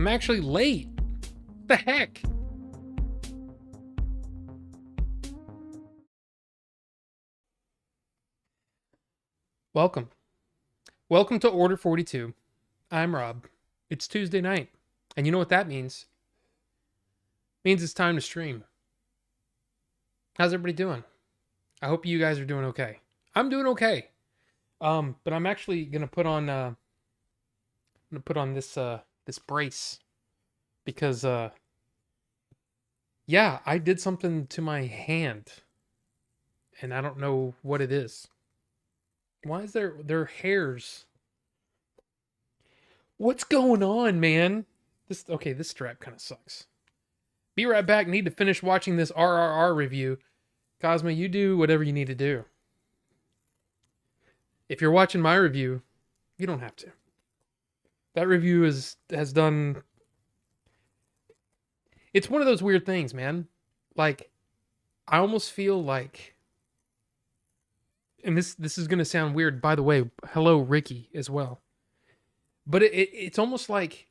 I'm actually late. What the heck? Welcome. Welcome to Order42. I'm Rob. It's Tuesday night. And you know what that means? It means it's time to stream. How's everybody doing? I hope you guys are doing okay. I'm doing okay. But I'm actually gonna put on this brace because yeah, I did something to my hand and I don't know what it is. Why is there hairs? What's going on, man? This strap kind of sucks. Be right back. Need to finish watching this RRR review. Cosmo, you do whatever you need to do. If you're watching my review, you don't have to. That review has done. It's one of those weird things, man. Like, I almost feel like, and this is gonna sound weird. By the way, hello Ricky as well. But it's almost like,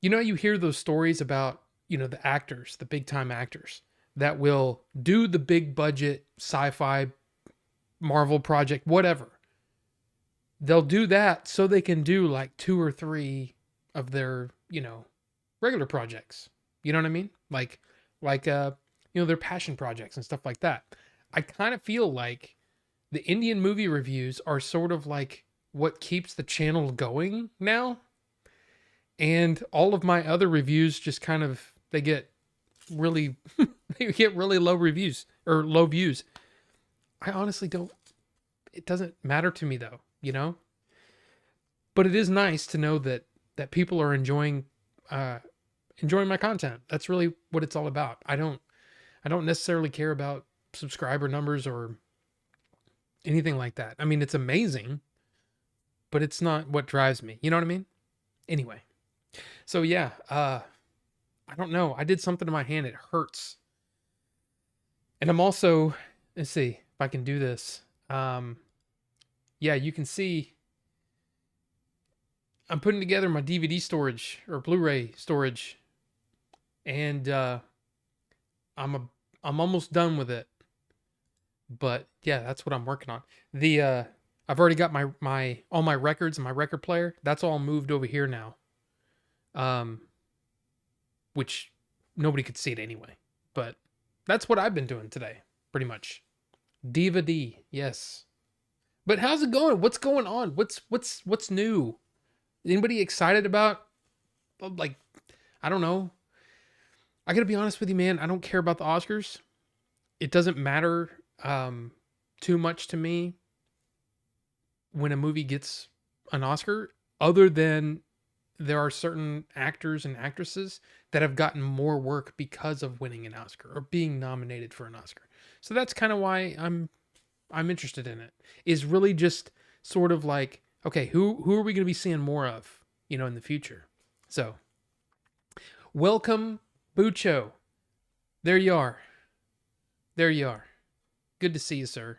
you hear those stories about, the actors, the big time actors that will do the big budget sci-fi Marvel project, whatever. They'll do that so they can do like 2 or 3 of their, regular projects. You know what I mean? Like their passion projects and stuff like that. I kind of feel like the Indian movie reviews are sort of like what keeps the channel going now. And all of my other reviews just kind of, they get really low reviews or low views. I honestly don't, it doesn't matter to me though, but it is nice to know that people are enjoying my content. That's really what it's all about. I don't necessarily care about subscriber numbers or anything like that. I mean, it's amazing, but it's not what drives me. You know what I mean? Anyway. So yeah, I don't know. I did something to my hand. It hurts. And I'm also, let's see if I can do this. Yeah, you can see I'm putting together my DVD storage or Blu-ray storage, and I'm almost done with it. But yeah, that's what I'm working on. I've already got my all my records and my record player. That's all moved over here now. Which nobody could see it anyway. But that's what I've been doing today, pretty much. Diva D, yes. But how's it going? What's going on? What's new? Anybody excited about, like, I don't know. I gotta be honest with you, man. I don't care about the Oscars. It doesn't matter too much to me when a movie gets an Oscar, other than there are certain actors and actresses that have gotten more work because of winning an Oscar or being nominated for an Oscar. So that's kind of why I'm interested in it. Is really just sort of like, okay, who are we going to be seeing more of, in the future? So, welcome, Bucho. There you are. There you are. Good to see you, sir.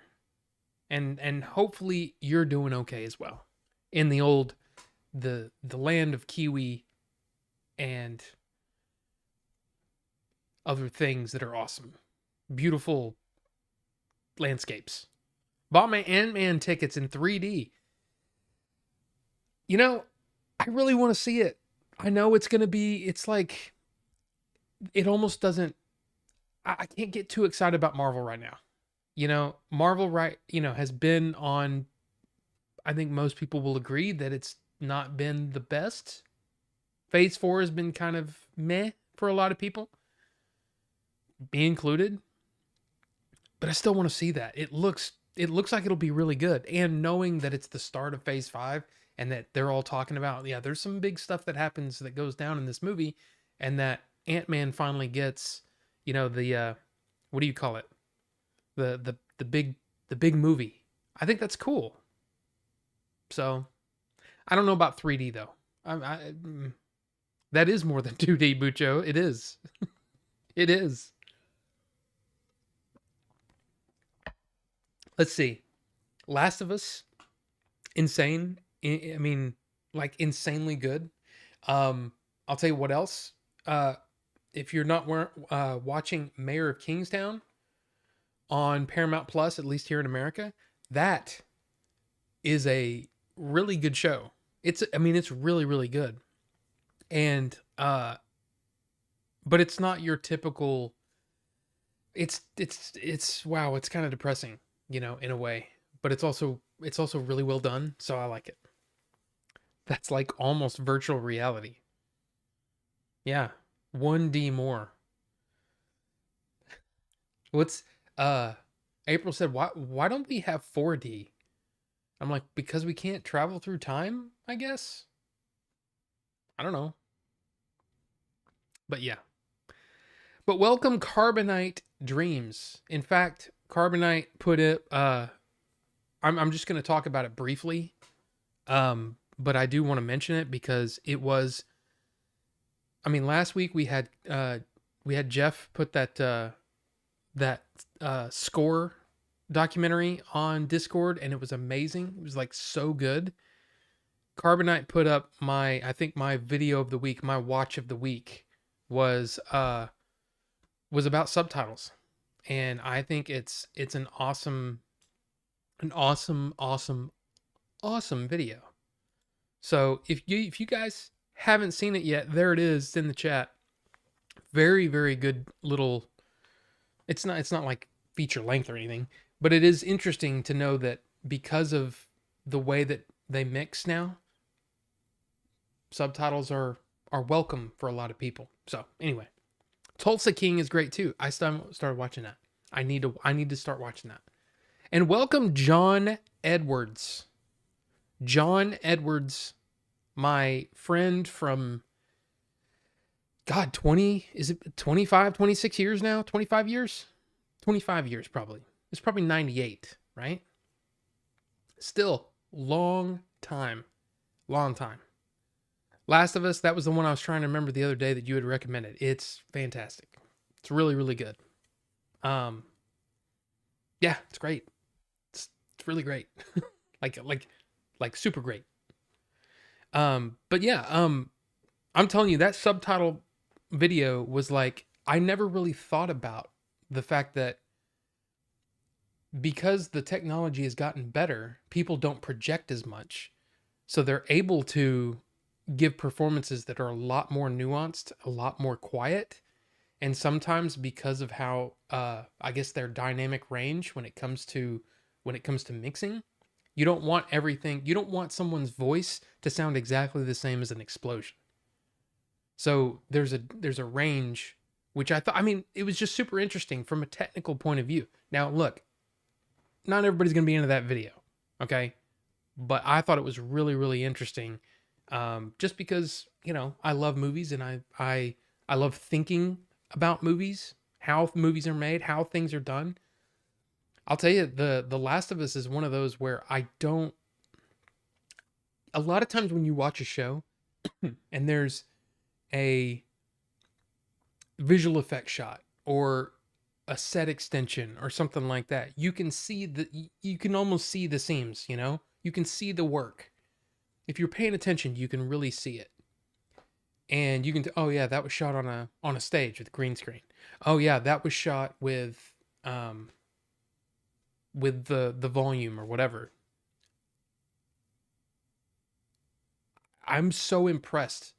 And hopefully you're doing okay as well in the land of Kiwi and other things that are awesome. Beautiful landscapes. Bought my Ant-Man tickets in 3D. I really want to see it. I know it's like, it almost doesn't, I can't get too excited about Marvel right now. Marvel, right, has been on, I think most people will agree that it's not been the best. Phase 4 has been kind of meh for a lot of people, me included. But I still want to see that. It looks like it'll be really good. And knowing that it's the start of Phase 5 and that they're all talking about, yeah, there's some big stuff that happens that goes down in this movie, and that Ant-Man finally gets, the what do you call it? The big movie. I think that's cool. So, I don't know about 3D though. That is more than 2D, Bucho. It is. It is. Let's see. Last of Us, insane. I mean, like insanely good. I'll tell you what else. Uh, if you're not watching Mayor of Kingstown on Paramount Plus, at least here in America, that is a really good show. I mean, it's really, really good. And, but it's not your typical, wow, it's kind of depressing, in a way, but it's also really well done. So I like it. That's like almost virtual reality. Yeah. 1D more. What's, uh, April said, why don't we have 4D? I'm like, because we can't travel through time, I guess. I don't know. But yeah. But welcome Carbonite Dreams. In fact, Carbonite put it I'm just going to talk about it briefly. But I do want to mention it because it was, I mean, last week we had Jeff put that score documentary on Discord, and it was amazing. It was like so good. Carbonite put up I think my video of the week, my watch of the week was about subtitles. And I think it's an awesome video. So if you guys haven't seen it yet, there it is in the chat. Very, very good little, it's not like feature length or anything, but it is interesting to know that because of the way that they mix now, subtitles are welcome for a lot of people. So anyway, Tulsa King is great too. I started watching that. I need to start watching that. And welcome John Edwards. John Edwards, my friend from, God, 20, is it 25, 26 years now? 25 years? 25 years probably. It's probably 98, right? Still, long time. Long time. Last of Us, that was the one I was trying to remember the other day that you had recommended. It's fantastic. It's really, really good. Yeah, it's great. It's really great. like super great. But yeah, I'm telling you that subtitle video was like, I never really thought about the fact that because the technology has gotten better, people don't project as much. So they're able to give performances that are a lot more nuanced, a lot more quiet. And sometimes because of how I guess their dynamic range when it comes to mixing, you don't want someone's voice to sound exactly the same as an explosion. So there's a range, which I mean, it was just super interesting from a technical point of view. Now look, not everybody's going to be into that video, okay? But I thought it was really, really interesting, just because I love movies, and I love thinking about movies, how movies are made, how things are done. I'll tell you, the Last of Us is one of those where I don't. A lot of times when you watch a show, and there's a visual effect shot or a set extension or something like that, you can almost see the seams. You can see the work. If you're paying attention, you can really see it. And you can, oh yeah, that was shot on a stage with a green screen. Oh yeah, that was shot with the volume or whatever. I'm so impressed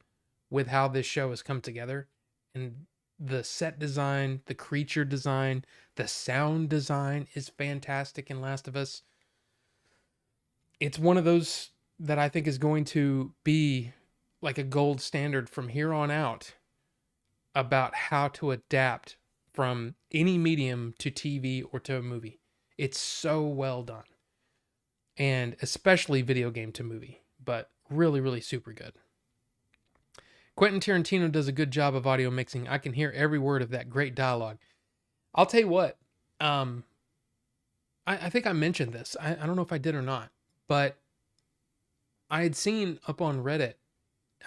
with how this show has come together, and the set design, the creature design, the sound design is fantastic in Last of Us. It's one of those that I think is going to be like a gold standard from here on out about how to adapt from any medium to TV or to a movie. It's so well done. And especially video game to movie, but really, really super good. Quentin Tarantino does a good job of audio mixing. I can hear every word of that great dialogue. I'll tell you what, I think I mentioned this. I don't know if I did or not, but I had seen up on Reddit.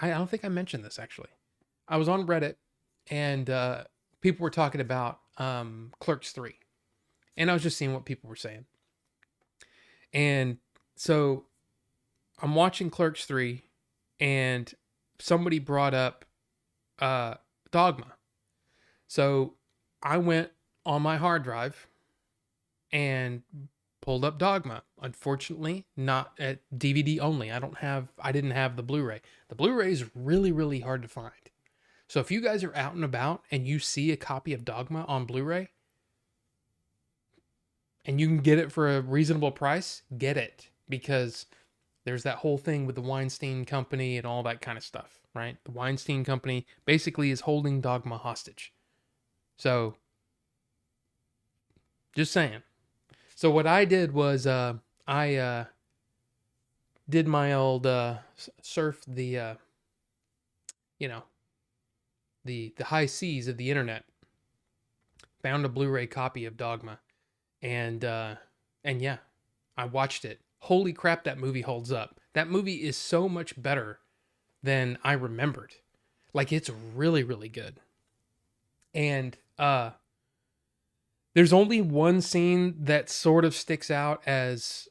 I don't think I mentioned this actually. I was on Reddit, and people were talking about Clerks 3. And I was just seeing what people were saying. And so I'm watching Clerks 3, and somebody brought up uh, Dogma. So I went on my hard drive and pulled up Dogma. Unfortunately, not at DVD only. I didn't have the Blu-ray. The Blu-ray is really, really hard to find. So if you guys are out and about and you see a copy of Dogma on Blu-ray and you can get it for a reasonable price, get it, because there's that whole thing with the Weinstein Company and all that kind of stuff, right? The Weinstein Company basically is holding Dogma hostage. So, just saying. So what I did was I did my old surf the you know the high seas of the internet, found a Blu-ray copy of Dogma, and yeah, I watched it. Holy crap, that movie holds up. That movie is so much better than I remembered. Like, it's really, really good. And there's only one scene that sort of sticks out as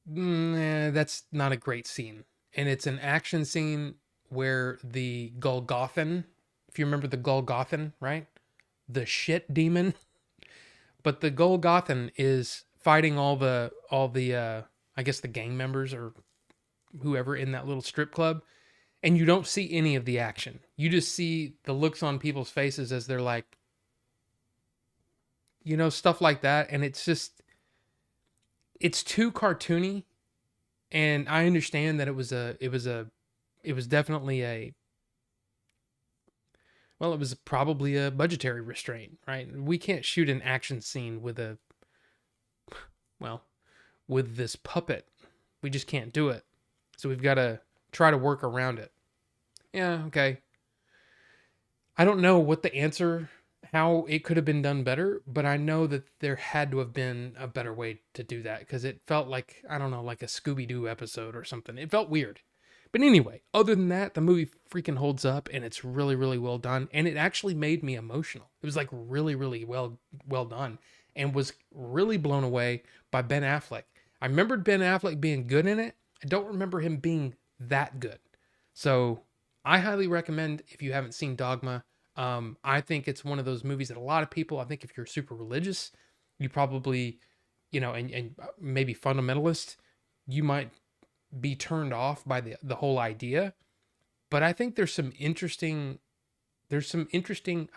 that's not a great scene. And it's an action scene where the Golgothan, if you remember the Golgothan, right? The shit demon. But the Golgothan is fighting all the I guess the gang members or whoever in that little strip club, and you don't see any of the action. You just see the looks on people's faces as they're like, stuff like that, and it's too cartoony. And I understand that it was definitely it was probably a budgetary restraint, right? We can't shoot an action scene with with this puppet. We just can't do it. So we've got to try to work around it. Yeah, okay. I don't know how it could have been done better, but I know that there had to have been a better way to do that, because it felt like, I don't know, like a Scooby-Doo episode or something. It felt weird. But anyway, other than that, the movie freaking holds up, and it's really, really well done. And it actually made me emotional. It was like really, really well done, and was really blown away by Ben Affleck. I remembered Ben Affleck being good in it. I don't remember him being that good. So I highly recommend, if you haven't seen Dogma. I think it's one of those movies that a lot of people, I think if you're super religious, you probably, and maybe fundamentalist, you might be turned off by the whole idea. But I think there's some interesting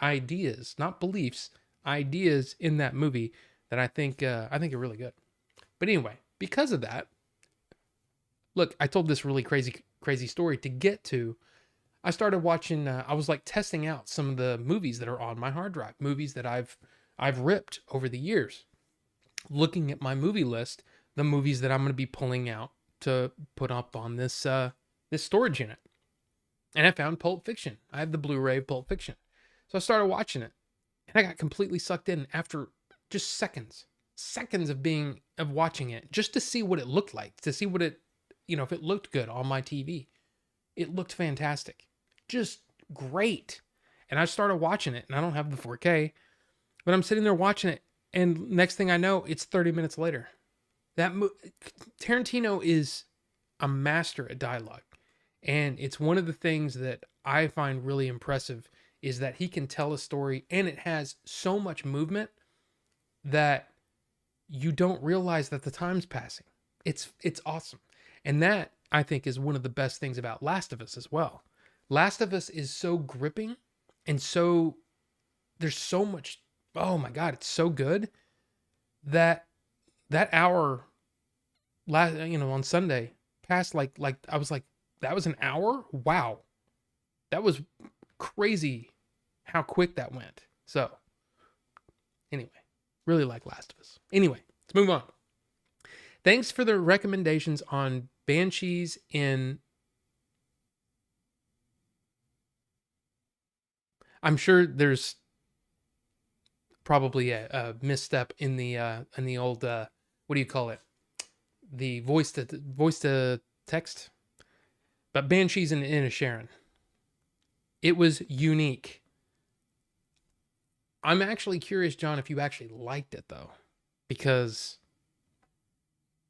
ideas, not beliefs, ideas in that movie that I think are really good. But anyway, because of that, look, I told this really crazy story to get to. I started watching. I was like testing out some of the movies that are on my hard drive, movies that I've ripped over the years. Looking at my movie list, the movies that I'm going to be pulling out to put up on this storage unit, and I found Pulp Fiction. I have the Blu-ray of Pulp Fiction, so I started watching it, and I got completely sucked in after just seconds of watching it, just to see what it looked like, to see what it, if it looked good on my TV. It looked fantastic. Just great. And I started watching it, and I don't have the 4K, but I'm sitting there watching it, and next thing I know, it's 30 minutes later. Tarantino is a master at dialogue, and it's one of the things that I find really impressive is that he can tell a story, and it has so much movement that you don't realize that the time's passing. It's awesome. And that, I think, is one of the best things about Last of Us as well. Last of Us is so gripping, and there's so much, oh my God, it's so good that hour on Sunday passed like I was like, that was an hour? Wow. That was crazy how quick that went. So anyway, really like Last of Us. Anyway, let's move on. Thanks for the recommendations on Banshees in... I'm sure there's probably a misstep in the old what do you call it? The voice to text. But Banshees in Inisherin. It was unique. I'm actually curious, John, if you actually liked it though, because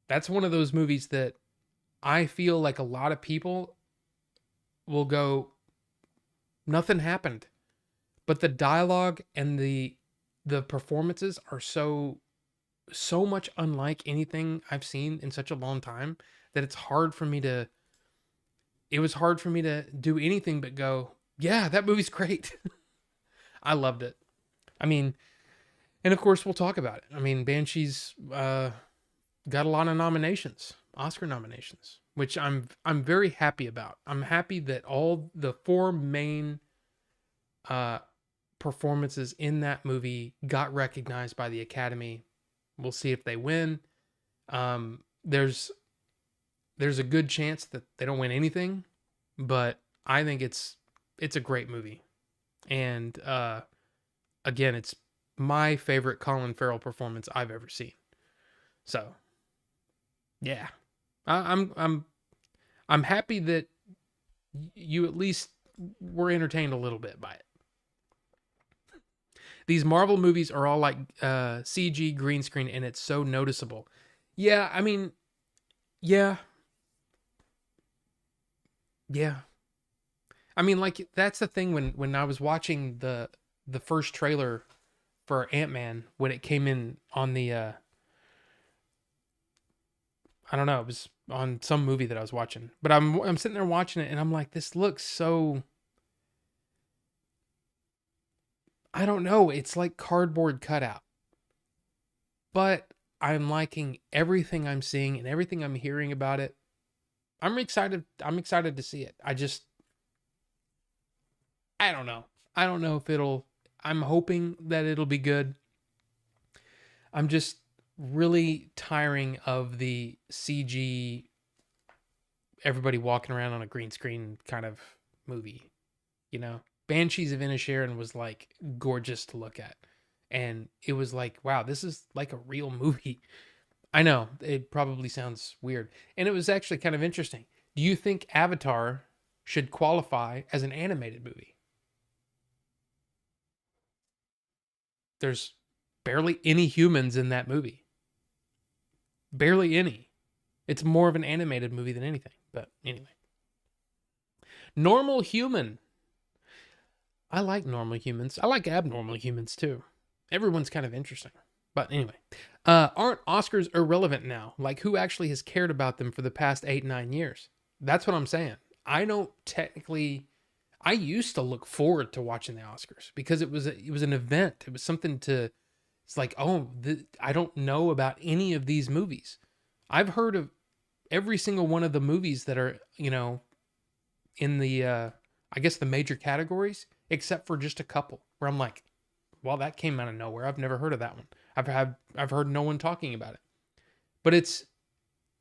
that's one of those movies that I feel like a lot of people will go, Nothing happened. But the dialogue and the performances are so much unlike anything I've seen in such a long time that it was hard for me to do anything but go, yeah, that movie's great. I loved it. I mean, and of course we'll talk about it. I mean, Banshee's got a lot of nominations, Oscar nominations, which I'm very happy about. I'm happy that all the four main uh performances in that movie got recognized by the Academy. We'll see if they win. There's a good chance that they don't win anything, but I think it's a great movie. And again, it's my favorite Colin Farrell performance I've ever seen. So, yeah. I'm happy that you at least were entertained a little bit by it. These Marvel movies are all like CG green screen, and it's so noticeable. Yeah, I mean, yeah, yeah. I mean, like that's the thing when I was watching the first trailer for Ant-Man when it came in on the I don't know, it was on some movie that I was watching. But I'm sitting there watching it and I'm like, this looks so, I don't know, it's like cardboard cutout. But I'm liking everything I'm seeing and everything I'm hearing about it. I'm excited to see it. I don't know. I don't know if I'm hoping that it'll be good. I'm just really tiring of the CG everybody walking around on a green screen kind of movie, you know. Banshees of Inisherin was like gorgeous to look at. And it was like, wow, this is like a real movie. I know, it probably sounds weird. And it was actually kind of interesting. Do you think Avatar should qualify as an animated movie? There's barely any humans in that movie. Barely any. It's more of an animated movie than anything. But anyway. Normal human. I like normal humans. I like abnormal humans too. Everyone's kind of interesting. But anyway. Aren't Oscars irrelevant now? Like, who actually has cared about them for the past 8-9 years? That's what I'm saying. I don't technically. I used to look forward to watching the Oscars because it was an event. It was something to. It's like, oh, I don't know about any of these movies. I've heard of every single one of the movies that are, in the, I guess the major categories, except for just a couple where I'm like, well, that came out of nowhere. I've never heard of that one. I've heard no one talking about it. But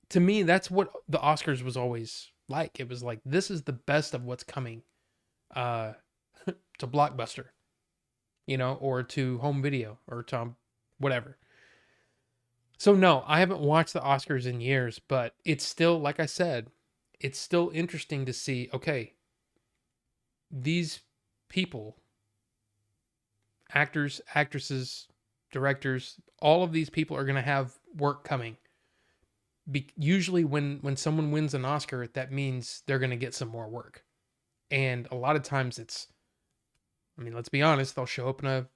to me, that's what the Oscars was always like. It was like, this is the best of what's coming to Blockbuster, or to home video or to whatever. So no, I haven't watched the Oscars in years, but it's still, like I said, it's still interesting to see, okay, these people, actors, actresses, directors, all of these people are going to have work coming. Usually when someone wins an Oscar, that means they're going to get some more work. And a lot of times let's be honest, they'll show up in a,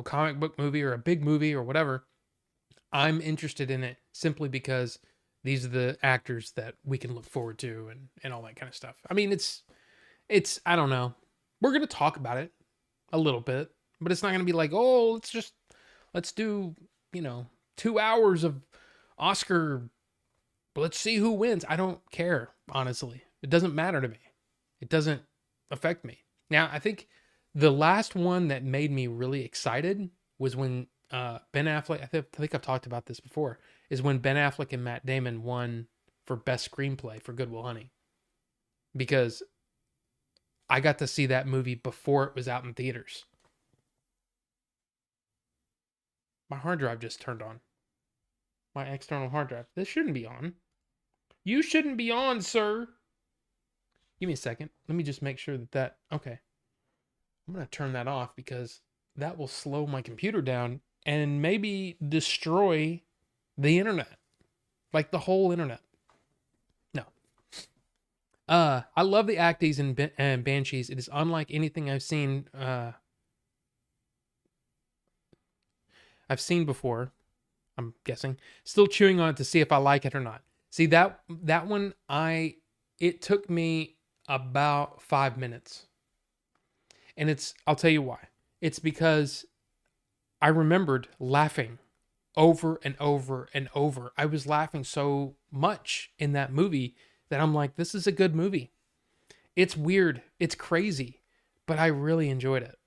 comic book movie or a big movie or whatever. I'm interested in it simply because these are the actors that we can look forward to and all that kind of stuff. I mean, it's, I don't know. We're going to talk about it a little bit, but it's not going to be like, oh, let's do, 2 hours of Oscar. Let's see who wins. I don't care, honestly. It doesn't matter to me. It doesn't affect me. Now, I think the last one that made me really excited was when Ben Affleck, I think I've talked about this before, is when Ben Affleck and Matt Damon won for Best Screenplay for Good Will Hunting. Because I got to see that movie before it was out in theaters. My hard drive just turned on. My external hard drive. This shouldn't be on. You shouldn't be on, sir. Give me a second. Let me just make sure that okay. I'm going to turn that off because that will slow my computer down and maybe destroy the internet. Like the whole internet. No. I love the Acties and Banshees. It is unlike anything I've seen before. I'm guessing. Still chewing on it to see if I like it or not. See that one, it took me about 5 minutes, and I'll tell you why. It's because I remembered laughing over and over and over. I was laughing so much in that movie that I'm like, this is a good movie. It's weird, it's crazy, but I really enjoyed it.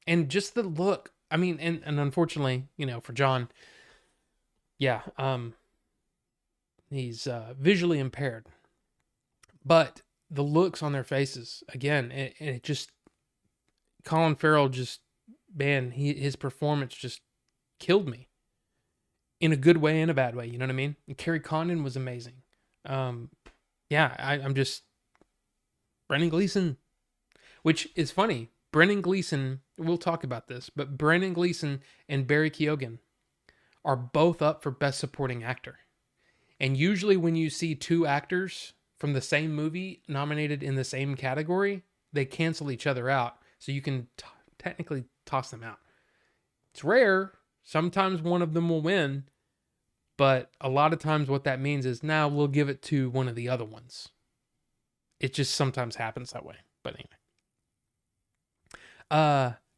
And just the look. I mean, and unfortunately, for John, yeah, he's visually impaired, but the looks on their faces again, it just Colin Farrell just, man, his performance just killed me in a good way and a bad way. You know what I mean? And Carrie Condon was amazing. Yeah, I'm just Brendan Gleeson, which is funny. Brendan Gleeson, we'll talk about this, but Brendan Gleeson and Barry Keoghan are both up for Best Supporting Actor. And usually when you see two actors from the same movie nominated in the same category, they cancel each other out. So you can technically toss them out. It's rare. Sometimes one of them will win. But a lot of times what that means is now we'll give it to one of the other ones. It just sometimes happens that way. But anyway.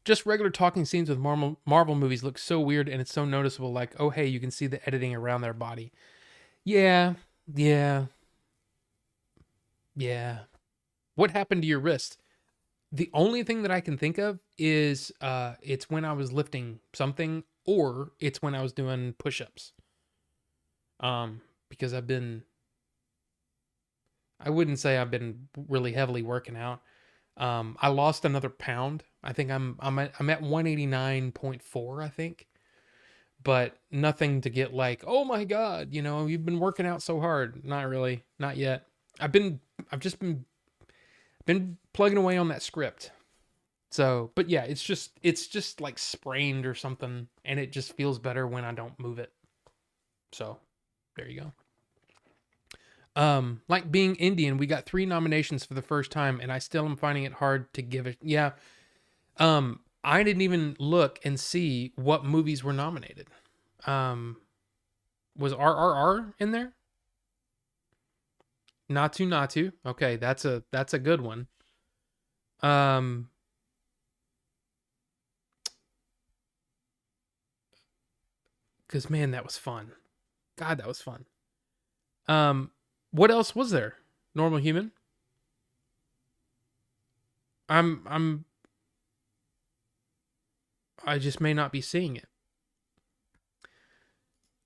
Just regular talking scenes with Marvel movies look so weird, and it's so noticeable. Like, oh, hey, you can see the editing around their body. Yeah. What happened to your wrist? The only thing that I can think of is it's when I was lifting something, or it's when I was doing push-ups. Because I wouldn't say I've been really heavily working out. I lost another pound. I think I'm at 189.4, I think. But nothing to get like, oh my God, you've been working out so hard. Not really. Not yet. I've just been plugging away on that script. So, but yeah, it's just like sprained or something, and it just feels better when I don't move it. So, there you go. Like being Indian, we got 3 nominations for the first time, and I still am finding it hard to give it. Yeah. I didn't even look and see what movies were nominated. Was RRR in there? Natu. Okay, that's a good one. Cause man, that was fun. God, that was fun. What else was there? Normal Human. I just may not be seeing it.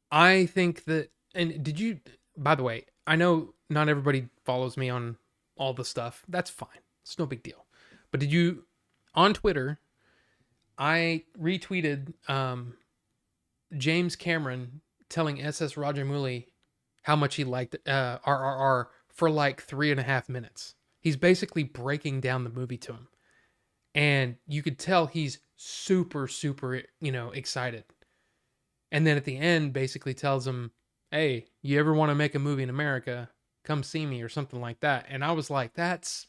I think that, and by the way, I know not everybody follows me on all the stuff. That's fine. It's no big deal. But on Twitter, I retweeted James Cameron telling SS Rajamouli how much he liked RRR for like 3.5 minutes. He's basically breaking down the movie to him. And you could tell he's super, super, excited. And then at the end, basically tells him, hey, you ever want to make a movie in America? Come see me, or something like that. And I was like, that's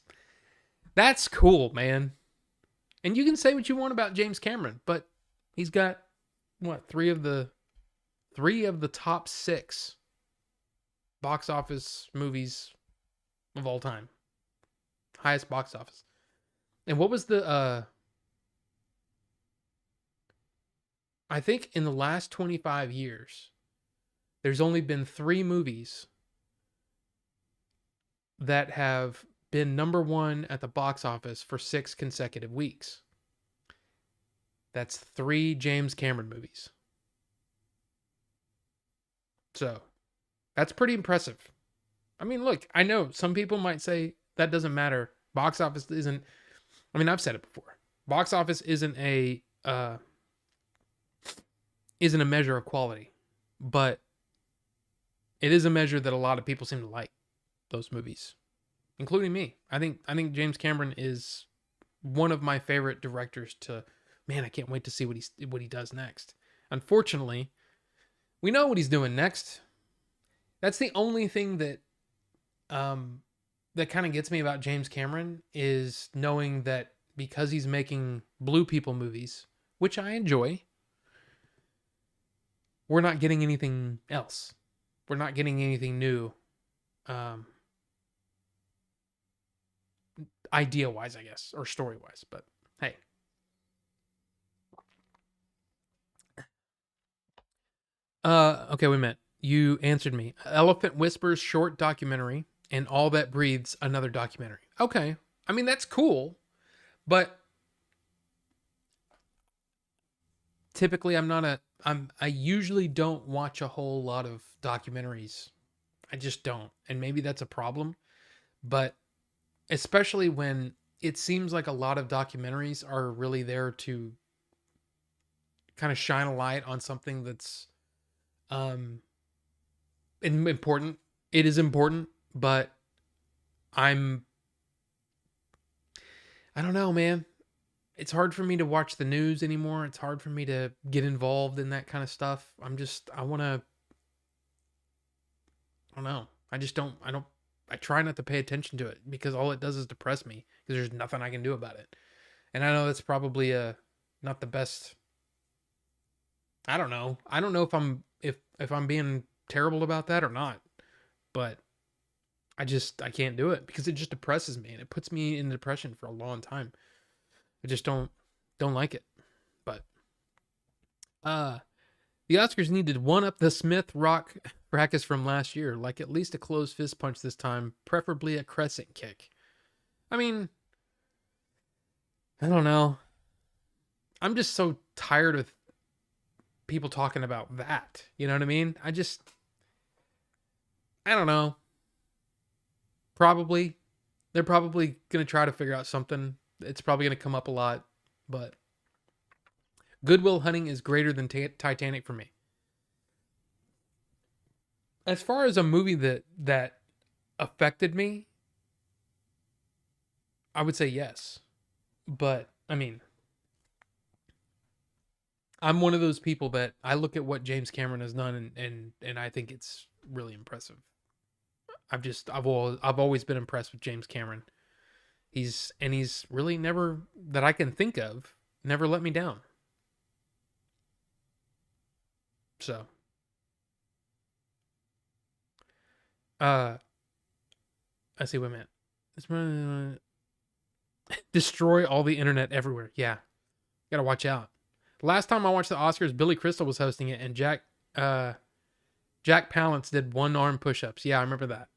cool, man. And you can say what you want about James Cameron, but he's got, what, three of the top 6 box office movies of all time. Highest box office. And what was I think in the last 25 years, there's only been 3 movies that have been number 1 at the box office for 6 consecutive weeks. That's 3 James Cameron movies. So, that's pretty impressive. I mean, look, I know some people might say that doesn't matter. Box office isn't, I mean, I've said it before. Box office isn't a measure of quality, but it is a measure that a lot of people seem to like those movies, including me. I think James Cameron is one of my favorite directors to, man, I can't wait to see what he does next. Unfortunately, we know what he's doing next. That's the only thing that that kind of gets me about James Cameron is knowing that because he's making blue people movies, which I enjoy, we're not getting anything else. We're not getting anything new. Um, Idea wise, I guess, or story wise. But hey, okay, we met. You answered me. Elephant Whispers short documentary and All That Breathes another documentary. Okay, I mean that's cool, but typically I usually don't watch a whole lot of documentaries. I just don't, and maybe that's a problem. But especially when it seems like a lot of documentaries are really there to kind of shine a light on something that's um important. It is important, but I'm I don't know, man. It's hard for me to watch the news anymore. It's hard for me to get involved in that kind of stuff. I want to I don't know. I try not to pay attention to it because all it does is depress me because there's nothing I can do about it. And I know that's probably not the best. I don't know. I don't know if I'm being terrible about that or not. But I can't do it because it just depresses me and it puts me in depression for a long time. I just don't like it. But uh the Oscars needed one up the Smith Rock practice from last year, like at least a closed fist punch this time, preferably a crescent kick. I mean, I don't know. I'm just so tired of people talking about that. You know what I mean? I don't know. Probably they're probably going to try to figure out something. It's probably going to come up a lot, but Goodwill Hunting is greater than Titanic for me. As far as a movie that affected me, I would say yes. But I mean, I'm one of those people that I look at what James Cameron has done and I think it's really impressive. I've always been impressed with James Cameron. He's really never that I can think of never let me down. So, uh I see what I meant. Destroy all the internet everywhere. Yeah. Got to watch out. Last time I watched the Oscars, Billy Crystal was hosting it and Jack Palance did one arm push-ups. Yeah, I remember that.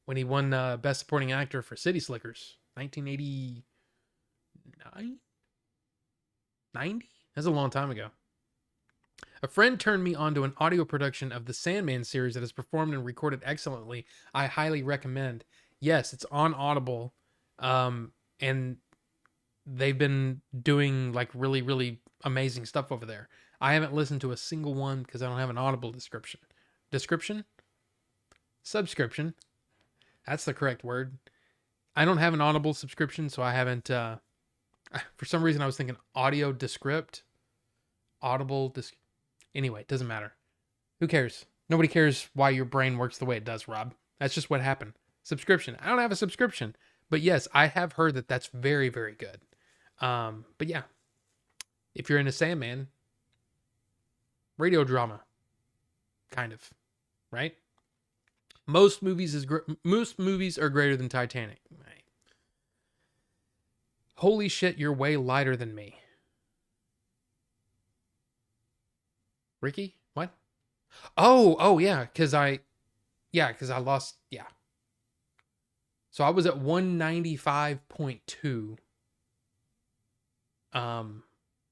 When he won Best Supporting Actor for City Slickers, 1989, 90. That's a long time ago. A friend turned me onto an audio production of the Sandman series that is performed and recorded excellently. I highly recommend. Yes, it's on Audible, and they've been doing like really, really amazing stuff over there. I haven't listened to a single one because I don't have an Audible subscription. That's the correct word. I don't have an Audible subscription, so I haven't. For some reason, I was thinking audio descript, Audible. Anyway, it doesn't matter. Who cares? Nobody cares why your brain works the way it does, Rob. That's just what happened. Subscription. I don't have a subscription, but yes, I have heard that that's very, very good. But yeah, if you're into Sandman, radio drama, kind of, right? Most movies are greater than Titanic. Right. Holy shit, you're way lighter than me. Ricky? What? Oh yeah, cuz I lost, yeah. So I was at 195.2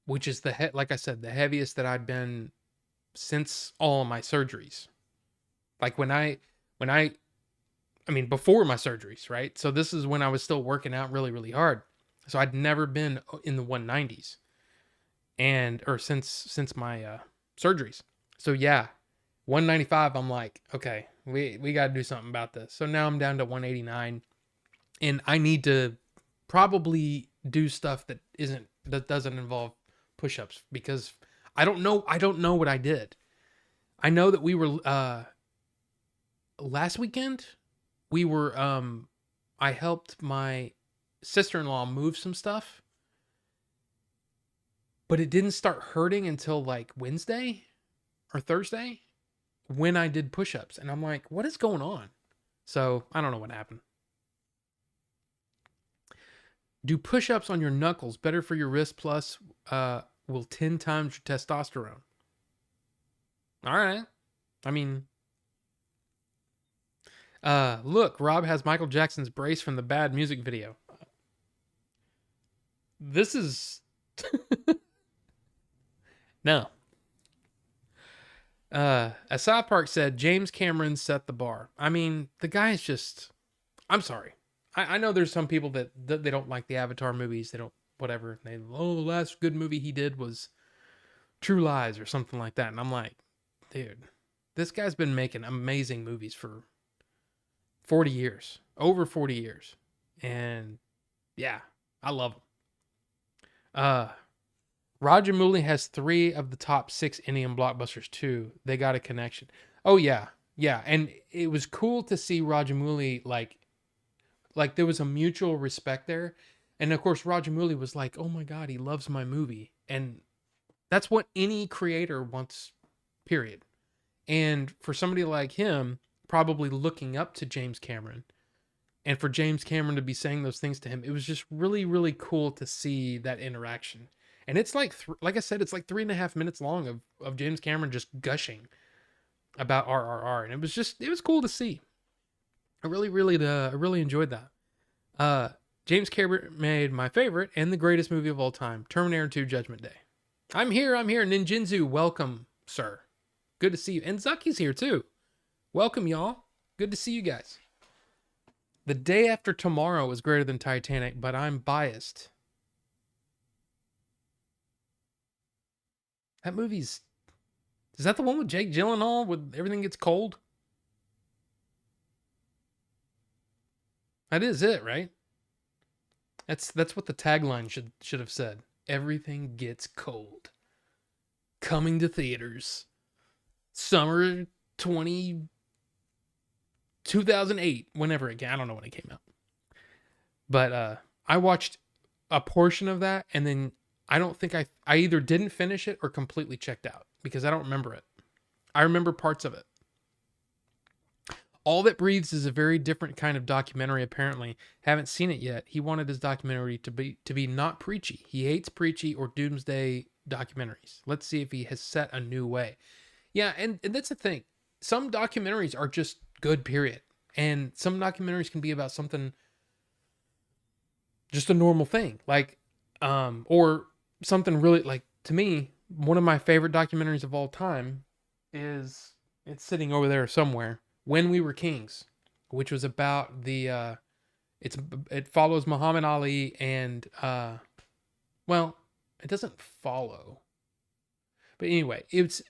which is like I said, the heaviest that I'd been since all of my surgeries. Like before my surgeries, right? So this is when I was still working out really, really hard. So I'd never been in the 190s or since my surgeries. So yeah, 195, I'm like, okay, we got to do something about this. So now I'm down to 189 and I need to probably do stuff that doesn't involve push-ups because I don't know what I did. I know that we were last weekend we were I helped my sister-in-law move some stuff, but it didn't start hurting until like Wednesday or Thursday when I did push-ups. And I'm like, what is going on? So I don't know what happened. Do push-ups on your knuckles better for your wrist, plus will 10 times your testosterone? All right. I mean, look, Rob has Michael Jackson's brace from the Bad music video. This is no. As South Park said, James Cameron set the bar. I mean, the guy is just. I'm sorry. I know there's some people that they don't like the Avatar movies. They don't whatever. The last good movie he did was True Lies or something like that. And I'm like, dude, this guy's been making amazing movies for 40 years, over 40 years. And yeah, I love him. Roger Mooley has 3 of the top 6 Indian blockbusters too. They got a connection. Oh yeah. Yeah. And it was cool to see Roger Mooley like there was a mutual respect there. And of course, Roger Mooley was like, oh my God, he loves my movie. And that's what any creator wants, period. And for somebody like him, probably looking up to James Cameron, and for James Cameron to be saying those things to him, it was just really, really cool to see that interaction. And it's like, like I said, it's like 3.5 minutes long of James Cameron just gushing about RRR. And it was cool to see. I really enjoyed that. James Cameron made my favorite and the greatest movie of all time, Terminator 2 Judgment Day. I'm here. Ninjinzu, welcome, sir. Good to see you. And Zucky's here too. Welcome, y'all. Good to see you guys. The Day After Tomorrow is greater than Titanic, but I'm biased. That movie's... Is that the one with Jake Gyllenhaal with Everything Gets Cold? That is it, right? That's what the tagline should have said. Everything Gets Cold. Coming to theaters. Summer 2008. Whenever again. I don't know when it came out. But I watched a portion of that, and then I don't think I either didn't finish it or completely checked out because I don't remember it. I remember parts of it. All That Breathes is a very different kind of documentary, apparently. Haven't seen it yet. He wanted his documentary to be not preachy. He hates preachy or doomsday documentaries. Let's see if he has set a new way. Yeah, and that's the thing. Some documentaries are just good, period. And some documentaries can be about something, just a normal thing. Like, or something really, like, to me, one of my favorite documentaries of all time is, it's sitting over there somewhere, When We Were Kings, which was about the, it follows Muhammad Ali and, well, it doesn't follow. But anyway, it's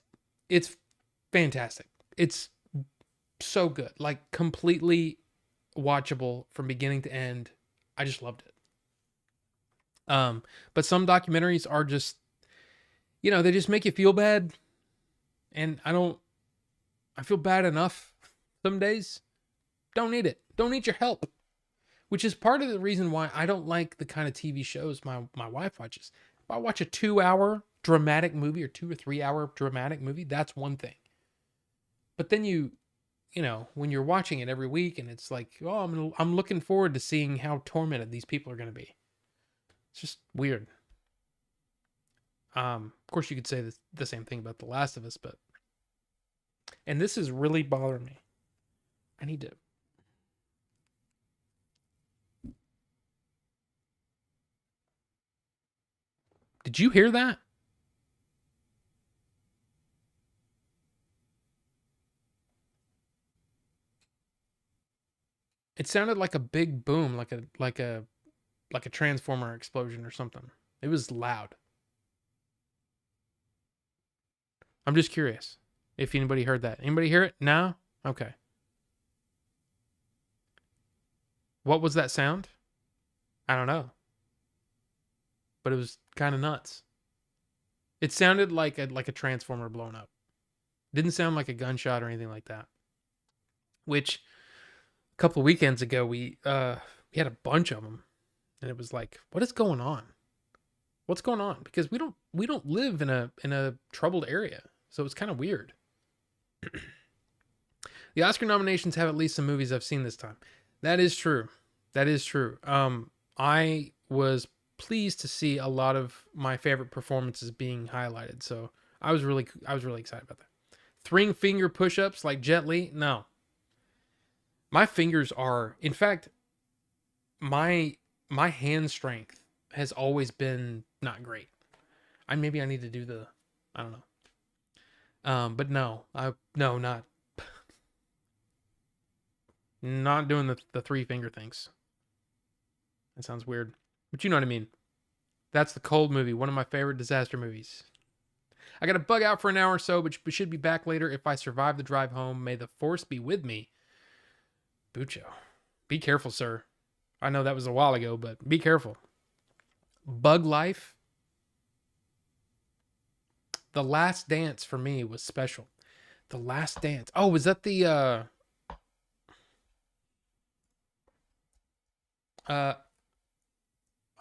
fantastic. It's so good. Like, completely watchable from beginning to end. I just loved it. But some documentaries are just, they just make you feel bad. And I feel bad enough some days. Don't need it. Don't need your help. Which is part of the reason why I don't like the kind of TV shows my wife watches. If I watch a 2-hour dramatic movie or 2 or 3 hour dramatic movie, that's one thing. But then when you're watching it every week and it's like, oh, I'm looking forward to seeing how tormented these people are going to be. It's just weird. Of course, you could say the same thing about The Last of Us, and this is really bothering me. I need to. Did you hear that? It sounded like a big boom, like a transformer explosion or something. It was loud. I'm just curious if anybody heard that. Anybody hear it? No? Okay. What was that sound? I don't know. But it was kind of nuts. It sounded like a transformer blown up. Didn't sound like a gunshot or anything like that. Which a couple of weekends ago we We had a bunch of them, and it was like, what is going on? What's going on? Because we don't live in a troubled area, so it's kind of weird. The Oscar nominations have at least some movies I've seen this time. That is true. That is true. I was pleased to see a lot of my favorite performances being highlighted. So I was really excited about that. Three finger push-ups like Jet Li? No. My fingers are, in fact, my hand strength has always been not great. Maybe I need to do I don't know. But no, not doing the three finger things. That sounds weird, but you know what I mean. That's The Cold movie, one of my favorite disaster movies. I got to bug out for an hour or so, but should be back later if I survive the drive home. May the force be with me. Bucho. Be careful, sir. I know that was a while ago, but be careful. Bug Life. The Last Dance for me was special. The Last Dance. Oh, was that the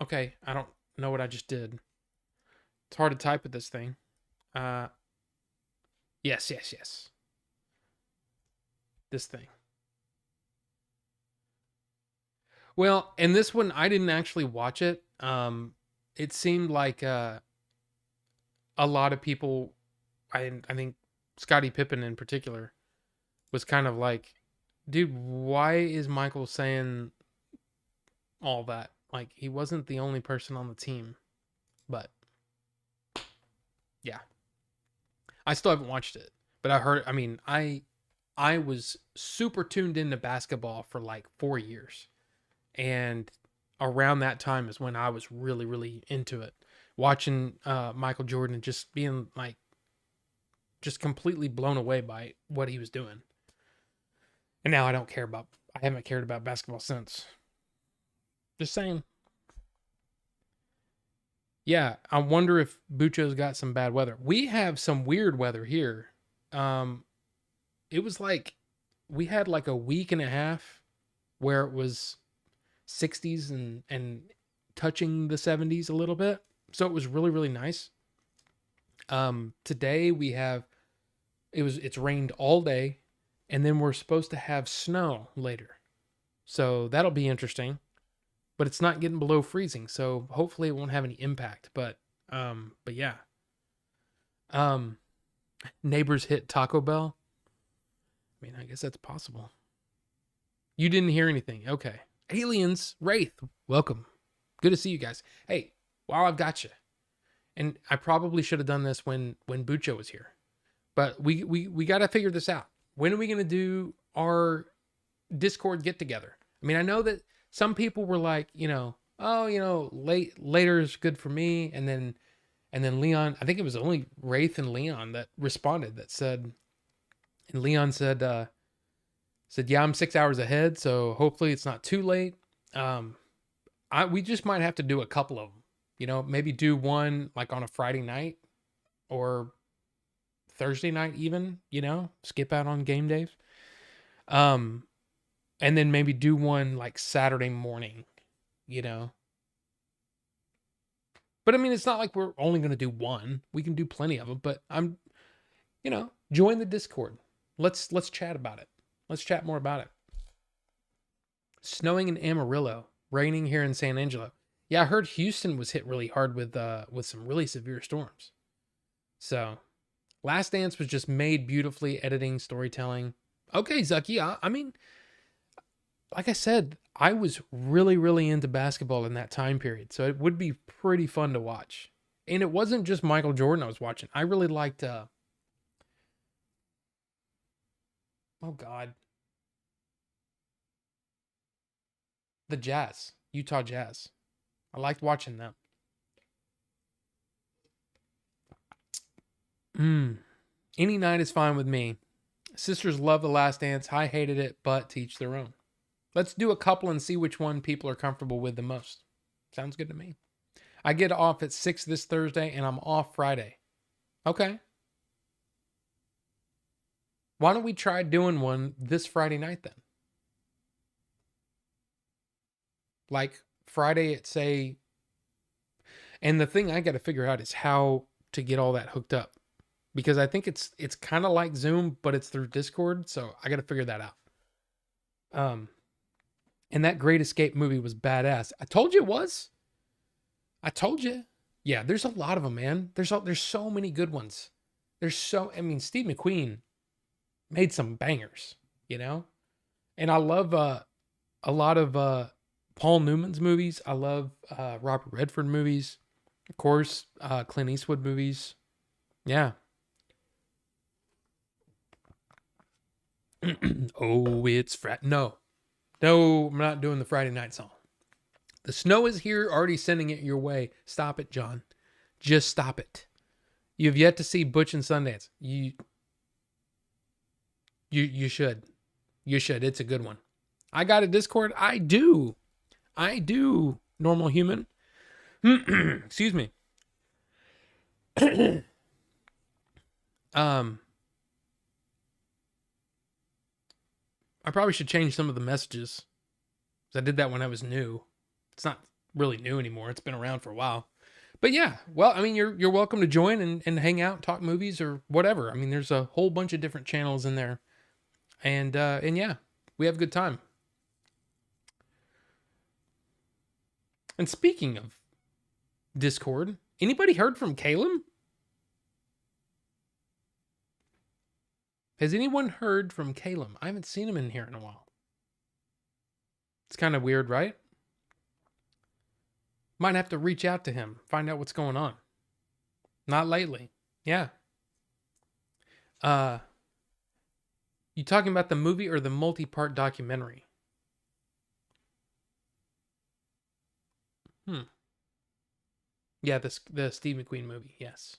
okay, I don't know what I just did. It's hard to type with this thing. Yes. This thing. Well, and this one I didn't actually watch it. It seemed like a lot of people, I think Scottie Pippen in particular, was kind of like, dude, why is Michael saying all that? Like, he wasn't the only person on the team. But yeah, I still haven't watched it, but I was super tuned into basketball for like 4 years. And around that time is when I was really, really into it. Watching Michael Jordan and just being like, just completely blown away by what he was doing. And now I haven't cared about basketball since. Just saying. Yeah, I wonder if Bucho's got some bad weather. We have some weird weather here. It was like, we had like a week and a half where it was 60s and touching the 70s a little bit. So it was really, really nice. Today it's rained all day, and then we're supposed to have snow later. So that'll be interesting. But it's not getting below freezing, so hopefully it won't have any impact. But yeah. Neighbors hit Taco Bell. I mean, I guess that's possible. You didn't hear anything. Okay. Aliens, Wraith, welcome. Good to see you guys. Hey, while I've got you, and I probably should have done this when Bucho was here, but we got to figure this out. When are we going to do our Discord get together? I mean, I know that some people were like, later is good for me, and then Leon, I think it was only Wraith and Leon that responded, that said, and Leon said, yeah, I'm 6 hours ahead, so hopefully it's not too late. We just might have to do a couple of them, maybe do one like on a Friday night or Thursday night even, skip out on game days. And then maybe do one like Saturday morning, But I mean, it's not like we're only going to do one. We can do plenty of them, but join the Discord. Let's chat about it. Let's chat more about it. Snowing in Amarillo, raining here in San Angelo. Yeah, I heard Houston was hit really hard with some really severe storms. So, Last Dance was just made beautifully, editing, storytelling. Okay, Zucky, I mean, like I said, I was really, really into basketball in that time period, so it would be pretty fun to watch. And it wasn't just Michael Jordan I was watching. I really liked, oh God, the Jazz, Utah Jazz. I liked watching them. Any night is fine with me. Sisters love The Last Dance. I hated it, but to each their own. Let's do a couple and see which one people are comfortable with the most. Sounds good to me. I get off at 6 this Thursday, and I'm off Friday. Okay. Why don't we try doing one this Friday night then? Like Friday at say, and the thing I got to figure out is how to get all that hooked up, because I think it's kind of like Zoom, but it's through Discord. So I got to figure that out. Um, and that Great Escape movie was badass. I told you it was. I told you. Yeah, there's a lot of them, man. There's so many good ones. I mean, Steve McQueen made some bangers, you know? And I love a lot of Paul Newman's movies. I love Robert Redford movies. Of course, Clint Eastwood movies. Yeah. Oh, it's no. No, I'm not doing the Friday night song. The snow is here, already sending it your way. Stop it, John. Just stop it. You've yet to see Butch and Sundance. You should. You should. It's a good one. I got a Discord. I do. Normal human. Excuse me. I probably should change some of the messages. I did that when I was new. It's not really new anymore. It's been around for a while. But yeah, well, I mean, you're welcome to join and hang out, talk movies or whatever. I mean, there's a whole bunch of different channels in there. And yeah, we have a good time. And speaking of Discord, anybody heard from Caleb? Has anyone heard from Caleb? I haven't seen him in here in a while. It's kind of weird, right? Might have to reach out to him, find out what's going on. Not lately. Yeah. You talking about the movie or the multi-part documentary? Yeah, the Steve McQueen movie, yes.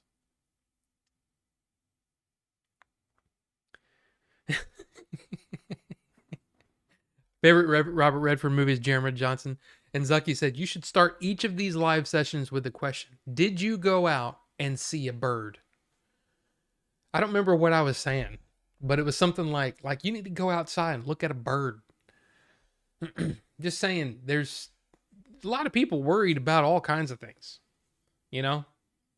Favorite Robert Redford movies, Jeremy Johnson. And Zucky said, you should start each of these live sessions with the question, did you go out and see a bird? I don't remember what I was saying, but it was something like you need to go outside and look at a bird. Just saying, there's a lot of people worried about all kinds of things, you know,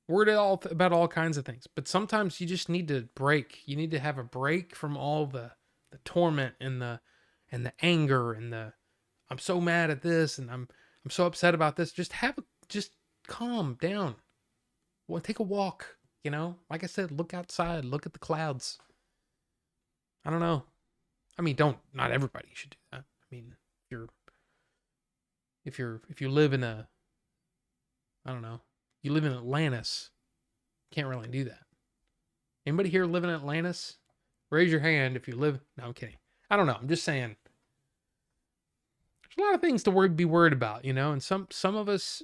worried about all kinds of things. But sometimes you just need to break. You need to have a break from all the torment and the anger and the I'm so mad at this and I'm so upset about this. Just calm down. Well, take a walk, you know? Like I said, look outside, look at the clouds. I don't know. I mean, not everybody should do that. I mean, if you live in I don't know, you live in Atlantis, can't really do that. Anybody here live in Atlantis? Raise your hand if you live. No, I'm kidding. I don't know. I'm just saying. There's a lot of things to be worried about, you know, and some of us,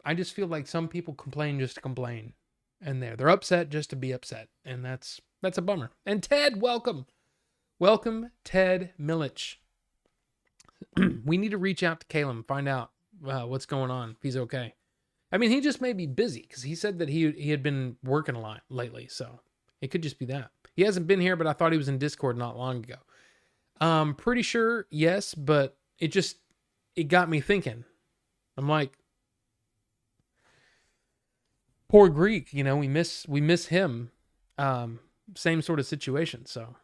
I just feel like some people complain just to complain, and they're upset just to be upset, and that's a bummer. And Ted, welcome, Ted Milich. We need to reach out to Caleb and find out what's going on, if he's okay. I mean, he just may be busy because he said that he had been working a lot lately, so it could just be that. He hasn't been here, but I thought he was in Discord not long ago. Pretty sure, yes, but it got me thinking. I'm like, poor Greek, you know, we miss him. Same sort of situation. So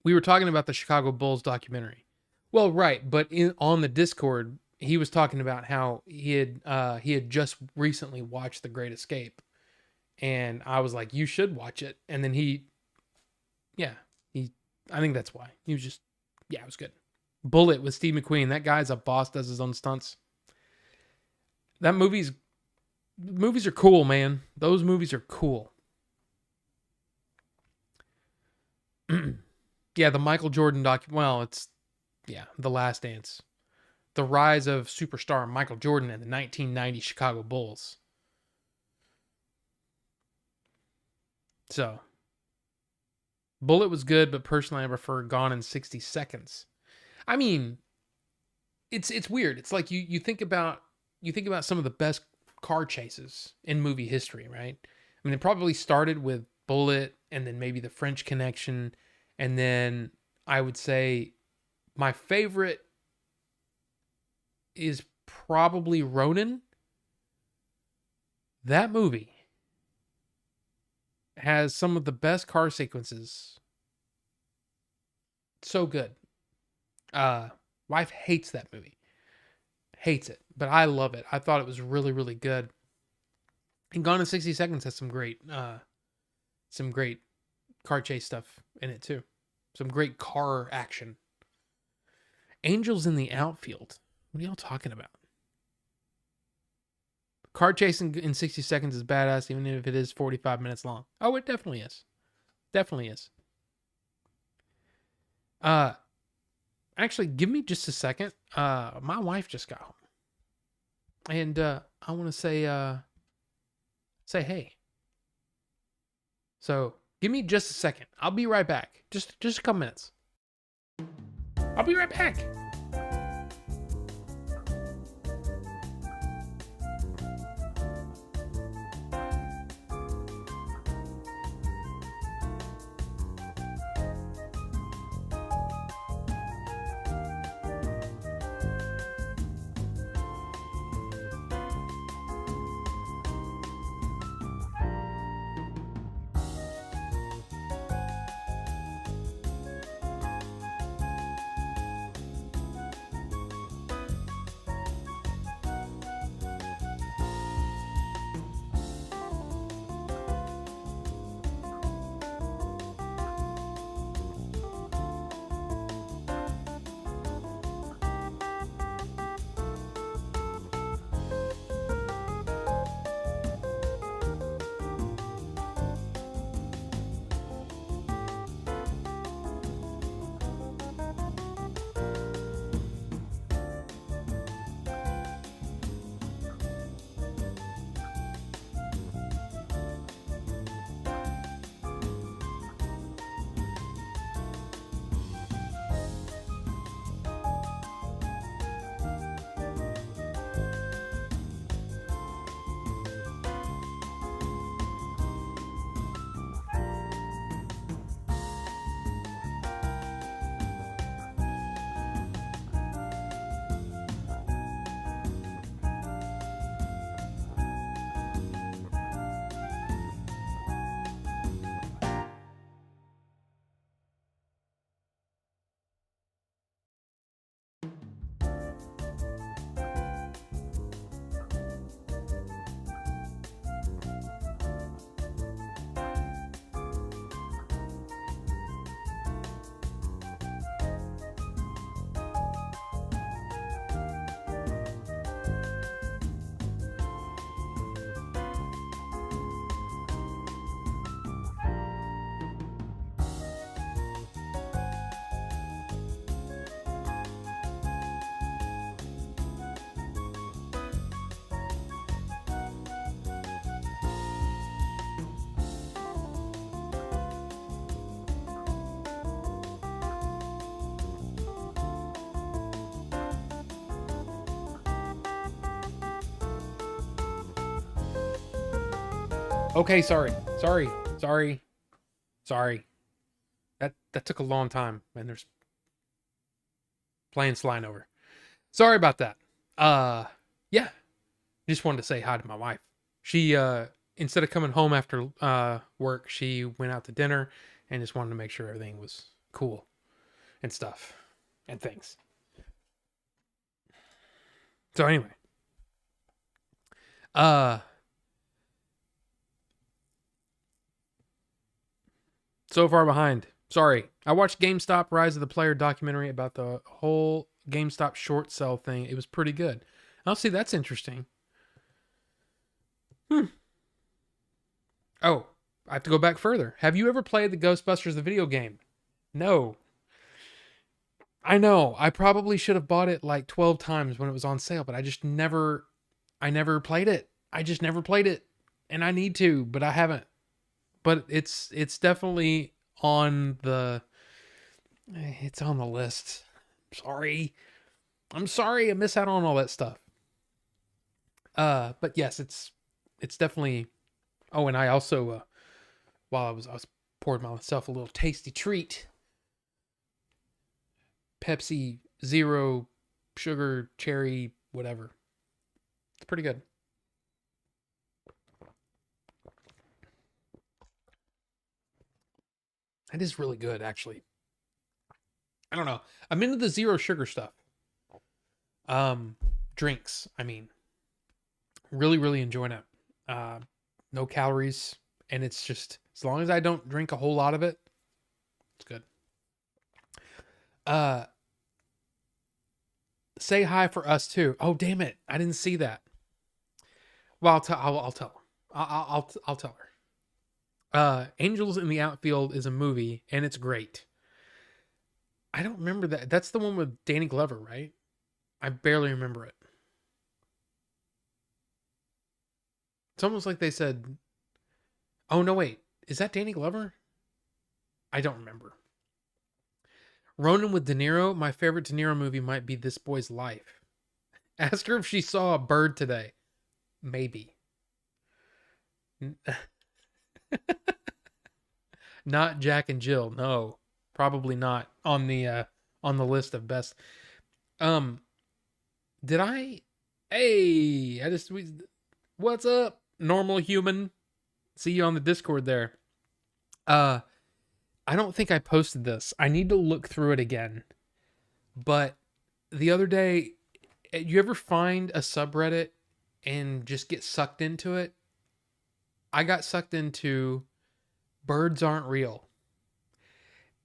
we were talking about the Chicago Bulls documentary. Well, right, but on the Discord, he was talking about how he had just recently watched The Great Escape, and I was like, you should watch it. And then I think that's why he was just, it was good. Bullet with Steve McQueen. That guy's a boss, does his own stunts. Movies are cool, man. Those movies are cool. Yeah, the Michael Jordan The Last Dance. The rise of superstar Michael Jordan and the 1990 Chicago Bulls. So, Bullet was good, but personally I prefer Gone in 60 Seconds. I mean, it's weird. It's like you think about some of the best car chases in movie history, right? I mean, it probably started with Bullet and then maybe The French Connection, and then I would say My favorite is probably Ronin. That movie has some of the best car sequences. So good. Wife hates that movie. Hates it. But I love it. I thought it was really, really good. And Gone in 60 Seconds has some great car chase stuff in it too. Some great car action. Angels in the Outfield. What are y'all talking about? Car chasing in 60 seconds is badass, even if it is 45 minutes long. Oh, it definitely is. Definitely is. Actually, give me just a second. My wife just got home. And I want to say hey. So give me just a second. I'll be right back. Just a couple minutes. I'll be right back. Okay, sorry. That took a long time, and there's planes flying over. Sorry about that. Yeah. Just wanted to say hi to my wife. She instead of coming home after work, she went out to dinner and just wanted to make sure everything was cool and stuff and things. So anyway, so far behind. Sorry. I watched GameStop Rise of the Player documentary about the whole GameStop short sell thing. It was pretty good. I'll see, that's interesting. Oh, I have to go back further. Have you ever played the Ghostbusters the video game? No. I know. I probably should have bought it like 12 times when it was on sale, but I never played it. I just never played it. And I need to, but I haven't. But it's definitely on the list. I'm sorry I miss out on all that stuff. But yes, it's definitely. Oh, and I also while I was pouring myself a little tasty treat. Pepsi Zero sugar cherry whatever. It's pretty good. It is really good, actually. I don't know. I'm into the zero sugar stuff. Um, Drinks. I mean, really, really enjoying it. Uh, no calories, and it's just as long as I don't drink a whole lot of it, it's good. Uh, Say hi for us too. Oh damn it! I didn't see that. Well, I'll tell her. I'll tell her. Angels in the Outfield is a movie, and it's great. I don't remember that. That's the one with Danny Glover, right? I barely remember it. It's almost like they said, "Oh no, wait, is that Danny Glover?" I don't remember. Ronan with De Niro. My favorite De Niro movie might be This Boy's Life. Ask her if she saw a bird today. Maybe. Not Jack and Jill. No, probably not on the list of best. Um, did I? Hey, what's up, normal human? See you on the Discord there. Uh, I don't think I posted this. I need to look through it again. But the other day, you ever find a subreddit and just get sucked into it? I got sucked into birds aren't real.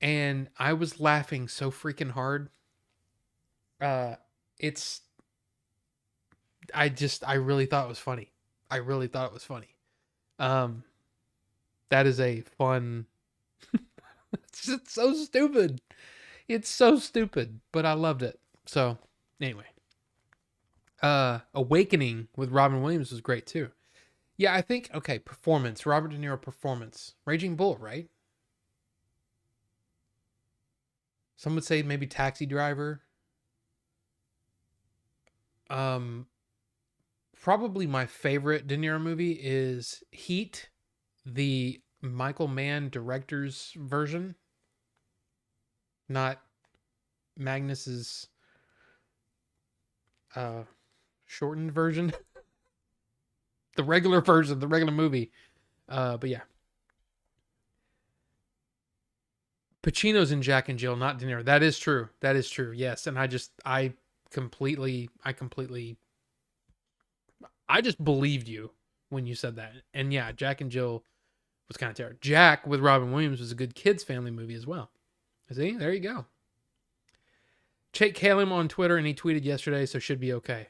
And I was laughing so freaking hard. Uh it's I really thought it was funny. I really thought it was funny. Um that is a fun it's just so stupid. It's so stupid, but I loved it. So, anyway. Awakening with Robin Williams was great too. Yeah, I think okay, performance, Robert De Niro performance. Raging Bull, right? Some would say maybe Taxi Driver. Um Probably my favorite De Niro movie is Heat, the Michael Mann director's version, not Magnus's uh shortened version. The regular version, the regular movie. But yeah. Pacino's in Jack and Jill, not De Niro. That is true. That is true. Yes, and I just believed you when you said that. And yeah, Jack and Jill was kind of terrible. Jack with Robin Williams was a good kids family movie as well. See, there you go. Check Calum on Twitter, and he tweeted yesterday, so should be okay.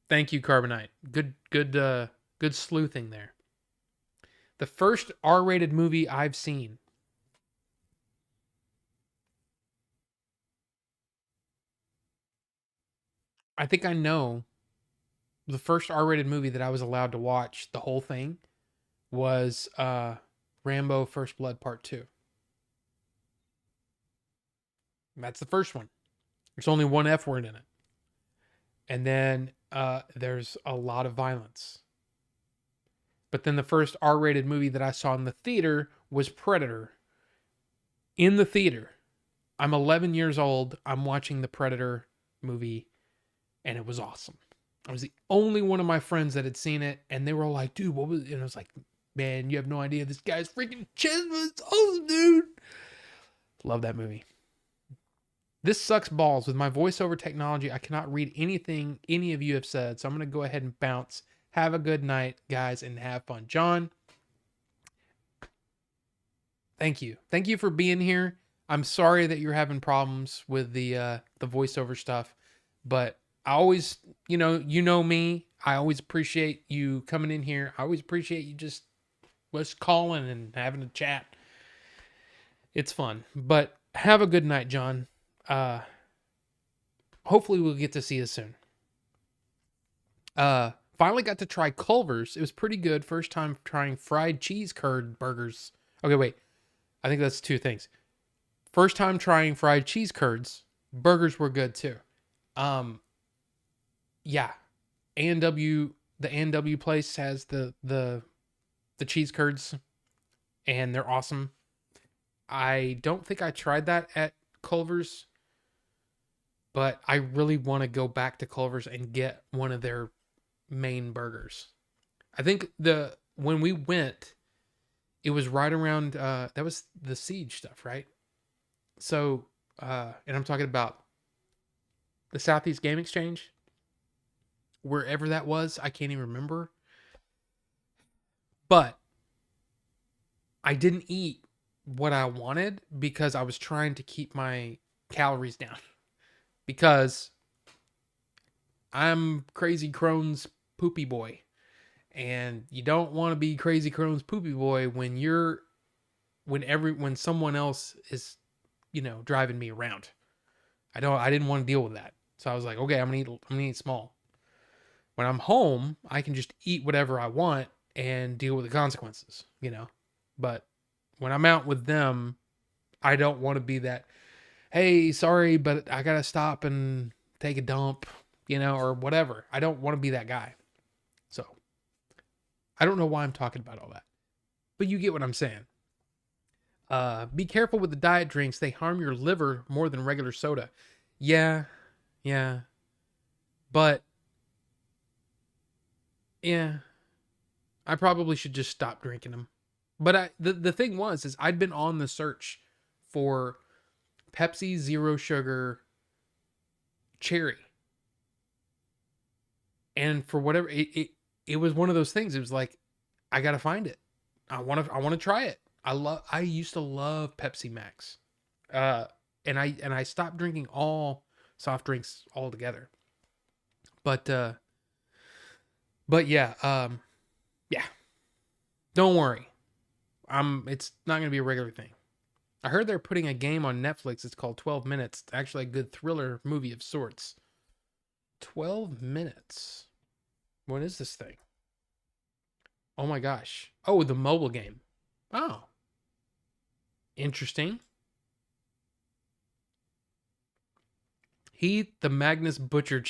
Thank you, Carbonite. Good sleuthing there. The first R-rated movie I've seen. I think I know the first R-rated movie that I was allowed to watch the whole thing was Rambo First Blood Part 2. That's the first one. There's only one F word in it. And then there's a lot of violence. But then the first R-rated movie that I saw in the theater was Predator. In the theater. I'm 11 years old. I'm watching the Predator movie, and it was awesome. I was the only one of my friends that had seen it, and they were all like, dude, what was it? And I was like, man, you have no idea. This guy's freaking Chesma. It's awesome, dude. Love that movie. This sucks balls. With my voiceover technology, I cannot read anything any of you have said, so I'm going to go ahead and bounce. Have a good night, guys, and have fun. John, thank you. Thank you for being here. I'm sorry that you're having problems with the voiceover stuff, but I always, you know me. I always appreciate you coming in here. I always appreciate you just calling and having a chat. It's fun. But have a good night, John. Hopefully we'll get to see you soon. Finally got to try Culver's. It was pretty good. First time trying fried cheese curd burgers. Okay, wait. I think that's two things. First time trying fried cheese curds. Burgers were good too. Yeah. A&W, the A&W place has the cheese curds, and they're awesome. I don't think I tried that at Culver's. but I really want to go back to Culver's and get one of their main burgers. I think the when we went, it was right around that was the Siege stuff, right? So and I'm talking about the Southeast Game Exchange, wherever that was, I can't even remember. But I didn't eat what I wanted because I was trying to keep my calories down because I'm crazy Crohn's poopy boy. And you don't want to be crazy Crohn's poopy boy when when someone else is, driving me around. I didn't want to deal with that. So I was like, okay, I'm gonna eat small. When I'm home, I can just eat whatever I want and deal with the consequences. But when I'm out with them, I don't want to be that, hey, sorry, but I gotta stop and take a dump, or whatever. I don't want to be that guy. So I don't know why I'm talking about all that, but you get what I'm saying. Be careful with the diet drinks. They harm your liver more than regular soda. Yeah, yeah, but yeah, I probably should just stop drinking them. But the thing is I'd been on the search for Pepsi Zero Sugar Cherry, and for whatever it was one of those things. It was like I gotta find it. I want to try it. I used to love Pepsi Max. And I stopped drinking all soft drinks altogether. But yeah, yeah. Don't worry. It's not going to be a regular thing. I heard they're putting a game on Netflix. It's called 12 Minutes. It's actually a good thriller movie of sorts. 12 Minutes. What is this thing? Oh my gosh. Oh, the mobile game. Oh. Interesting. Heath the Magnus Butcher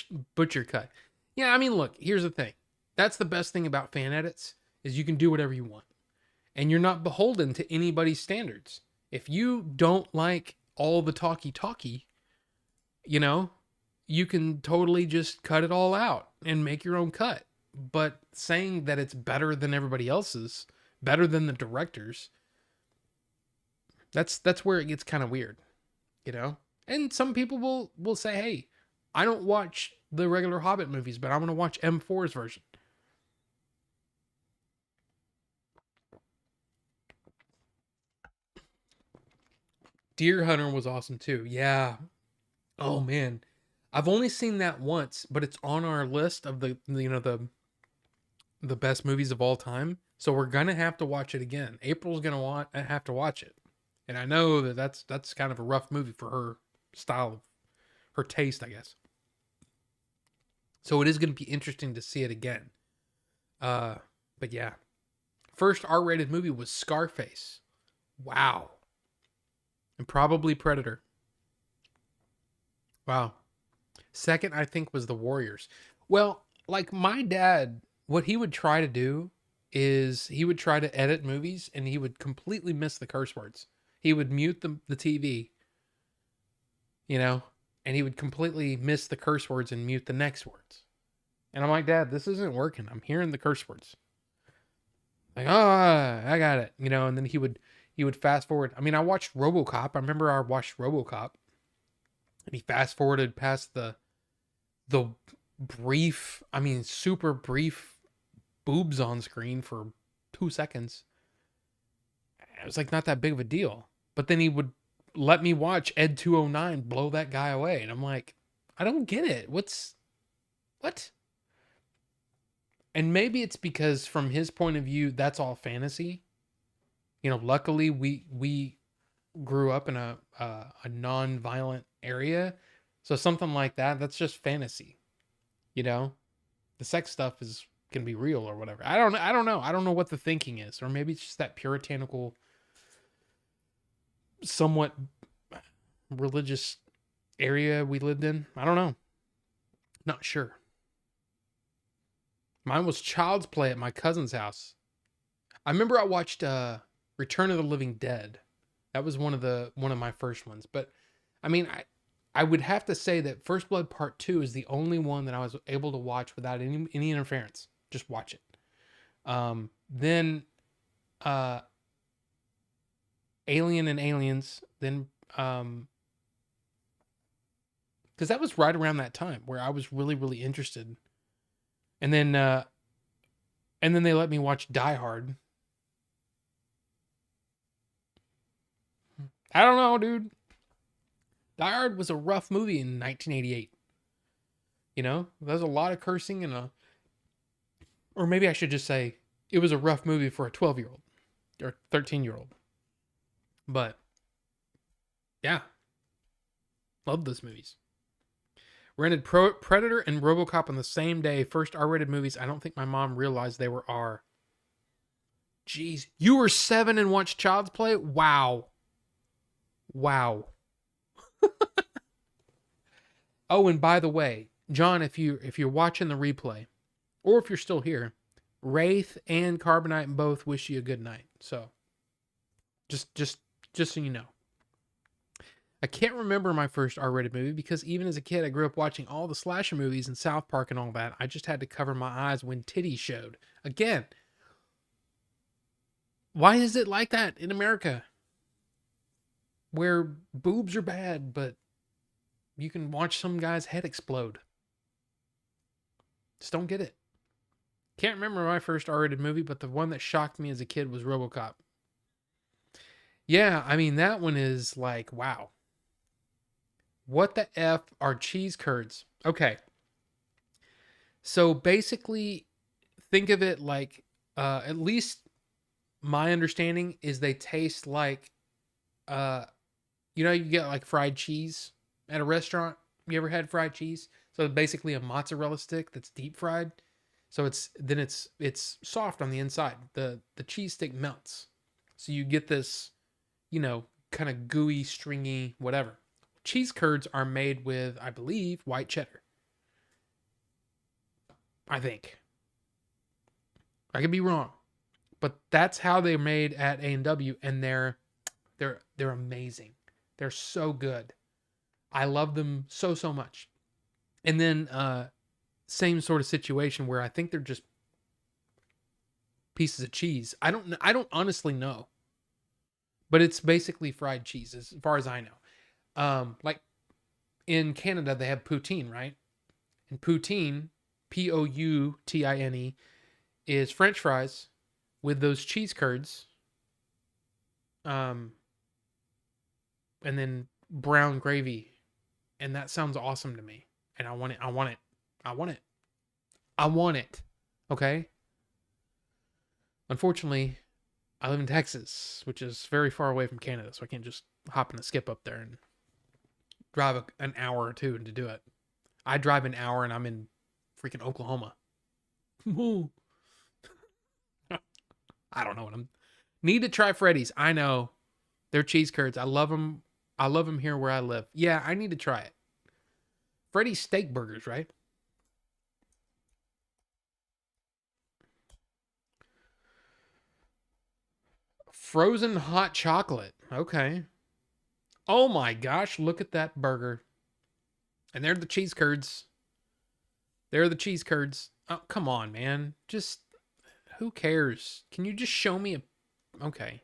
cut. Yeah, I mean, look, here's the thing. That's the best thing about fan edits is you can do whatever you want. And you're not beholden to anybody's standards. If you don't like all the talky, you can totally just cut it all out and make your own cut. But saying that it's better than everybody else's, better than the director's, that's where it gets kind of weird. And some people will say, hey, I don't watch the regular Hobbit movies, but I'm going to watch M4's version. Deer Hunter was awesome too. Yeah. Oh man. I've only seen that once, but it's on our list of the best movies of all time. So we're going to have to watch it again. April's going to have to watch it. And I know that's kind of a rough movie for her style, her taste, I guess. So it is going to be interesting to see it again. But yeah. First R-rated movie was Scarface. Wow. And probably Predator. Wow. Second, I think, was The Warriors. Well, like my dad, what he would try to do is he would try to edit movies and he would completely miss the curse words. He would mute the TV, and he would completely miss the curse words and mute the next words. And I'm like, Dad, this isn't working. I'm hearing the curse words. Like, oh, I got it, and then he would fast forward. I mean, I watched RoboCop. I remember I watched RoboCop, and he fast forwarded past the brief, I mean, super brief boobs on screen for 2 seconds. It was like not that big of a deal. But then he would let me watch Ed 209 blow that guy away, and I'm like, I don't get it. What? And maybe it's because from his point of view, that's all fantasy. Luckily we grew up in a non-violent area, so something like that's just fantasy. The sex stuff can be real or whatever. I don't know. I don't know what the thinking is, or maybe it's just that puritanical, somewhat religious area we lived in. I don't know. Not sure. Mine was Child's Play at my cousin's house. I remember I watched Return of the Living Dead. That was one of my first ones. But I mean, I would have to say that First Blood Part 2 is the only one that I was able to watch without any interference. Just watch it. Then uh Alien and Aliens, then because that was right around that time where I was really, really interested. And then they let me watch Die Hard. I don't know, dude. Die Hard was a rough movie in 1988. You know, there's a lot of cursing or maybe I should just say it was a rough movie for a 12-year-old or 13-year-old. But yeah, love those movies. Rented Predator and RoboCop on the same day. First R-rated movies. I don't think my mom realized they were R. Jeez, you were 7 and watched Child's Play? Wow. Wow. Oh, and by the way, John, if you're watching the replay, or if you're still here, Wraith and Carbonite both wish you a good night. So, just so you know. I can't remember my first R-rated movie because even as a kid, I grew up watching all the slasher movies and South Park and all that. I just had to cover my eyes when titties showed. Again, why is it like that in America? Where boobs are bad, but you can watch some guy's head explode. Just don't get it. Can't remember my first R-rated movie, but the one that shocked me as a kid was RoboCop. Yeah, I mean, that one is like, wow. What the F are cheese curds? Okay. So basically, think of it like, at least my understanding is they taste like, you get like fried cheese at a restaurant. You ever had fried cheese? So basically a mozzarella stick that's deep fried. So it's soft on the inside. The cheese stick melts. So you get this, kind of gooey, stringy, whatever. Cheese curds are made with, I believe, white cheddar. I think. I could be wrong. But that's how they're made at A&W, and they're amazing. They're so good. I love them so much. And then same sort of situation where I think they're just pieces of cheese. I don't honestly know. But it's basically fried cheese as far as I know. Like in Canada they have poutine, right? And poutine, Poutine, is French fries with those cheese curds. And then brown gravy. And that sounds awesome to me. And I want it. Okay? Unfortunately, I live in Texas, which is very far away from Canada, so I can't just hop and skip up there and drive an hour or two to do it. I drive an hour and I'm in freaking Oklahoma. I don't know what I'm... Need to try Freddy's. I know. They're cheese curds. I love them. I love them here where I live. Yeah, I need to try it. Freddy's steak burgers, right? Frozen hot chocolate. Okay. Oh my gosh, look at that burger. And they're the cheese curds. They're the cheese curds. Oh, come on, man. Just, who cares? Can you just show me a... Okay.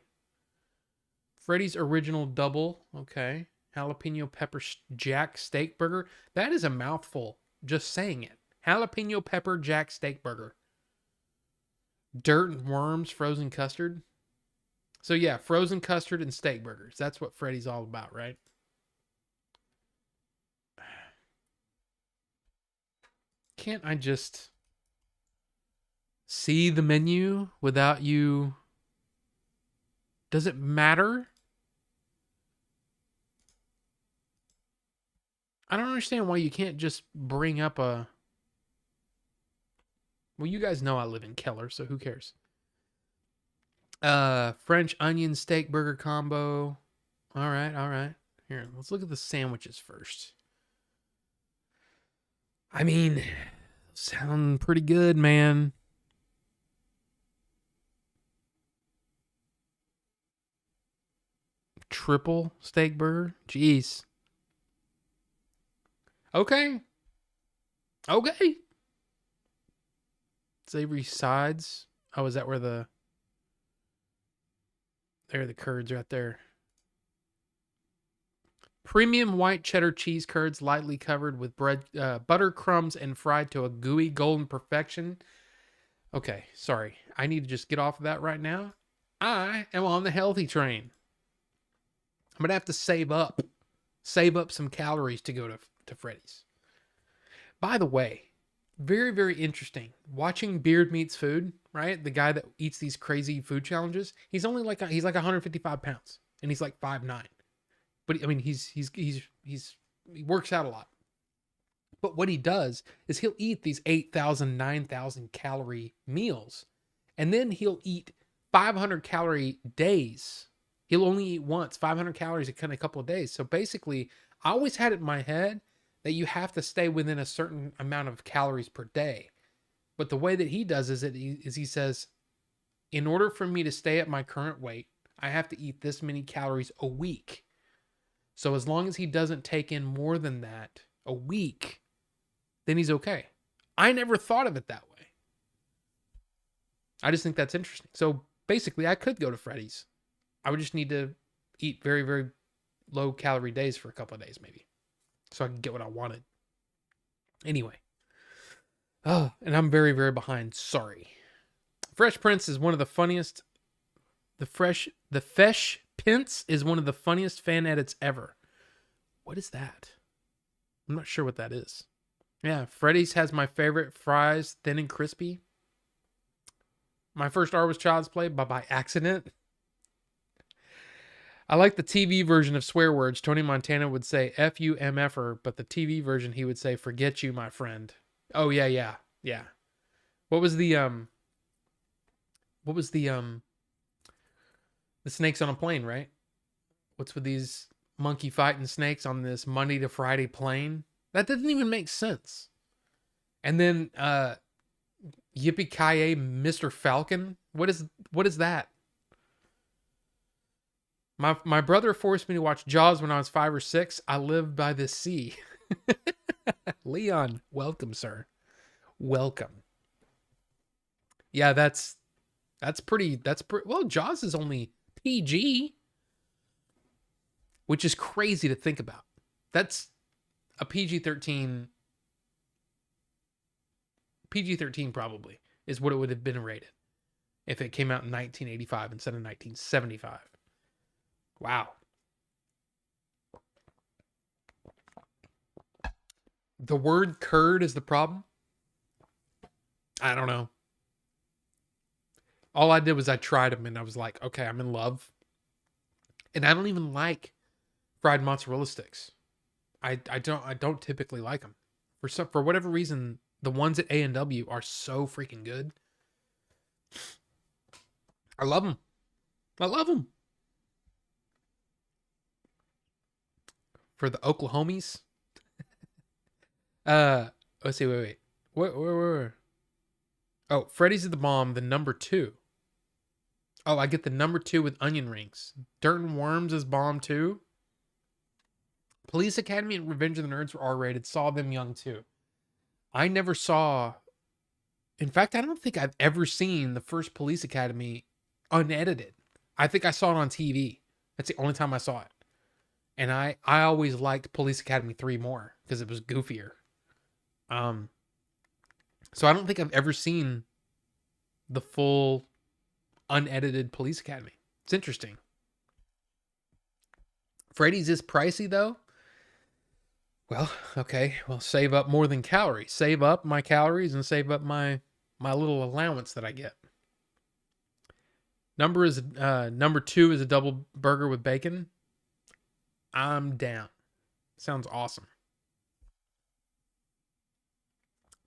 Freddy's original double. Okay. Jalapeno pepper jack steak burger. That is a mouthful. Just saying it. Jalapeno pepper jack steak burger. Dirt and worms frozen custard. So yeah, frozen custard and steak burgers. That's what Freddy's all about, right? Can't I just see the menu without you? Does it matter? I don't understand why you can't just bring up a... Well, you guys know I live in Keller, so who cares? French onion steak burger combo. All right. Here, let's look at the sandwiches first. I mean, sound pretty good, man. Triple steak burger? Jeez. Okay. Okay. Savory sides. Oh, is that where there are the curds right there. Premium white cheddar cheese curds, lightly covered with butter crumbs and fried to a gooey golden perfection. Okay, sorry. I need to just get off of that right now. I am on the healthy train. I'm gonna have to save up some calories to go to Freddy's. By the way, very very interesting. Watching Beard Meets Food, right? The guy that eats these crazy food challenges. He's like 155 pounds, and he's like 5'9". But I mean, he works out a lot. But what he does is he'll eat these 8,000, 9,000 calorie meals, and then he'll eat 500 calorie days. He'll only eat once, 500 calories in a couple of days. So basically, I always had it in my head that you have to stay within a certain amount of calories per day. But the way that he does is he says, in order for me to stay at my current weight, I have to eat this many calories a week. So as long as he doesn't take in more than that a week, then he's okay. I never thought of it that way. I just think that's interesting. So basically, I could go to Freddy's. I would just need to eat very, very low calorie days for a couple of days, maybe, so I can get what I wanted. Anyway. Oh, and I'm very, very behind. Sorry. Fresh Prince is one of the funniest. The Fresh Prince is one of the funniest fan edits ever. What is that? I'm not sure what that is. Yeah, Freddy's has my favorite fries, thin and crispy. My first R was Child's Play, but by accident. I like the TV version of swear words. Tony Montana would say F-U-M-F-er, but the TV version he would say forget you, my friend. Oh yeah. What was the snakes on a plane, right? What's with these monkey fighting snakes on this Monday to Friday plane? That doesn't even make sense. And then Yippee-ki-yay, Mr. Falcon. What is that? My brother forced me to watch Jaws when I was 5 or 6. I live by the sea. Leon, welcome, sir. Welcome. Yeah, that's pretty. Well, Jaws is only PG, which is crazy to think about. That's a PG-13. PG-13 probably is what it would have been rated if it came out in 1985 instead of 1975. Wow. The word curd is the problem? I don't know. All I did was I tried them and I was like, okay, I'm in love. And I don't even like fried mozzarella sticks. I don't typically like them. For whatever reason, the ones at A&W are so freaking good. I love them. I love them. For the Oklahomies. Let's see. Wait. Where? Oh, Freddy's is the bomb. The number 2. Oh, I get the number 2 with onion rings. Dirt and Worms is bomb too. Police Academy and Revenge of the Nerds were R-rated. Saw them young too. I never saw. In fact, I don't think I've ever seen the first Police Academy unedited. I think I saw it on TV. That's the only time I saw it. And I always liked Police Academy 3 more because it was goofier. So I don't think I've ever seen the full unedited Police Academy. It's interesting. Freddy's is pricey though. Well, okay. Well, save up more than calories. Save up my calories and save up my little allowance that I get. Number 2 is a double burger with bacon. I'm down. Sounds awesome.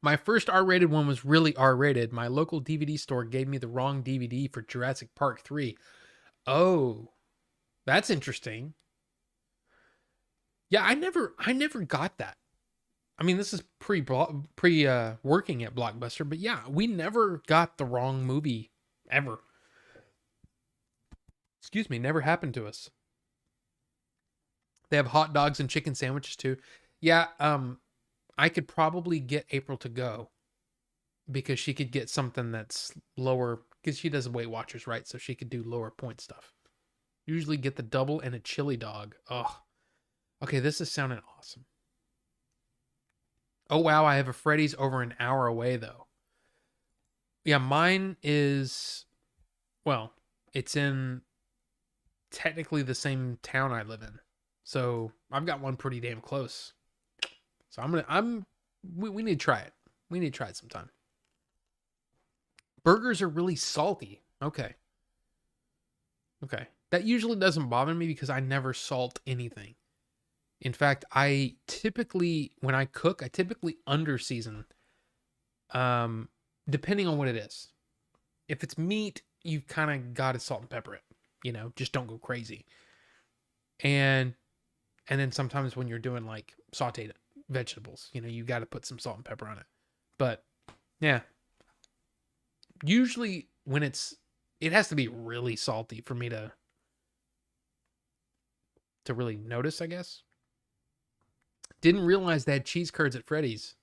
My first R-rated one was really R-rated. My local DVD store gave me the wrong DVD for Jurassic Park 3. Oh, that's interesting. Yeah, I never got that. I mean, this is pre working at Blockbuster, but yeah, we never got the wrong movie ever. Excuse me, never happened to us. They have hot dogs and chicken sandwiches too. Yeah, I could probably get April to go because she could get something that's lower because she does Weight Watchers, right? So she could do lower point stuff. Usually get the double and a chili dog. Oh, okay. This is sounding awesome. Oh, wow. I have a Freddy's over an hour away, though. Yeah, mine is, well, it's in technically the same town I live in. So I've got one pretty damn close. So we need to try it. We need to try it sometime. Burgers are really salty. Okay. Okay. That usually doesn't bother me because I never salt anything. In fact, I typically, when I cook, I typically under season. Depending on what it is. If it's meat, you kind of got to salt and pepper it. You know, just don't go crazy. And then sometimes when you're doing like sauteed vegetables, you know, you got to put some salt and pepper on it. But yeah, usually when it has to be really salty for me to really notice, I guess. Didn't realize they had cheese curds at Freddy's.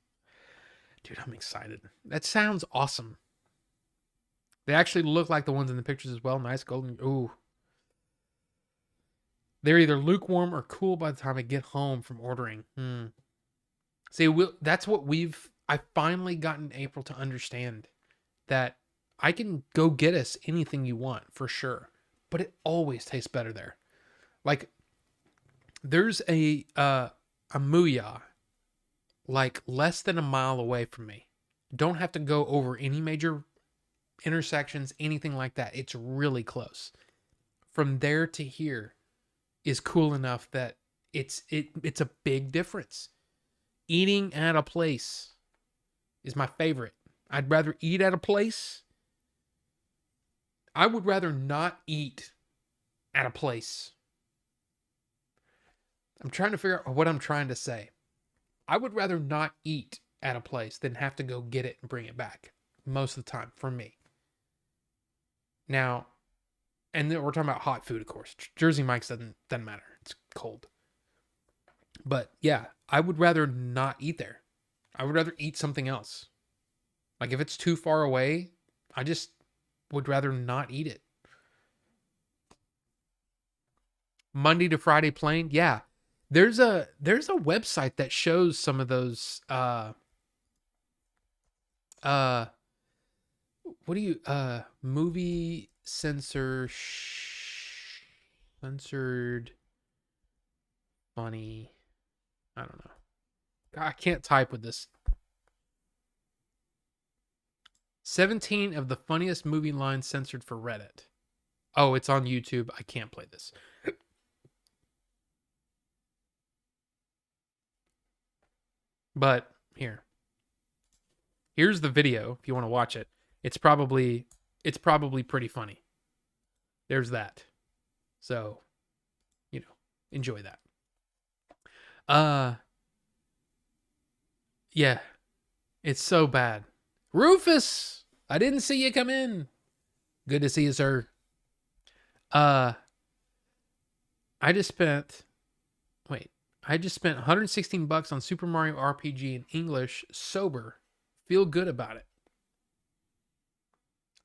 Dude, I'm excited. That sounds awesome. They actually look like the ones in the pictures as well. Nice golden. Ooh. They're either lukewarm or cool by the time I get home from ordering. See, that's what I finally gotten April to understand that I can go get us anything you want for sure, but it always tastes better there. Like there's a Muya like less than a mile away from me. Don't have to go over any major intersections, anything like that. It's really close. From there to here is cool enough that it's a big difference. Eating at a place is my favorite. I'd rather eat at a place. I would rather not eat at a place. I'm trying to figure out what I'm trying to say. I would rather not eat at a place than have to go get it and bring it back most of the time for me. Now, and then we're talking about hot food, of course. Jersey Mike's doesn't matter. It's cold. But yeah, I would rather not eat there. I would rather eat something else. Like if it's too far away, I just would rather not eat it. Monday to Friday plain, yeah. There's a website that shows some of those what do you movie censored funny, I don't know. I can't type with this. 17 of the funniest movie lines censored for Reddit. Oh, it's on YouTube. I can't play this. But here's the video if you want to watch it. It's probably pretty funny. There's that. So, you know, enjoy that. Yeah. It's so bad. Rufus, I didn't see you come in. Good to see you, sir. I just spent $116 on Super Mario RPG in English, sober. Feel good about it.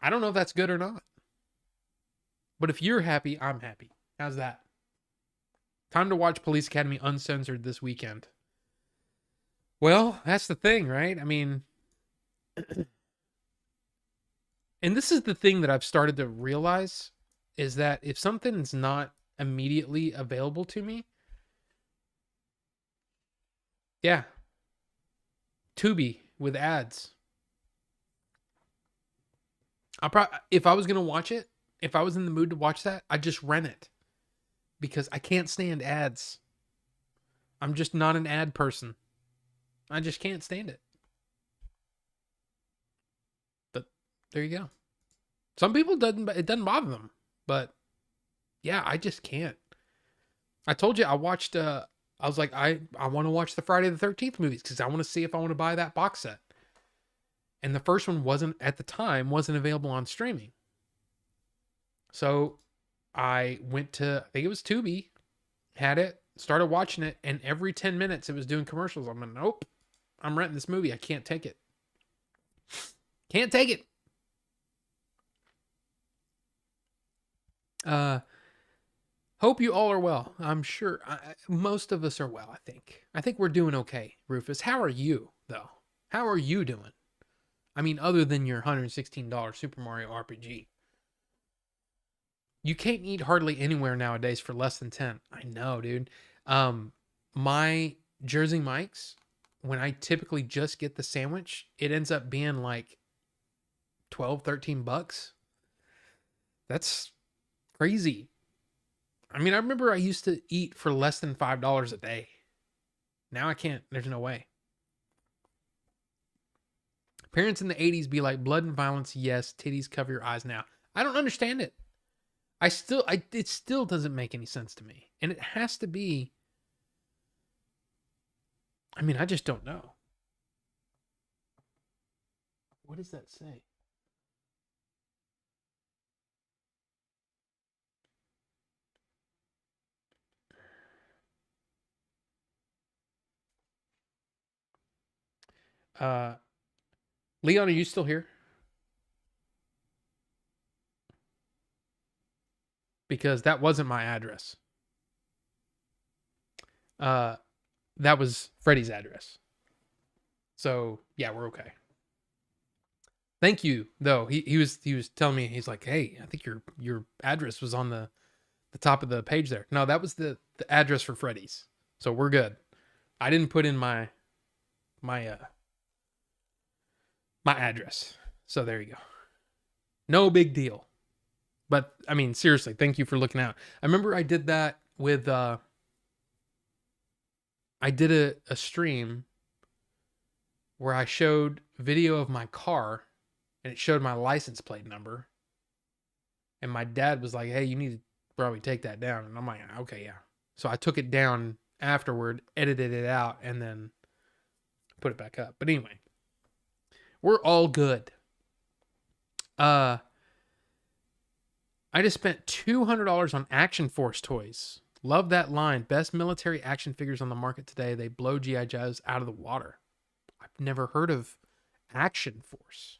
I don't know if that's good or not. But if you're happy, I'm happy. How's that? Time to watch Police Academy uncensored this weekend. Well, that's the thing, right? I mean, and this is the thing that I've started to realize is that if something's not immediately available to me, yeah, Tubi with ads. If I was gonna watch it, if I was in the mood to watch that, I'd just rent it because I can't stand ads. I'm just not an ad person. I just can't stand it. But there you go. Some people it doesn't bother them, but yeah, I just can't. I told you I watched. I was like, I want to watch the Friday the 13th movies because I want to see if I want to buy that box set. And the first one wasn't available on streaming. So I went to, I think it was Tubi, had it, started watching it, and every 10 minutes it was doing commercials. I'm like, nope, I'm renting this movie. I can't take it. Can't take it. Hope you all are well. I'm sure most of us are well, I think. I think we're doing okay, Rufus. How are you, though? How are you doing? I mean, other than your $116 Super Mario RPG. You can't eat hardly anywhere nowadays for less than 10. I know, dude. My Jersey Mike's, when I typically just get the sandwich, it ends up being like 12, 13 bucks. That's crazy. I mean, I remember I used to eat for less than $5 a day. Now I can't. There's no way. Parents in the 80s be like, blood and violence, yes. Titties cover your eyes now. I don't understand it. It still doesn't make any sense to me. And it has to be, I mean, I just don't know. What does that say? Leon, are you still here? Because that wasn't my address. That was Freddie's address. So yeah, we're okay. Thank you, though. He was telling me, he's like, hey, I think your address was on the top of the page there. No, that was the address for Freddie's. So we're good. I didn't put in my address. So there you go. No big deal. But I mean, seriously, thank you for looking out. I remember I did that with I did a stream where I showed video of my car and it showed my license plate number. And my dad was like, hey, you need to probably take that down. And I'm like, okay, yeah. So I took it down afterward, edited it out, and then put it back up. But anyway, we're all good. I just spent $200 on Action Force toys. Love that line. Best military action figures on the market today. They blow G.I. Joes out of the water. I've never heard of Action Force.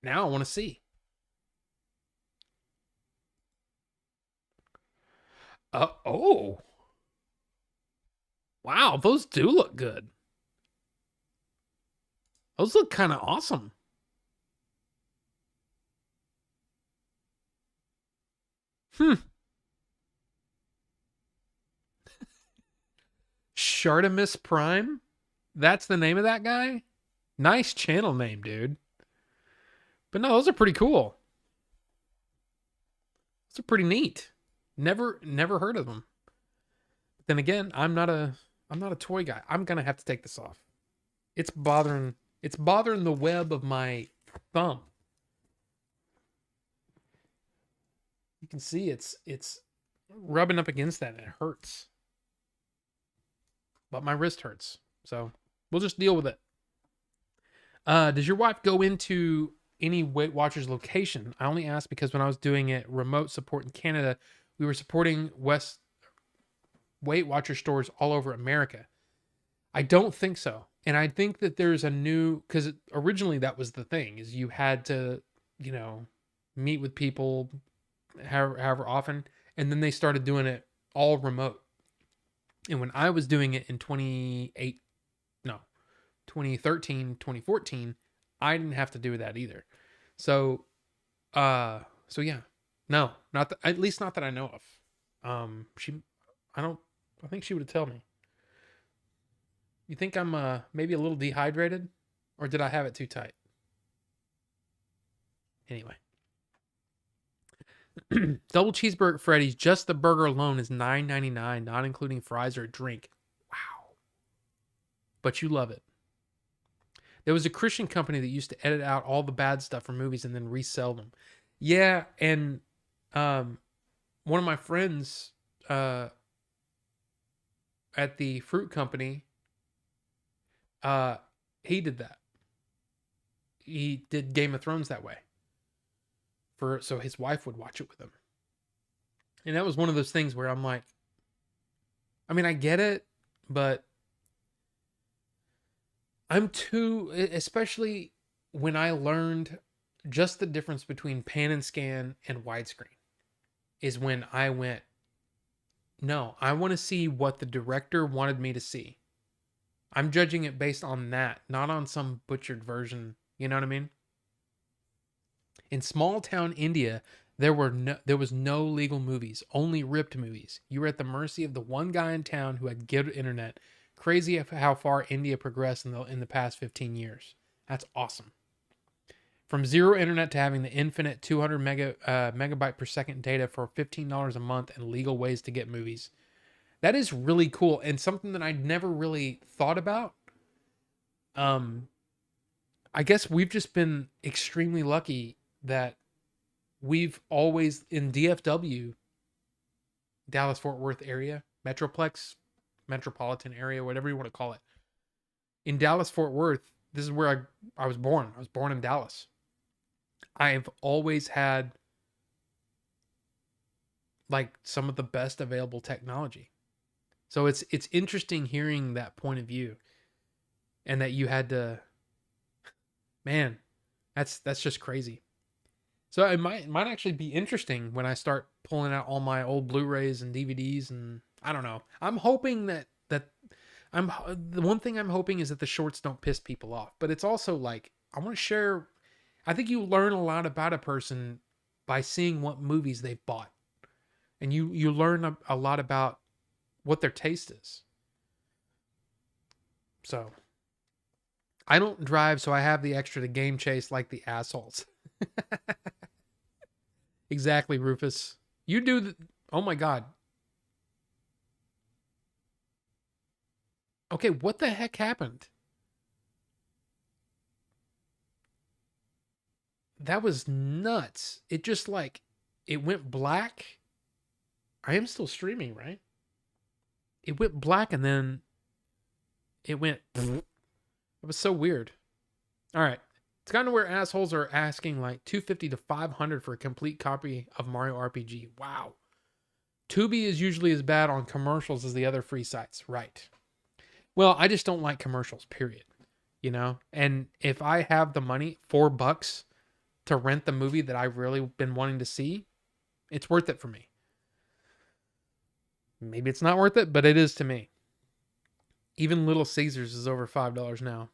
Now I want to see. Oh. Wow, those do look good. Those look kind of awesome. Shartimus Prime? That's the name of that guy? Nice channel name, dude. But no, those are pretty cool. Those are pretty neat. Never heard of them. But then again, I'm not a toy guy. I'm gonna have to take this off. It's bothering the web of my thumb. You can see it's rubbing up against that and it hurts. But my wrist hurts. So we'll just deal with it. Does your wife go into any Weight Watchers location? I only asked because when I was doing it remote support in Canada, we were supporting Weight Watcher stores all over America. I don't think so. And I think that there's a new, because originally that was the thing, is you had to, meet with people however often. And then they started doing it all remote. And when I was doing it in 2013, 2014, I didn't have to do that either. So yeah, no, at least not that I know of. I think she would tell me. You think I'm maybe a little dehydrated, or did I have it too tight? Anyway. Double cheeseburger at Freddy's, just the burger alone is $9.99, not including fries or a drink. Wow. But you love it. There was a Christian company that used to edit out all the bad stuff from movies and then resell them. Yeah, and one of my friends at the fruit company, he did that. He did Game of Thrones that way. So his wife would watch it with him. And that was one of those things where I'm like, I mean, I get it, but I'm too, especially when I learned just the difference between pan and scan and widescreen is when I went, no, I want to see what the director wanted me to see. I'm judging it based on that, not on some butchered version. You know what I mean? In small town India, there was no legal movies, only ripped movies. You were at the mercy of the one guy in town who had good internet. Crazy how far India progressed in the past 15 years. That's awesome. From zero internet to having the infinite 200 megabyte per second data for $15 a month and legal ways to get movies. That is really cool and something that I never really thought about. Um, I guess we've just been extremely lucky that we've always in DFW, Dallas Fort Worth area, Metroplex, metropolitan area, whatever you want to call it. In Dallas Fort Worth, this is where I was born. I was born in Dallas. I've always had like some of the best available technology. So it's interesting hearing that point of view and that you had to, man, that's just crazy. So it might actually be interesting when I start pulling out all my old Blu-rays and DVDs, and I don't know. I'm hoping that I'm the one thing I'm hoping is that the shorts don't piss people off. But it's also like I want to share. I think you learn a lot about a person by seeing what movies they've bought, and you learn a lot about what their taste is. So I don't drive, so I have the extra to game chase like the assholes. Exactly, Rufus. You do the. Oh my god. Okay, what the heck happened? That was nuts. It just like it went black. I am still streaming, right? It went black and then it went. It was so weird. All right. It's gotten to where assholes are asking like 250 to 500 for a complete copy of Mario RPG. Wow. Tubi is usually as bad on commercials as the other free sites. Right. Well, I just don't like commercials, period. You know? And if I have the money, $4 to rent the movie that I've really been wanting to see, it's worth it for me. Maybe it's not worth it, but it is to me. Even Little Caesars is over $5 now.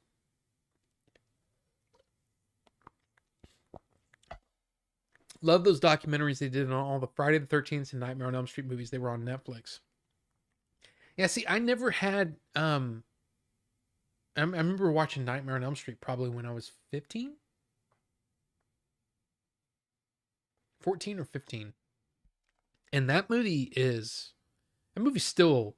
Love those documentaries they did on all the Friday the 13th and Nightmare on Elm Street movies. They were on Netflix. Yeah, see, I never had I remember watching Nightmare on Elm Street probably when I was 15, 14 or 15. And that movie's still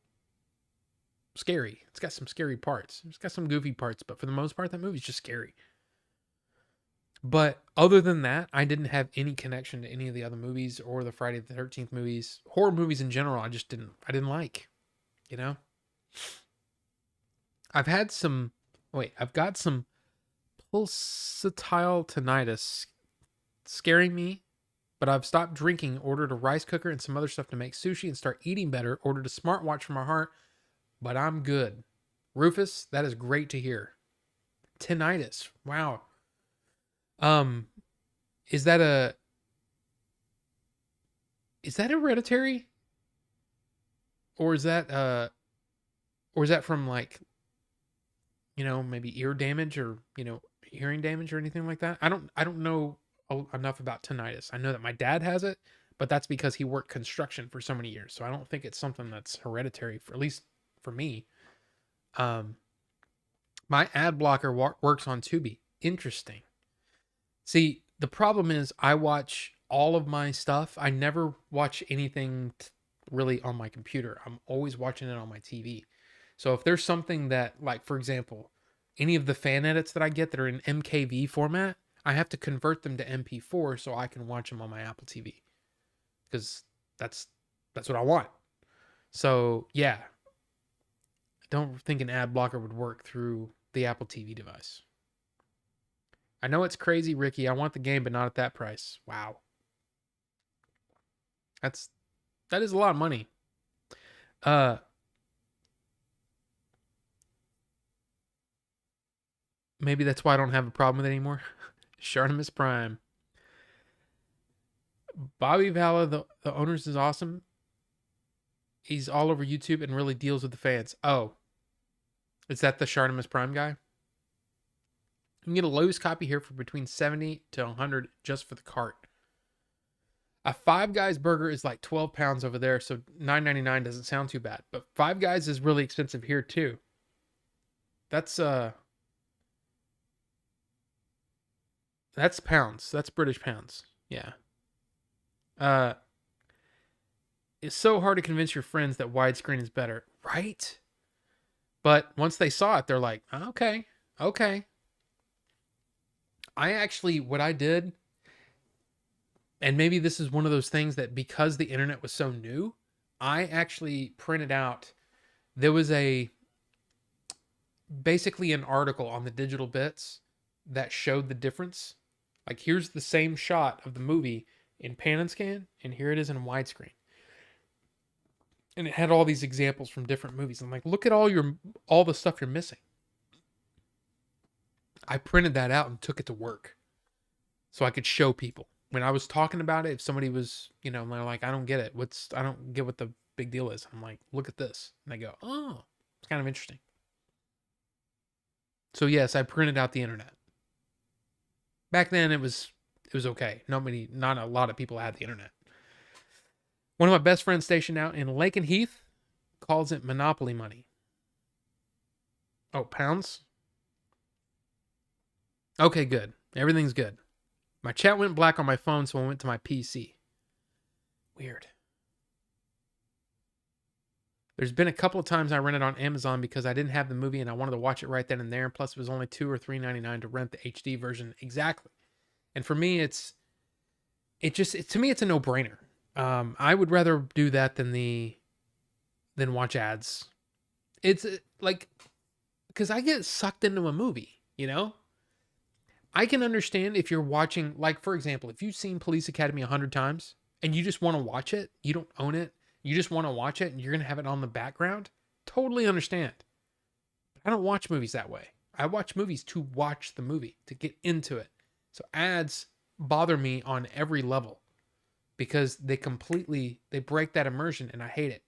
scary. It's got some scary parts. It's got some goofy parts, but for the most part that movie's just scary. But other than that, I didn't have any connection to any of the other movies or the Friday the 13th movies. Horror movies in general, I didn't like, you know? I've got some pulsatile tinnitus scaring me, but I've stopped drinking, ordered a rice cooker and some other stuff to make sushi and start eating better, ordered a smartwatch for my heart, but I'm good. Rufus, that is great to hear. Tinnitus. Wow. Um, is that a is that hereditary? Or is that from like, maybe ear damage or, hearing damage or anything like that? I don't know enough about tinnitus. I know that my dad has it, but that's because he worked construction for so many years. So I don't think it's something that's hereditary for at least for me. Um my ad blocker works on Tubi. Interesting. See, the problem is I watch all of my stuff. I never watch anything really on my computer. I'm always watching it on my TV. So if there's something that, like, for example, any of the fan edits that I get that are in MKV format, I have to convert them to MP4 so I can watch them on my Apple TV because that's what I want. So yeah, I don't think an ad blocker would work through the Apple TV device. I know it's crazy, Ricky. I want the game, but not at that price. Wow, that's that is a lot of money. Uh, Maybe that's why I don't have a problem with it anymore. Shartimus Prime. Bobby Vala, the owners, is awesome. He's all over YouTube and really deals with the fans. Oh, is that the Shartimus Prime guy? You can get a Lowe's copy here for between 70 to 100 just for the cart. A Five Guys burger is like 12 pounds over there, so $9.99 doesn't sound too bad. But Five Guys is really expensive here too. That's pounds. That's British pounds. Yeah. It's so hard to convince your friends that widescreen is better, right? But once they saw it, they're like, okay. What I did, and maybe this is one of those things that because the internet was so new, I actually printed out, there was basically an article on the digital bits that showed the difference. Like, here's the same shot of the movie in pan and scan, and here it is in widescreen. And it had all these examples from different movies. I'm like, look at all the stuff you're missing. I printed that out and took it to work so I could show people. When I was talking about it, if somebody was, they're like, I don't get it. I don't get what the big deal is. I'm like, look at this. And they go, oh, it's kind of interesting. So yes, I printed out the internet. Back then it was okay. Not a lot of people had the internet. One of my best friends stationed out in Lake and Heath calls it Monopoly money. Oh, pounds? Okay, good. Everything's good. My chat went black on my phone, so I went to my PC. Weird. There's been a couple of times I rented on Amazon because I didn't have the movie and I wanted to watch it right then and there. And plus, it was only $2 or $3.99 to rent the HD version. Exactly. And for me, to me, it's a no-brainer. I would rather do that than watch ads. It's like, because I get sucked into a movie, I can understand if you're watching, like, for example, if you've seen Police Academy 100 times and you just want to watch it, you don't own it, you just want to watch it and you're going to have it on the background, totally understand. I don't watch movies that way. I watch movies to watch the movie, to get into it. So ads bother me on every level because they break that immersion and I hate it.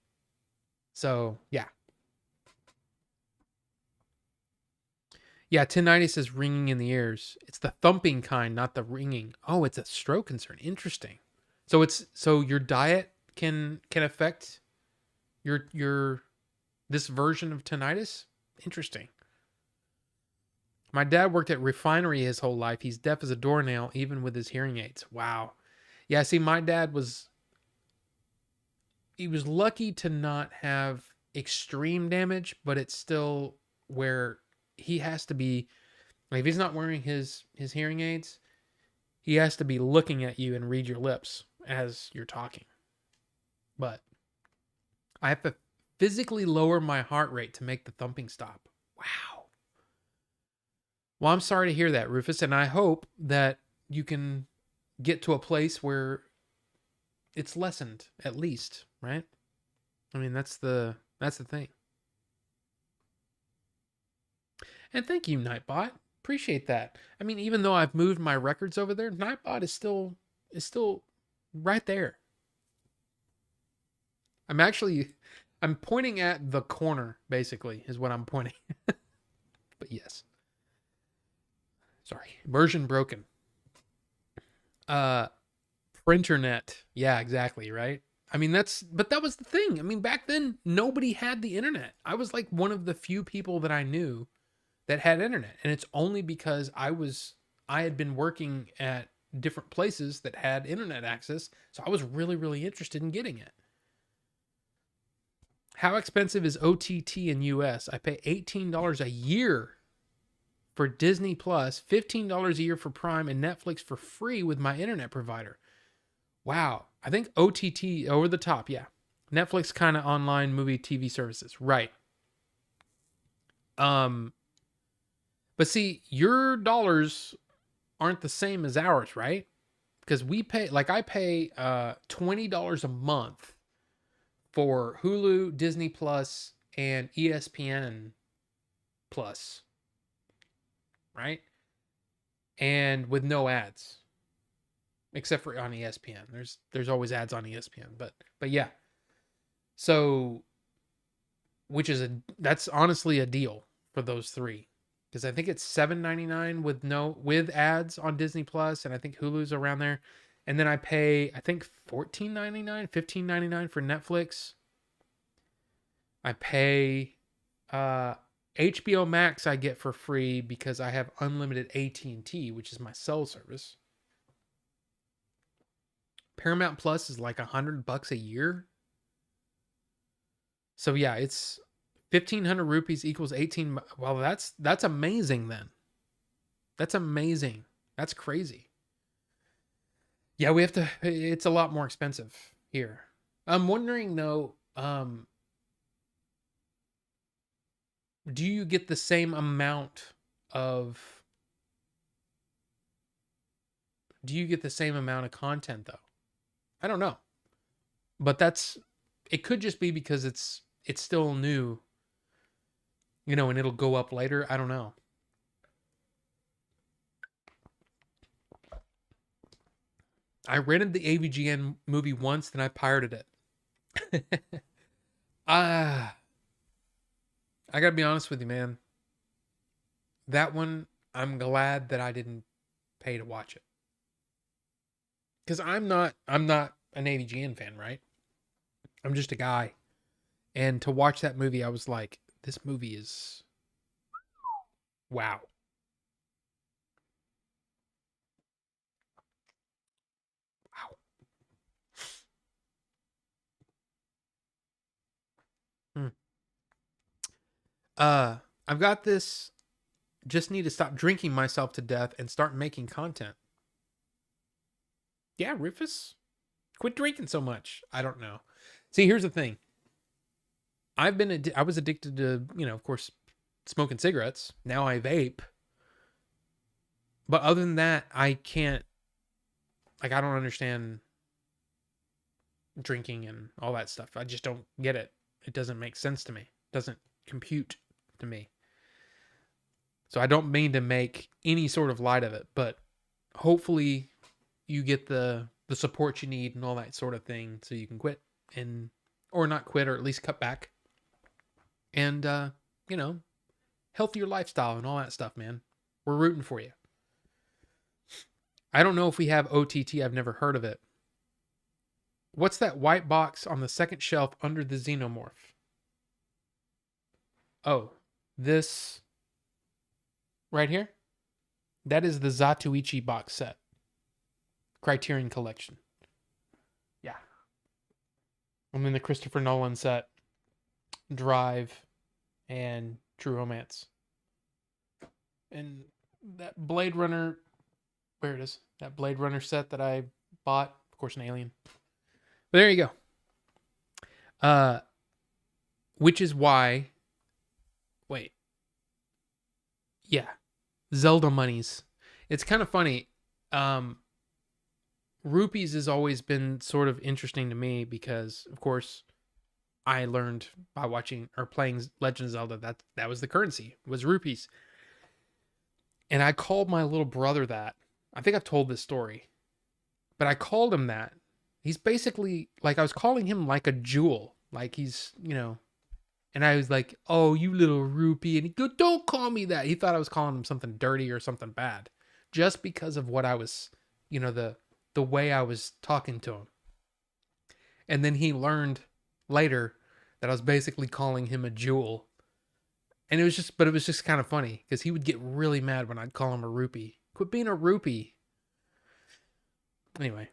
So, yeah. Yeah, 1090 says ringing in the ears. It's the thumping kind, not the ringing. Oh, it's a stroke concern. Interesting. So your diet can affect your this version of tinnitus? Interesting. My dad worked at refinery his whole life. He's deaf as a doornail, even with his hearing aids. Wow. Yeah, see, my dad was lucky to not have extreme damage, but it's still where he has to be, like, if he's not wearing his hearing aids, he has to be looking at you and read your lips as you're talking. But I have to physically lower my heart rate to make the thumping stop. Wow. Well, I'm sorry to hear that, Rufus, and I hope that you can get to a place where it's lessened, at least, right? I mean, that's the thing. And thank you, Nightbot. Appreciate that. I mean, even though I've moved my records over there, Nightbot is still right there. I'm pointing at the corner, basically, is what I'm pointing. But yes. Sorry. Version broken. Printernet. Yeah, exactly, right? I mean, but that was the thing. I mean, back then, nobody had the internet. I was like one of the few people that I knew that had internet. And it's only because I had been working at different places that had internet access. So I was really, really interested in getting it. How expensive is OTT in US? I pay $18 a year for Disney Plus, $15 a year for Prime, and Netflix for free with my internet provider. Wow. I think OTT, over the top, yeah. Netflix kind of online movie TV services. Right. But see, your dollars aren't the same as ours, right? Because I pay $20 a month for Hulu, Disney Plus, and ESPN Plus. right? And with no ads, except for on ESPN. There's always ads on ESPN, but yeah. So, that's honestly a deal for those three, because I think it's $7.99 with ads on Disney Plus, and I think Hulu's around there. And then I pay, I think, $14.99, $15.99 for Netflix. I pay HBO Max I get for free because I have unlimited AT&T, which is my cell service. Paramount Plus is like $100 a year. So yeah, it's 1,500 rupees equals 18. Well, that's amazing then. That's amazing. That's crazy. Yeah, it's a lot more expensive here. I'm wondering though, do you get the same amount of content though? I don't know. But it could just be because it's still new, and it'll go up later. I don't know. I rented the AVGN movie once, then I pirated it. I gotta be honest with you, man. That one, I'm glad that I didn't pay to watch it. Because I'm not an AVGN fan, right? I'm just a guy. And to watch that movie, I was like, this movie is wow. Wow. I've got this. Just need to stop drinking myself to death and start making content. Yeah, Rufus, quit drinking so much. I don't know. See, here's the thing. I was addicted to, of course, smoking cigarettes. Now I vape. But other than that, I can't. Like, I don't understand drinking and all that stuff. I just don't get it. It doesn't make sense to me. It doesn't compute to me. So I don't mean to make any sort of light of it, but hopefully you get the support you need and all that sort of thing so you can quit or not quit, or at least cut back. And healthier lifestyle and all that stuff, man. We're rooting for you. I don't know if we have OTT. I've never heard of it. What's that white box on the second shelf under the Xenomorph? Oh, this right here? That is the Zatoichi box set. Criterion Collection. Yeah. And then the Christopher Nolan set. Drive and True Romance. And that Blade Runner, where it is, that Blade Runner set that I bought, of course, an Alien. But there you go. Which is why, wait. Yeah. Zelda monies. It's kind of funny. Rupees has always been sort of interesting to me because, of course, I learned by watching or playing Legend of Zelda that was the currency, was rupees. And I called my little brother that. I think I've told this story. But I called him that. He's basically, like, I was calling him like a jewel. Like he's, and I was like, oh, you little rupee. And he go, don't call me that. He thought I was calling him something dirty or something bad. Just because of what I was, the way I was talking to him. And then he learned later that I was basically calling him a jewel. And it was just kind of funny because he would get really mad when I'd call him a rupee. Quit being a rupee. Anyway.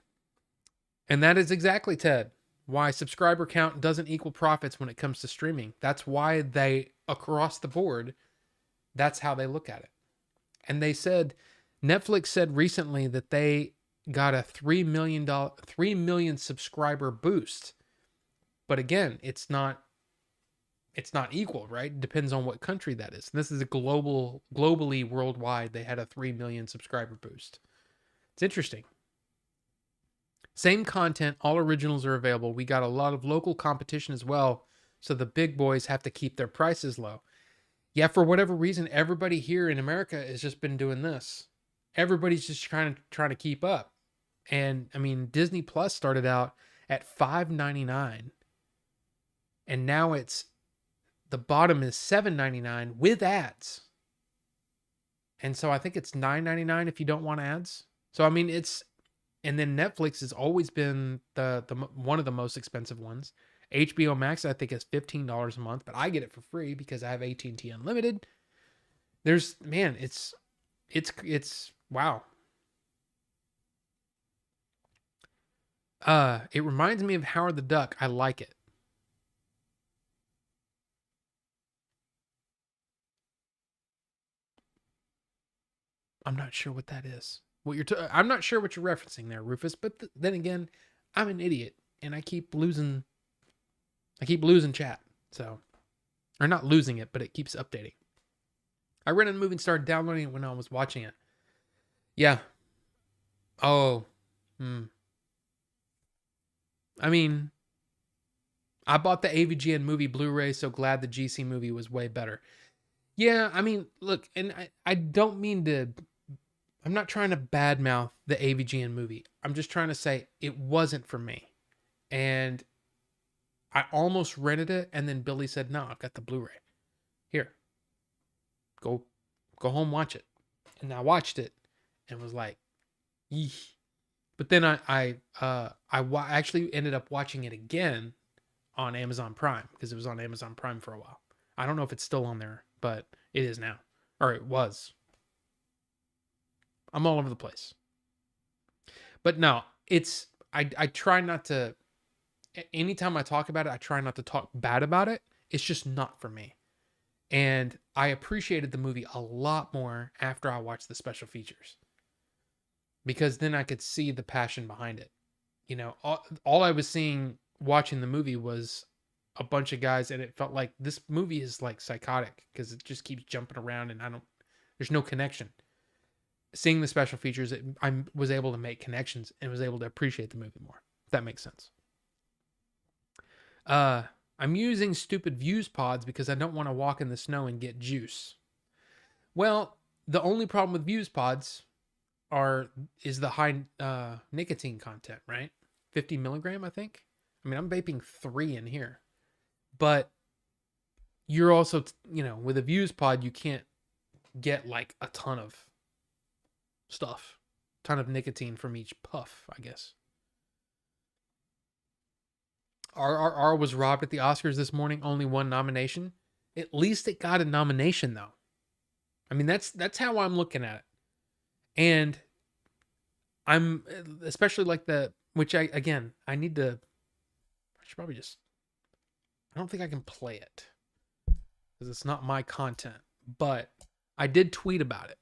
And that is exactly, Ted, why subscriber count doesn't equal profits when it comes to streaming. That's why they, across the board, that's how they look at it. And Netflix said recently that they got a $3 million subscriber boost. But again, it's not equal, right? It depends on what country that is. And this is globally, worldwide, they had a 3 million subscriber boost. It's interesting. Same content, all originals are available. We got a lot of local competition as well, so the big boys have to keep their prices low. Yeah, for whatever reason, everybody here in America has just been doing this. Everybody's just trying to keep up. And I mean, Disney Plus started out at $5.99, and now it's the bottom is $7.99 with ads. And so I think it's $9.99 if you don't want ads. So I mean, it's and then Netflix has always been the one of the most expensive ones. HBO Max I think is $15 a month, but I get it for free because I have AT&T Unlimited. There's man, it's wow. It reminds me of Howard the Duck. I like it. I'm not sure what that is. I'm not sure what you're referencing there, Rufus. But then again, I'm an idiot and I keep losing. I keep losing chat. So, or not losing it, but it keeps updating. I rented the movie and started downloading it when I was watching it. Yeah. Oh. I mean, I bought the AVGN movie Blu-ray, so glad the GC movie was way better. Yeah, I mean, look, and I don't mean to. I'm not trying to badmouth the AVGN movie. I'm just trying to say it wasn't for me. And I almost rented it, and then Billy said, "No, I've got the Blu-ray. Here, go home, watch it." And I watched it, and was like, "Yeesh." But then actually ended up watching it again on Amazon Prime because it was on Amazon Prime for a while. I don't know if it's still on there, but it is now, or it was. I'm all over the place. But no, I try not to. Anytime I talk about it, I try not to talk bad about it. It's just not for me. And I appreciated the movie a lot more after I watched the special features. Because then I could see the passion behind it. You know, all I was seeing watching the movie was a bunch of guys, and it felt like this movie is like psychotic because it just keeps jumping around and there's no connection. Seeing the special features, I was able to make connections and was able to appreciate the movie more. If that makes sense. I'm using stupid views pods because I don't want to walk in the snow and get juice. Well, the only problem with views pods is the high nicotine content, right? 50 milligram, I think. I mean, I'm vaping 3 in here, but you're also, with a views pod, you can't get like a ton of stuff, ton of nicotine from each puff, I guess. RRR was robbed at the Oscars this morning. Only one nomination. At least it got a nomination, though. I mean, that's how I'm looking at it. And I'm especially like which I need to. I should probably just. I don't think I can play it because it's not my content. But I did tweet about it.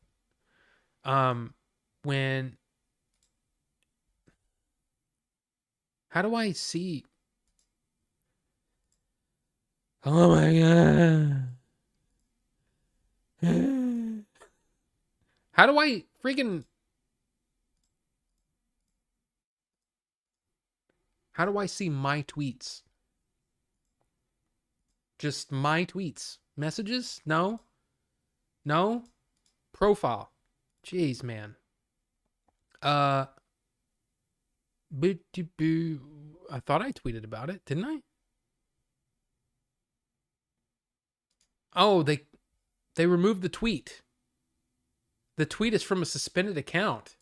When. How do I see? Oh my god. How do I freaking... How do I see my tweets? Just my tweets. Messages? No? No? Profile. Jeez, man. I thought I tweeted about it, didn't I? Oh, they removed the tweet. The tweet is from a suspended account.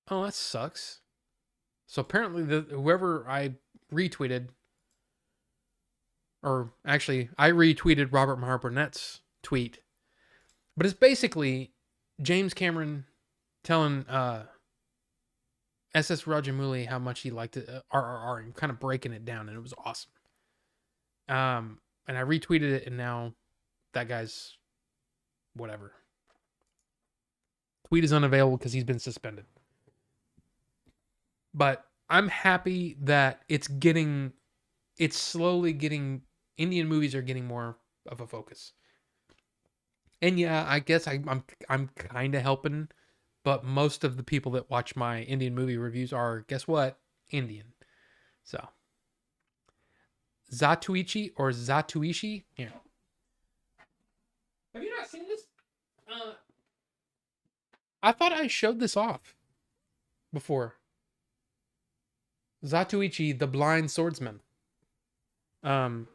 Oh, that sucks. So apparently whoever I retweeted, or actually I retweeted Robert Maher Burnett's tweet, but it's basically James Cameron telling SS Rajamouli how much he liked it, RRR, and kind of breaking it down, and it was awesome. And I retweeted it, and now that guy's whatever. Tweet is unavailable because he's been suspended. But I'm happy that it's slowly getting, Indian movies are getting more of a focus. And yeah, I guess I'm kind of helping, but most of the people that watch my Indian movie reviews are, guess what? Indian. So, Zatuichi or Zatuichi. Here. Have you not seen this? I thought I showed this off before. Zatuichi, the Blind Swordsman. And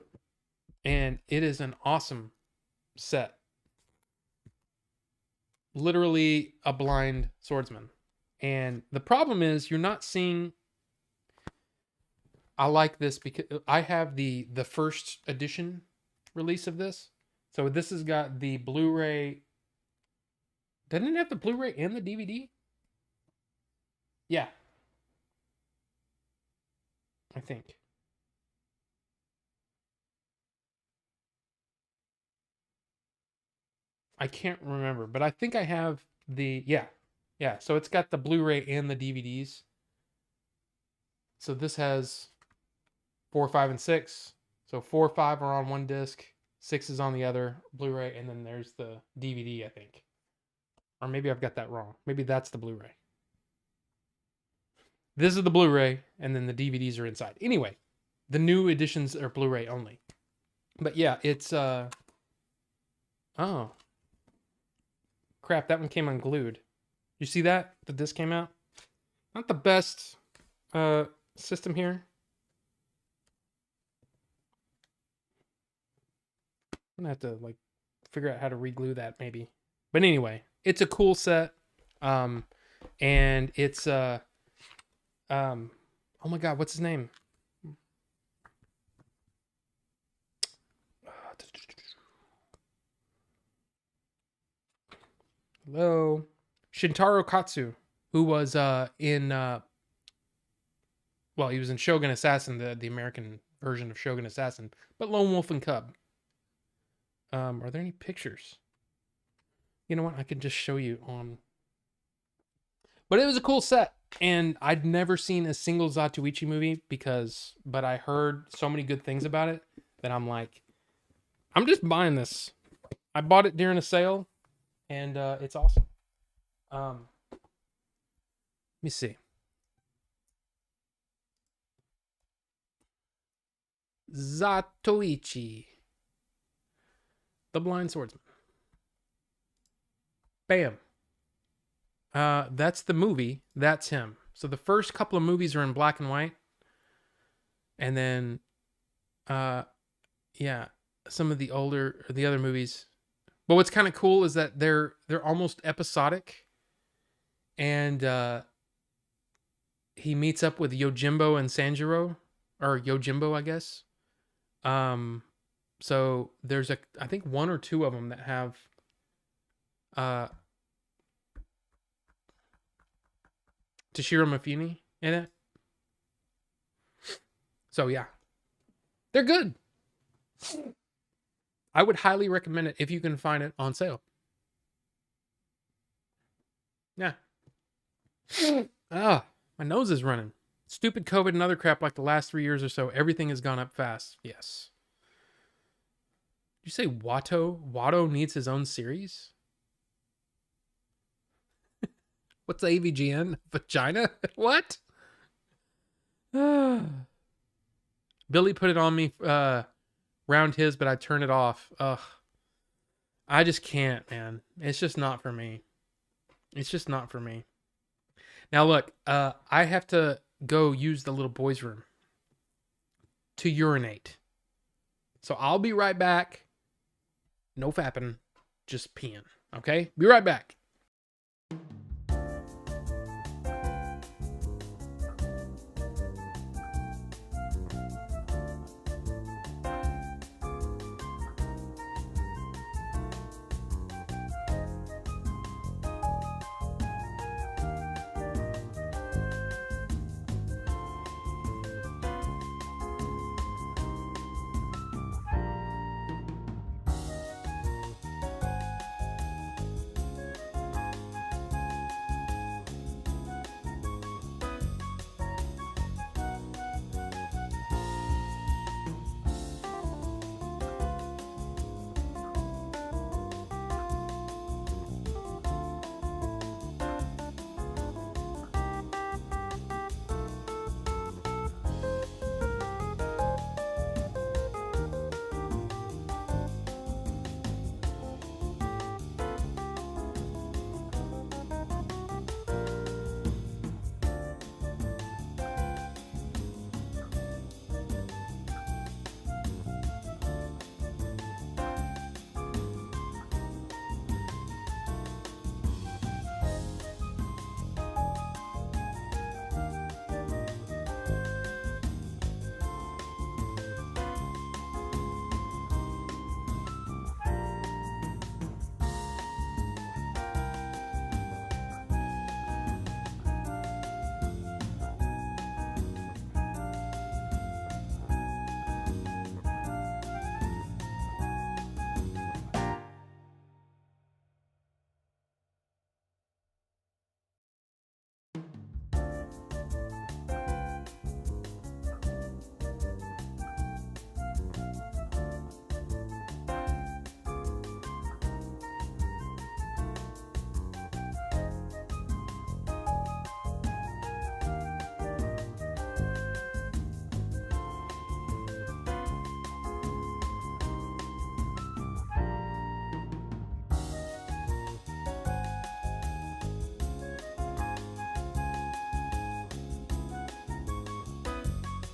it is an awesome set. Literally a blind swordsman. And the problem is you're not seeing. I like this because I have the first edition release of this. So this has got the Blu-ray. Doesn't it have the Blu-ray and the DVD? Yeah. I think. I can't remember, but I think I have the yeah. So it's got the Blu-ray and the DVDs. So this has 4, 5, and 6. So 4, 5 are on one disc, 6 is on the other Blu-ray, and then there's the DVD, I think. Or maybe I've got that wrong. Maybe that's the Blu-ray. This is the Blu-ray, and then the DVDs are inside. Anyway, the new editions are Blu-ray only. But yeah, it's oh. Crap, that one came unglued. You see that? The disc came out? Not the best system here. I'm gonna have to like figure out how to re-glue that maybe. But anyway, it's a cool set. And it's oh my god, what's his name? Hello. Shintaro Katsu, who was in well, he was in Shogun Assassin, the American version of Shogun Assassin, but Lone Wolf and Cub. Are there any pictures? You know what? I could just show you on. But it was a cool set, and I'd never seen a single Zatuichi movie but I heard so many good things about it that I'm like, I'm just buying this. I bought it during a sale, and it's awesome. Let me see. Zatoichi, the Blind Swordsman. Bam. That's the movie. That's him. So the first couple of movies are in black and white, and then, yeah, some of the other movies. But what's kind of cool is that they're almost episodic, and he meets up with Yojimbo and Sanjiro, or Yojimbo, I guess. So there's I think 1 or 2 of them that have Toshiro Mifune in it. So yeah, they're good. I would highly recommend it if you can find it on sale. Yeah. Ah, my nose is running. Stupid COVID and other crap like the last 3 years or so. Everything has gone up fast. Yes. Did you say Watto? Watto needs his own series? What's AVGN? Vagina? What? Billy put it on me round his, but I turned it off. Ugh. I just can't, man. It's just not for me. It's just not for me. Now look, I have to go use the little boy's room to urinate. So I'll be right back. No fapping, just peeing. Okay? Be right back.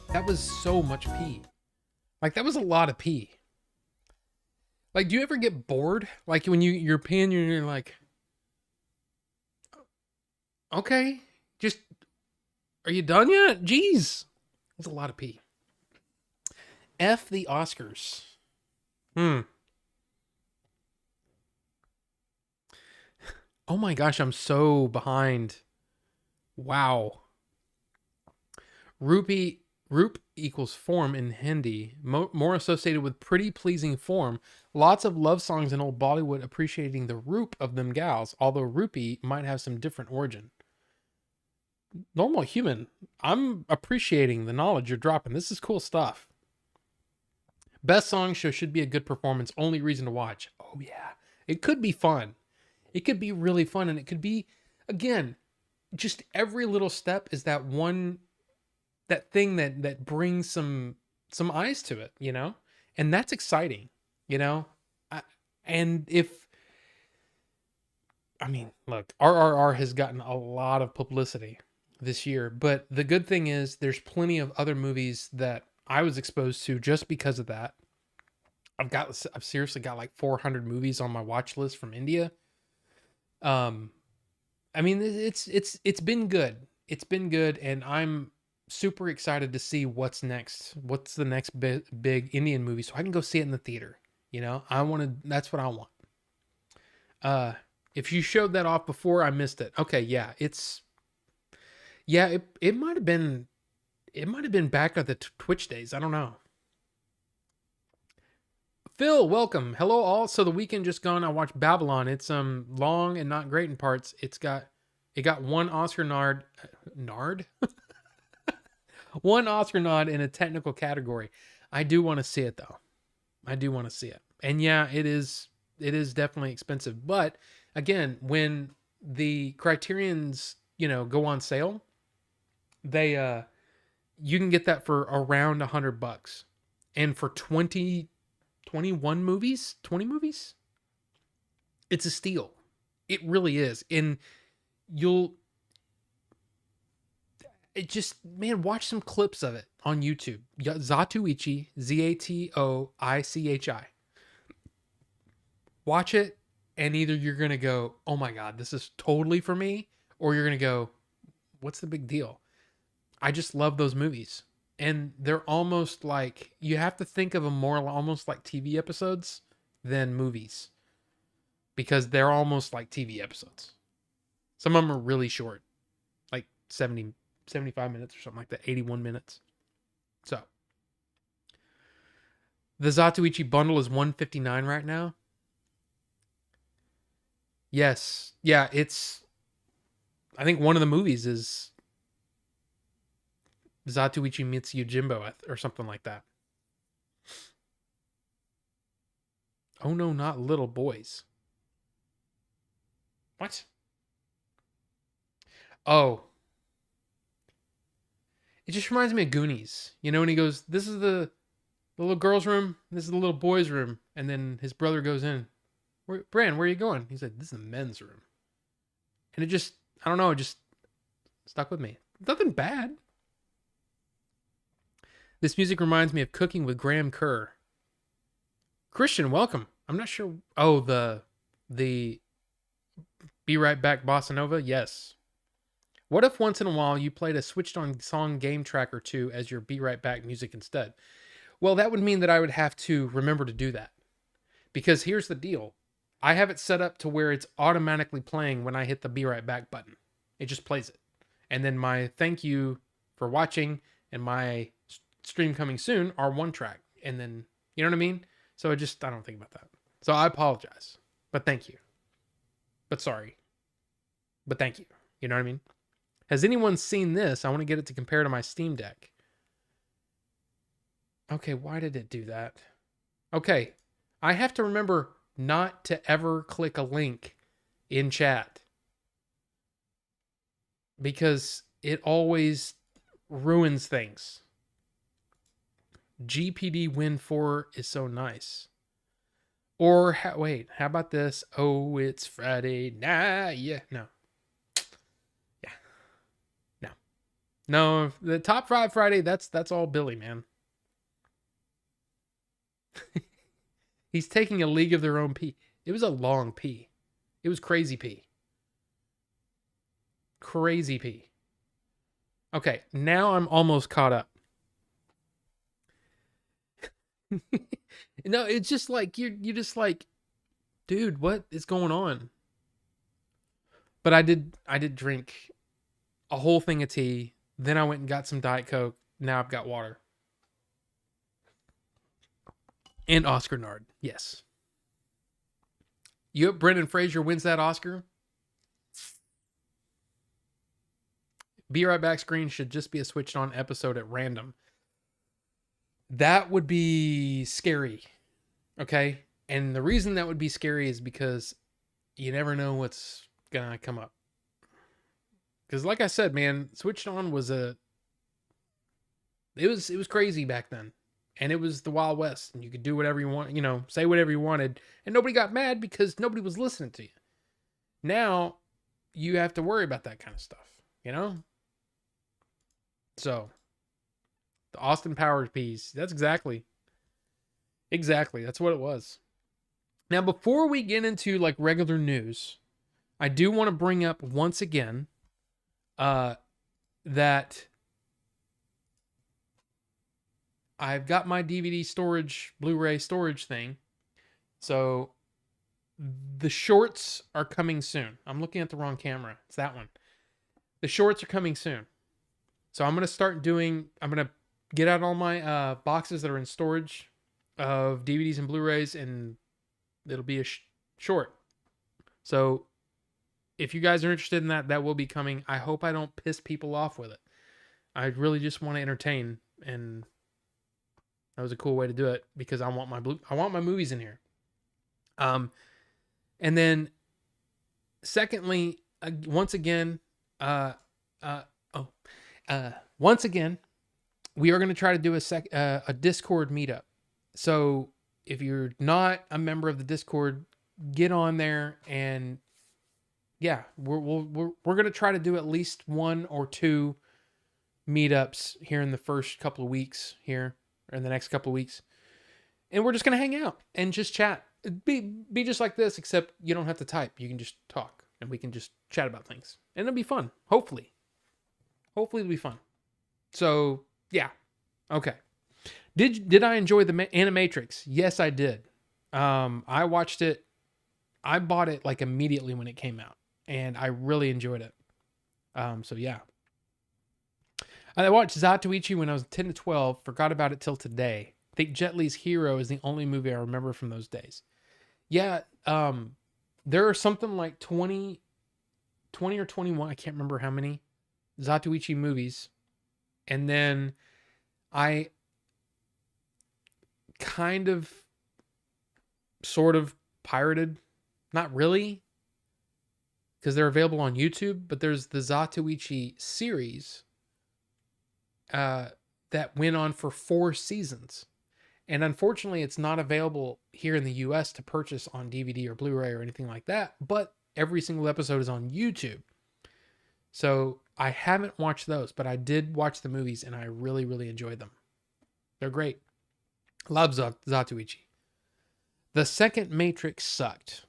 That was so much pee. Like that was a lot of pee. Like, do you ever get bored? Like when you're peeing, you're like, okay, just are you done yet? Jeez, that's a lot of pee. F the Oscars. Hmm. Oh my gosh, I'm so behind. Wow. Rupee Roop equals form in Hindi, more associated with pretty pleasing form. Lots of love songs in old Bollywood appreciating the roop of them gals, although rupee might have some different origin. Normal human, I'm appreciating the knowledge you're dropping. This is cool stuff. Best song show should be a good performance. Only reason to watch. Oh yeah, it could be fun. It could be really fun, and it could be, again, just every little step is that one, that thing that brings some eyes to it, you know, and that's exciting, you know. I, and if I mean, look, RRR has gotten a lot of publicity this year, but the good thing is there's plenty of other movies that I was exposed to just because of that. I've seriously got like 400 movies on my watch list from India. Um, I mean, it's been good. It's been good, and I'm super excited to see what's next. What's the next big Indian movie, so I can go see it in the theater. You know, I want to. That's what I want. Uh, if you showed that off before, I missed it. Okay, yeah, it might have been back at the Twitch days. I don't know. Phil, welcome. Hello all. So the weekend just gone, I watched Babylon. It's long and not great in parts. It got one Oscar nard one Oscar nod in a technical category. I do want to see it though. I do want to see it. And yeah, it is definitely expensive. But again, when the Criterions, go on sale, they you can get that for around $100. And for 21 movies, 20 movies, it's a steal. It really is. And you'll it just, man, watch some clips of it on YouTube. Zatoichi, Zatoichi. Watch it, and either you're gonna go, "Oh my god, this is totally for me," or you're gonna go, "What's the big deal?" I just love those movies, and they're almost like, you have to think of them more almost like TV episodes than movies, because they're almost like TV episodes. Some of them are really short, like 75 minutes or something like that, 81 minutes. So the Zatoichi bundle is 159 right now. Yes. Yeah, I think one of the movies is Zatoichi meets Yojimbo or something like that. Oh no, not little boys. What? Oh. It just reminds me of Goonies. You know, when he goes, "This is the little girl's room, this is the little boy's room," and then his brother goes in. Bran, where are you going? He said, "This is the men's room." And it just, I don't know, it just stuck with me. Nothing bad. This music reminds me of Cooking with Graham Kerr. Christian, welcome. I'm not sure. Oh, the Be Right Back Bossa Nova? Yes. What if once in a while you played a switched on song game track or two as your Be Right Back music instead? Well, that would mean that I would have to remember to do that. Because here's the deal. I have it set up to where it's automatically playing when I hit the Be Right Back button. It just plays it. And then my thank you for watching and my stream coming soon are one track. And then, you know what I mean? So I don't think about that. So I apologize. But thank you. But sorry. But thank you. You know what I mean? Has anyone seen this? I want to get it to compare to my Steam Deck. Okay, why did it do that? Okay, I have to remember not to ever click a link in chat, because it always ruins things. GPD Win 4 is so nice. Or, wait, how about this? Oh, it's Friday night. Yeah, no. Yeah. No. No, the top 5 Friday, that's all Billy, man. He's taking a league of their own pee. It was a long pee. It was crazy pee. Crazy pee. Okay, now I'm almost caught up. No, it's just like you just like, dude, what is going on? But I did drink a whole thing of tea. Then I went and got some Diet Coke. Now I've got water. And Oscar Nard. Yes. You Brendan Fraser wins that Oscar. Be Right Back screen should just be a switched on episode at random. That would be scary. Okay? And the reason that would be scary is because you never know what's gonna come up. Because like I said, man, switched on was it was crazy back then. And it was the Wild West, and you could do whatever you want, say whatever you wanted, and nobody got mad because nobody was listening to you. Now, you have to worry about that kind of stuff. So, the Austin Powers piece, that's exactly, that's what it was. Now, before we get into like regular news, I do want to bring up once again that I've got my DVD storage, Blu-ray storage thing. So the shorts are coming soon. I'm looking at the wrong camera. It's that one. The shorts are coming soon. So I'm going to get out all my boxes that are in storage of DVDs and Blu-rays, and it'll be a short. So if you guys are interested in that, that will be coming. I hope I don't piss people off with it. I really just want to entertain, and that was a cool way to do it because I want my movies in here. And then secondly, once again, we are going to try to do a Discord meetup. So if you're not a member of the Discord, get on there, and yeah, we're going to try to do at least 1 or 2 meetups here in the first couple of weeks here, or in the next couple of weeks. And we're just going to hang out and just chat. Be just like this, except you don't have to type. You can just talk, and we can just chat about things. And it'll be fun, hopefully. Hopefully it'll be fun. So, yeah. Okay. Did I enjoy the Animatrix? Yes, I did. I watched it. I bought it like immediately when it came out, and I really enjoyed it. So yeah. I watched Zatoichi when I was 10 to 12. Forgot about it till today. I think Jet Li's Hero is the only movie I remember from those days. Yeah. There are something like 20 or 21. I can't remember how many Zatoichi movies. And then I kind of sort of pirated, not really, because they're available on YouTube, but there's the Zatoichi series that went on for 4 seasons. And unfortunately, it's not available here in the US to purchase on DVD or Blu-ray or anything like that, but every single episode is on YouTube. So I haven't watched those, but I did watch the movies, and I really, really enjoyed them. They're great. Love Zatoichi. The second Matrix sucked.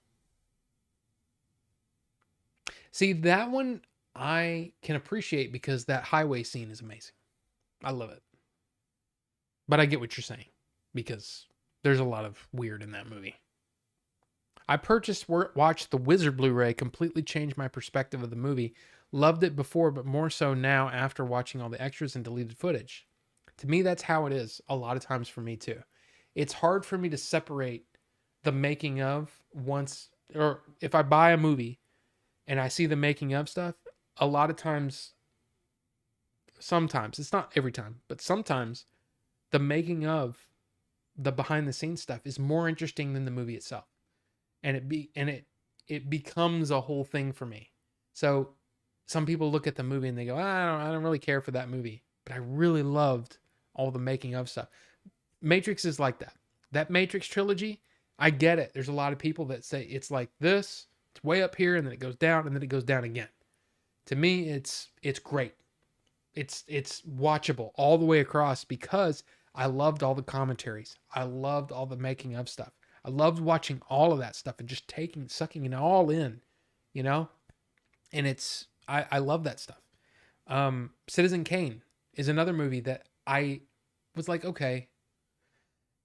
See, that one I can appreciate because that highway scene is amazing. I love it. But I get what you're saying, because there's a lot of weird in that movie. I watched the Wizard Blu-ray, completely changed my perspective of the movie. Loved it before, but more so now after watching all the extras and deleted footage. To me, that's how it is a lot of times for me too. It's hard for me to separate the making of or if I buy a movie and I see the making of stuff, a lot of times, sometimes, it's not every time, but sometimes the making of, the behind the scenes stuff is more interesting than the movie itself. And it becomes a whole thing for me. So some people look at the movie and they go, I don't really care for that movie, but I really loved all the making of stuff. Matrix is like that. That Matrix trilogy, I get it. There's a lot of people that say it's like this, it's way up here, and then it goes down, and then it goes down again. To me, it's great. It's watchable all the way across because I loved all the commentaries. I loved all the making of stuff. I loved watching all of that stuff and just sucking it all in, you know? And I love that stuff. Citizen Kane is another movie that I was like, okay.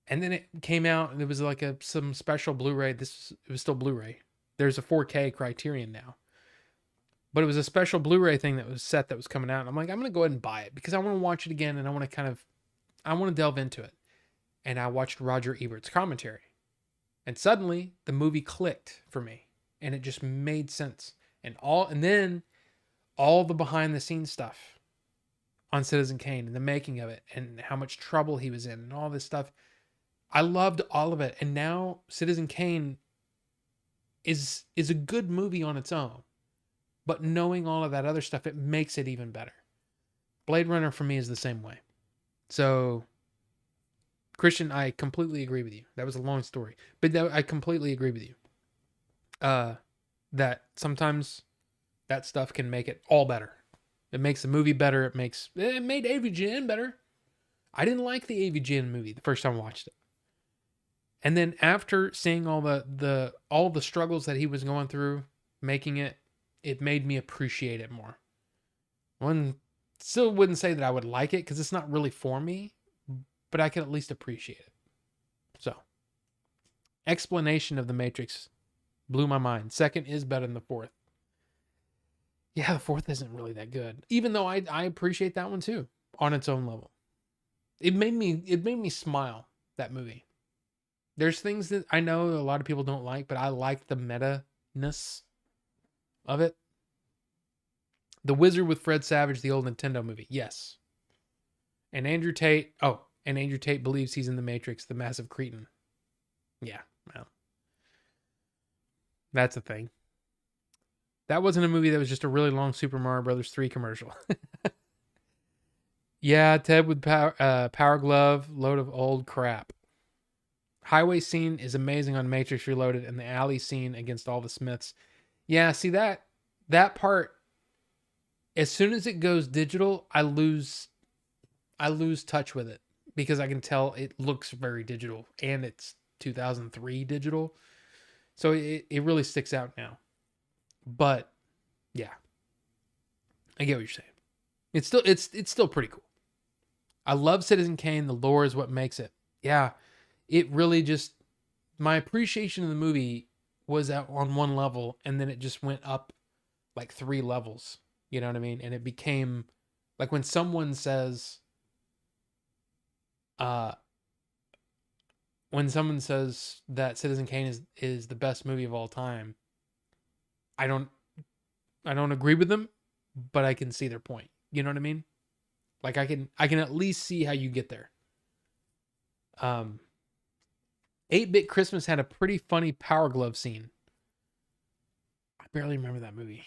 And then it came out and it was like some special Blu-ray. It was still Blu-ray. There's a 4K Criterion now. But it was a special Blu-ray thing that was coming out. And I'm like, I'm going to go ahead and buy it because I want to watch it again and I want to delve into it. And I watched Roger Ebert's commentary. And suddenly the movie clicked for me and it just made sense. And then all the behind the scenes stuff on Citizen Kane and the making of it and how much trouble he was in and all this stuff. I loved all of it. And now Citizen Kane is a good movie on its own. But knowing all of that other stuff, it makes it even better. Blade Runner for me is the same way. So, Christian, I completely agree with you. That was a long story. But I completely agree with you. That sometimes that stuff can make it all better. It makes the movie better. It made AVGN better. I didn't like the AVGN movie the first time I watched it. And then after seeing all the struggles that he was going through making it, it made me appreciate it more. Still wouldn't say that I would like it because it's not really for me, but I can at least appreciate it. So, explanation of the Matrix blew my mind. Second is better than the fourth. Yeah, the fourth isn't really that good, even though I appreciate that one too on its own level. It made me smile, that movie. There's things that I know a lot of people don't like, but I like the meta-ness of it. The Wizard with Fred Savage, the old Nintendo movie. Yes. And Andrew Tate believes he's in the Matrix, the massive cretin. Yeah, well. That's a thing. That wasn't a movie, that was just a really long Super Mario Brothers 3 commercial. Yeah, Ted with Power Glove, load of old crap. Highway scene is amazing on Matrix Reloaded, and the alley scene against all the Smiths. Yeah, see that part, as soon as it goes digital, I lose touch with it because I can tell it looks very digital and it's 2003 digital. So it really sticks out now. But yeah, I get what you're saying. It's still pretty cool. I love Citizen Kane. The lore is what makes it. Yeah, it really just, my appreciation of the movie was on one level and then it just went up like 3 levels. You know what I mean? And it became like when someone says that Citizen Kane is the best movie of all time, I don't agree with them, but I can see their point. You know what I mean? Like I can at least see how you get there. 8-Bit Christmas had a pretty funny Power Glove scene. I barely remember that movie.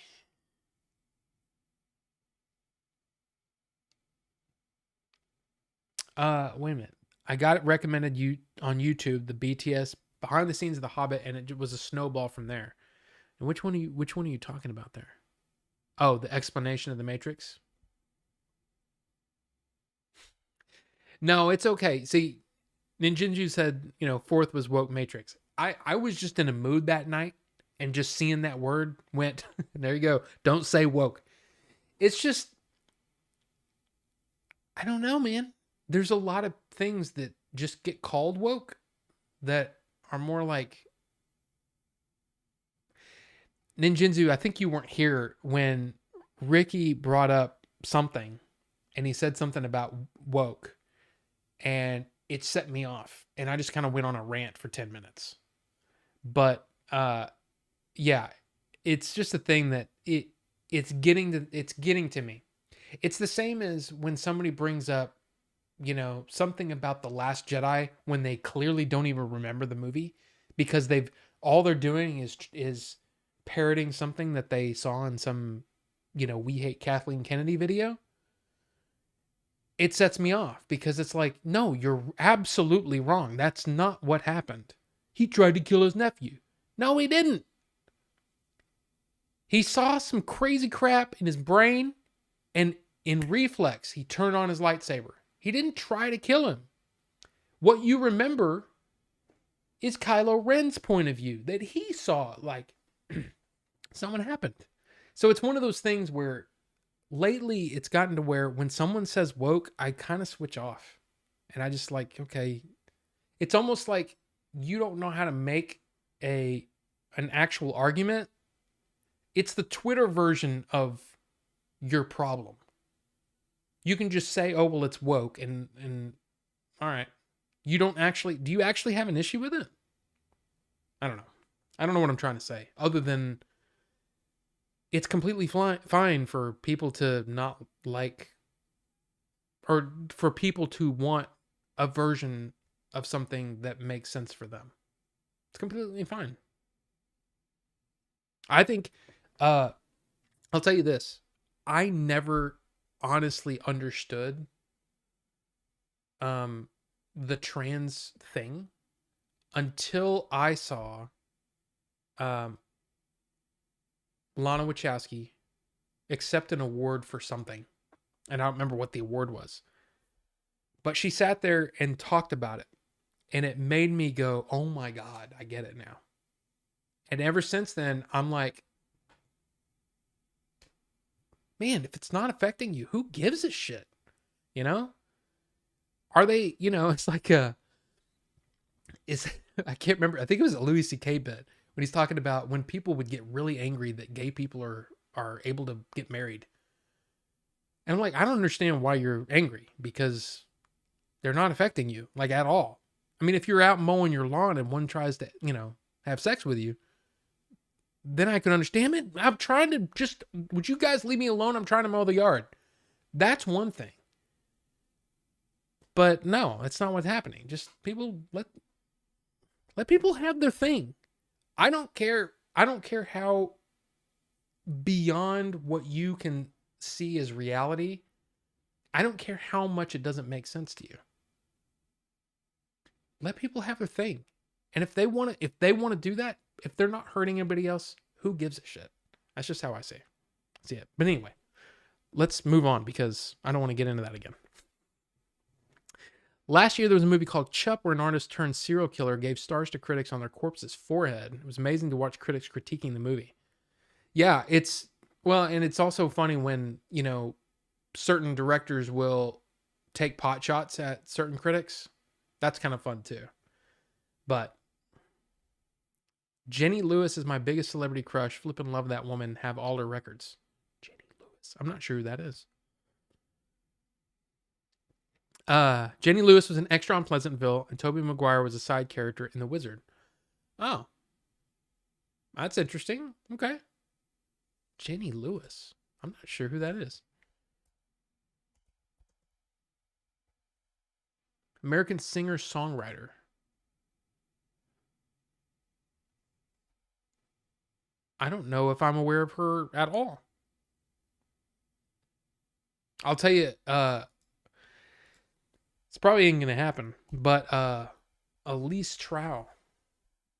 Wait a minute. I got it recommended on YouTube, the BTS behind the scenes of The Hobbit, and it was a snowball from there. And which one are you talking about there? Oh, the explanation of the Matrix? No, it's okay. See, Ninjinju said, fourth was woke Matrix. I was just in a mood that night and just seeing that word went, there you go. Don't say woke. It's just, I don't know, man. There's a lot of things that just get called woke that are more like, Ninjinzu, I think you weren't here when Ricky brought up something and he said something about woke and it set me off and I just kind of went on a rant for 10 minutes. But yeah, it's just a thing that it's getting to me. It's the same as when somebody brings up, something about The Last Jedi when they clearly don't even remember the movie because all they're doing is parroting something that they saw in some, We Hate Kathleen Kennedy video. It sets me off because it's like, no, you're absolutely wrong. That's not what happened. He tried to kill his nephew. No, he didn't. He saw some crazy crap in his brain and In reflex, he turned on his lightsaber. He didn't try to kill him. What you remember is Kylo Ren's point of view, that he saw, like, something happened. So it's one of those things where lately it's gotten to where when someone says woke, I kind of switch off. And I just like, okay. It's almost like you don't know how to make an actual argument. It's the Twitter version of your problem. You can just say, oh, well, it's woke. And all right. Do you actually have an issue with it? I don't know. I don't know what I'm trying to say, other than it's completely fine for people to not like, or for people to want a version of something that makes sense for them. It's completely fine. I think, I'll tell you this. I never honestly understood the trans thing until I saw Lana Wachowski accept an award for something. And I don't remember what the award was. But she sat there and talked about it. And it made me go, oh my God, I get it now. And ever since then, I'm like, man, if it's not affecting you, who gives a shit? You know? Are they, it's like I can't remember. I think it was a Louis C.K. bit when he's talking about when people would get really angry that gay people are able to get married. And I'm like, I don't understand why you're angry, because they're not affecting you, like, at all. I mean, if you're out mowing your lawn and one tries to, have sex with you, then I can understand it. I'm trying to would you guys leave me alone? I'm trying to mow the yard. That's one thing. But no, that's not what's happening. Just people let people have their thing. I don't care how beyond what you can see as reality. I don't care how much it doesn't make sense to you. Let people have their thing. And if they want to do that, if they're not hurting anybody else, who gives a shit? That's just how I see it. But anyway, let's move on, because I don't want to get into that again. Last year, there was a movie called Chup, where an artist turned serial killer gave stars to critics on their corpse's forehead. It was amazing to watch critics critiquing the movie. Yeah, and it's also funny when, certain directors will take pot shots at certain critics. That's kind of fun too. But Jenny Lewis is my biggest celebrity crush. Flippin' love that woman. Have all her records. Jenny Lewis. I'm not sure who that is. Jenny Lewis was an extra on Pleasantville, and Tobey Maguire was a side character in The Wizard. Oh. That's interesting. Okay. Jenny Lewis. I'm not sure who that is. American singer-songwriter. I don't know if I'm aware of her at all. I'll tell you, it's probably ain't gonna happen, but Elise Trow.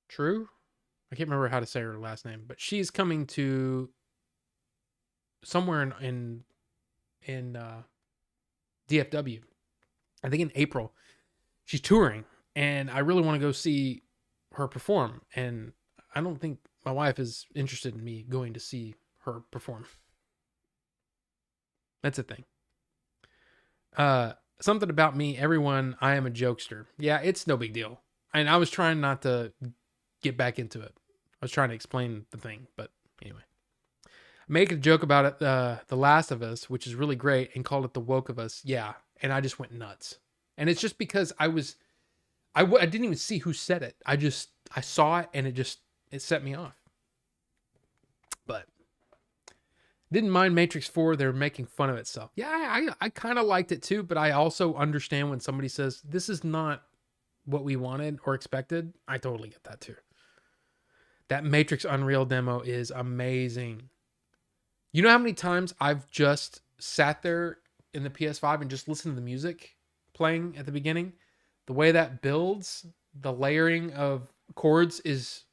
True? I can't remember how to say her last name, but she's coming to somewhere in DFW. I think in April. She's touring, and I really want to go see her perform. And I don't think my wife is interested in me going to see her perform. That's a thing. Something about me, everyone, I am a jokester. Yeah, it's no big deal. And I was trying not to get back into it. I was trying to explain the thing, but anyway. I made a joke about it, The Last of Us, which is really great, and called it The Woke of Us. Yeah, and I just went nuts. And it's just because I didn't even see who said it. I saw it, and it set me off. But didn't mind Matrix 4. They're making fun of itself. Yeah, I kind of liked it too, but I also understand when somebody says, this is not what we wanted or expected. I totally get that too. That Matrix Unreal demo is amazing. You know how many times I've just sat there in the PS5 and just listened to the music playing at the beginning? The way that builds, the layering of chords is,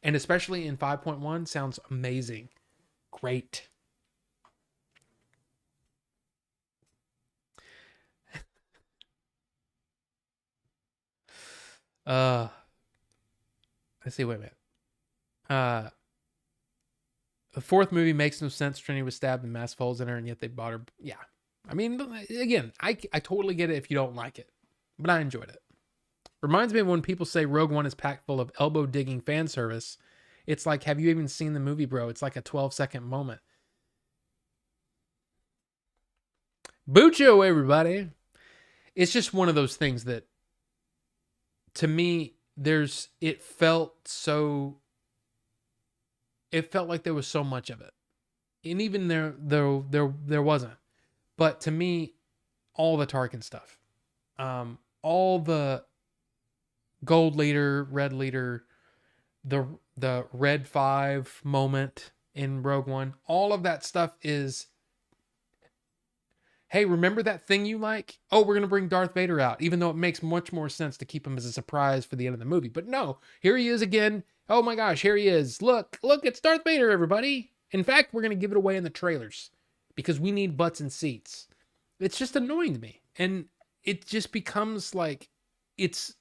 and especially in 5.1, sounds amazing. Great. Uh, let's see. Wait a minute. The fourth movie makes no sense. Trinity was stabbed and massive holes in her, and yet they bought her. Yeah. I mean, again, I totally get it if you don't like it, but I enjoyed it. Reminds me of when people say Rogue One is packed full of elbow digging fan service. It's like, have you even seen the movie, bro? It's like a 12-second moment. Bucho, everybody. It's just one of those things that, to me, it felt like there was so much of it. And even there wasn't. But to me, all the Tarkin stuff, all the gold leader, red leader, the Red 5 moment in Rogue One, all of that stuff is, hey, remember that thing you like? Oh, we're going to bring Darth Vader out, even though it makes much more sense to keep him as a surprise for the end of the movie. But no, here he is again. Oh my gosh, here he is. Look, it's Darth Vader, everybody. In fact, we're going to give it away in the trailers because we need butts and seats. It's just annoying to me. And it just becomes like, it's,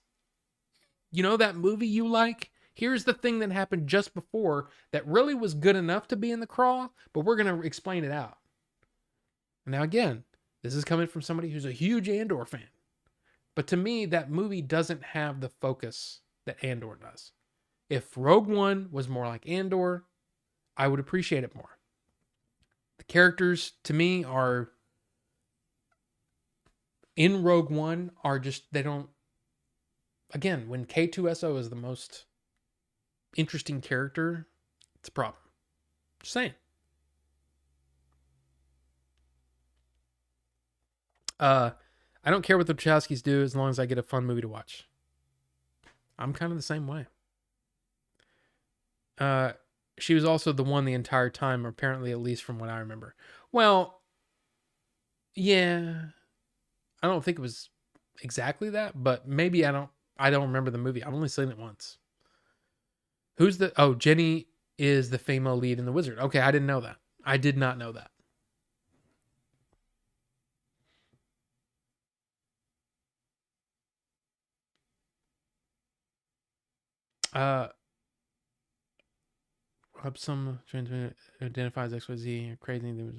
that movie you like? Here's the thing that happened just before that really was good enough to be in the crawl, but we're going to explain it out. Now, again, this is coming from somebody who's a huge Andor fan. But to me, that movie doesn't have the focus that Andor does. If Rogue One was more like Andor, I would appreciate it more. The characters, to me, are in Rogue One are just, they don't, again, when K2SO is the most interesting character, it's a problem. Just saying. I don't care what the Wachowskis do as long as I get a fun movie to watch. I'm kind of the same way. She was also the one the entire time, apparently, at least from what I remember. Well, yeah. I don't think it was exactly that, but maybe I don't remember the movie. I've only seen it once. Jenny is the female lead in The Wizard. Okay, I didn't know that. I did not know that. Some transmitter identifies XYZ. Crazy. There was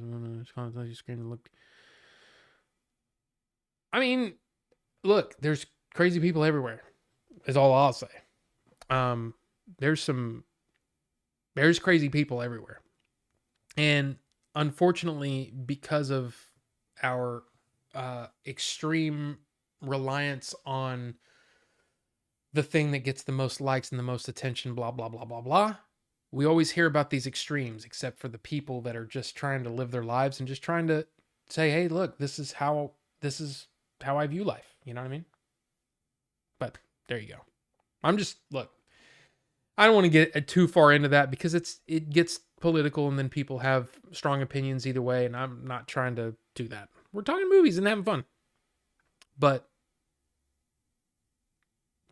one screen that looked. I mean, look, there's crazy people everywhere. Is all I'll say. There's crazy people everywhere, and unfortunately, because of our extreme reliance on the thing that gets the most likes and the most attention, blah blah blah blah blah, we always hear about these extremes, except for the people that are just trying to live their lives and just trying to say, hey, look, this is how I view life. You know what I mean? But there you go. I don't want to get too far into that because it gets political and then people have strong opinions either way, and I'm not trying to do that. We're talking movies and having fun. But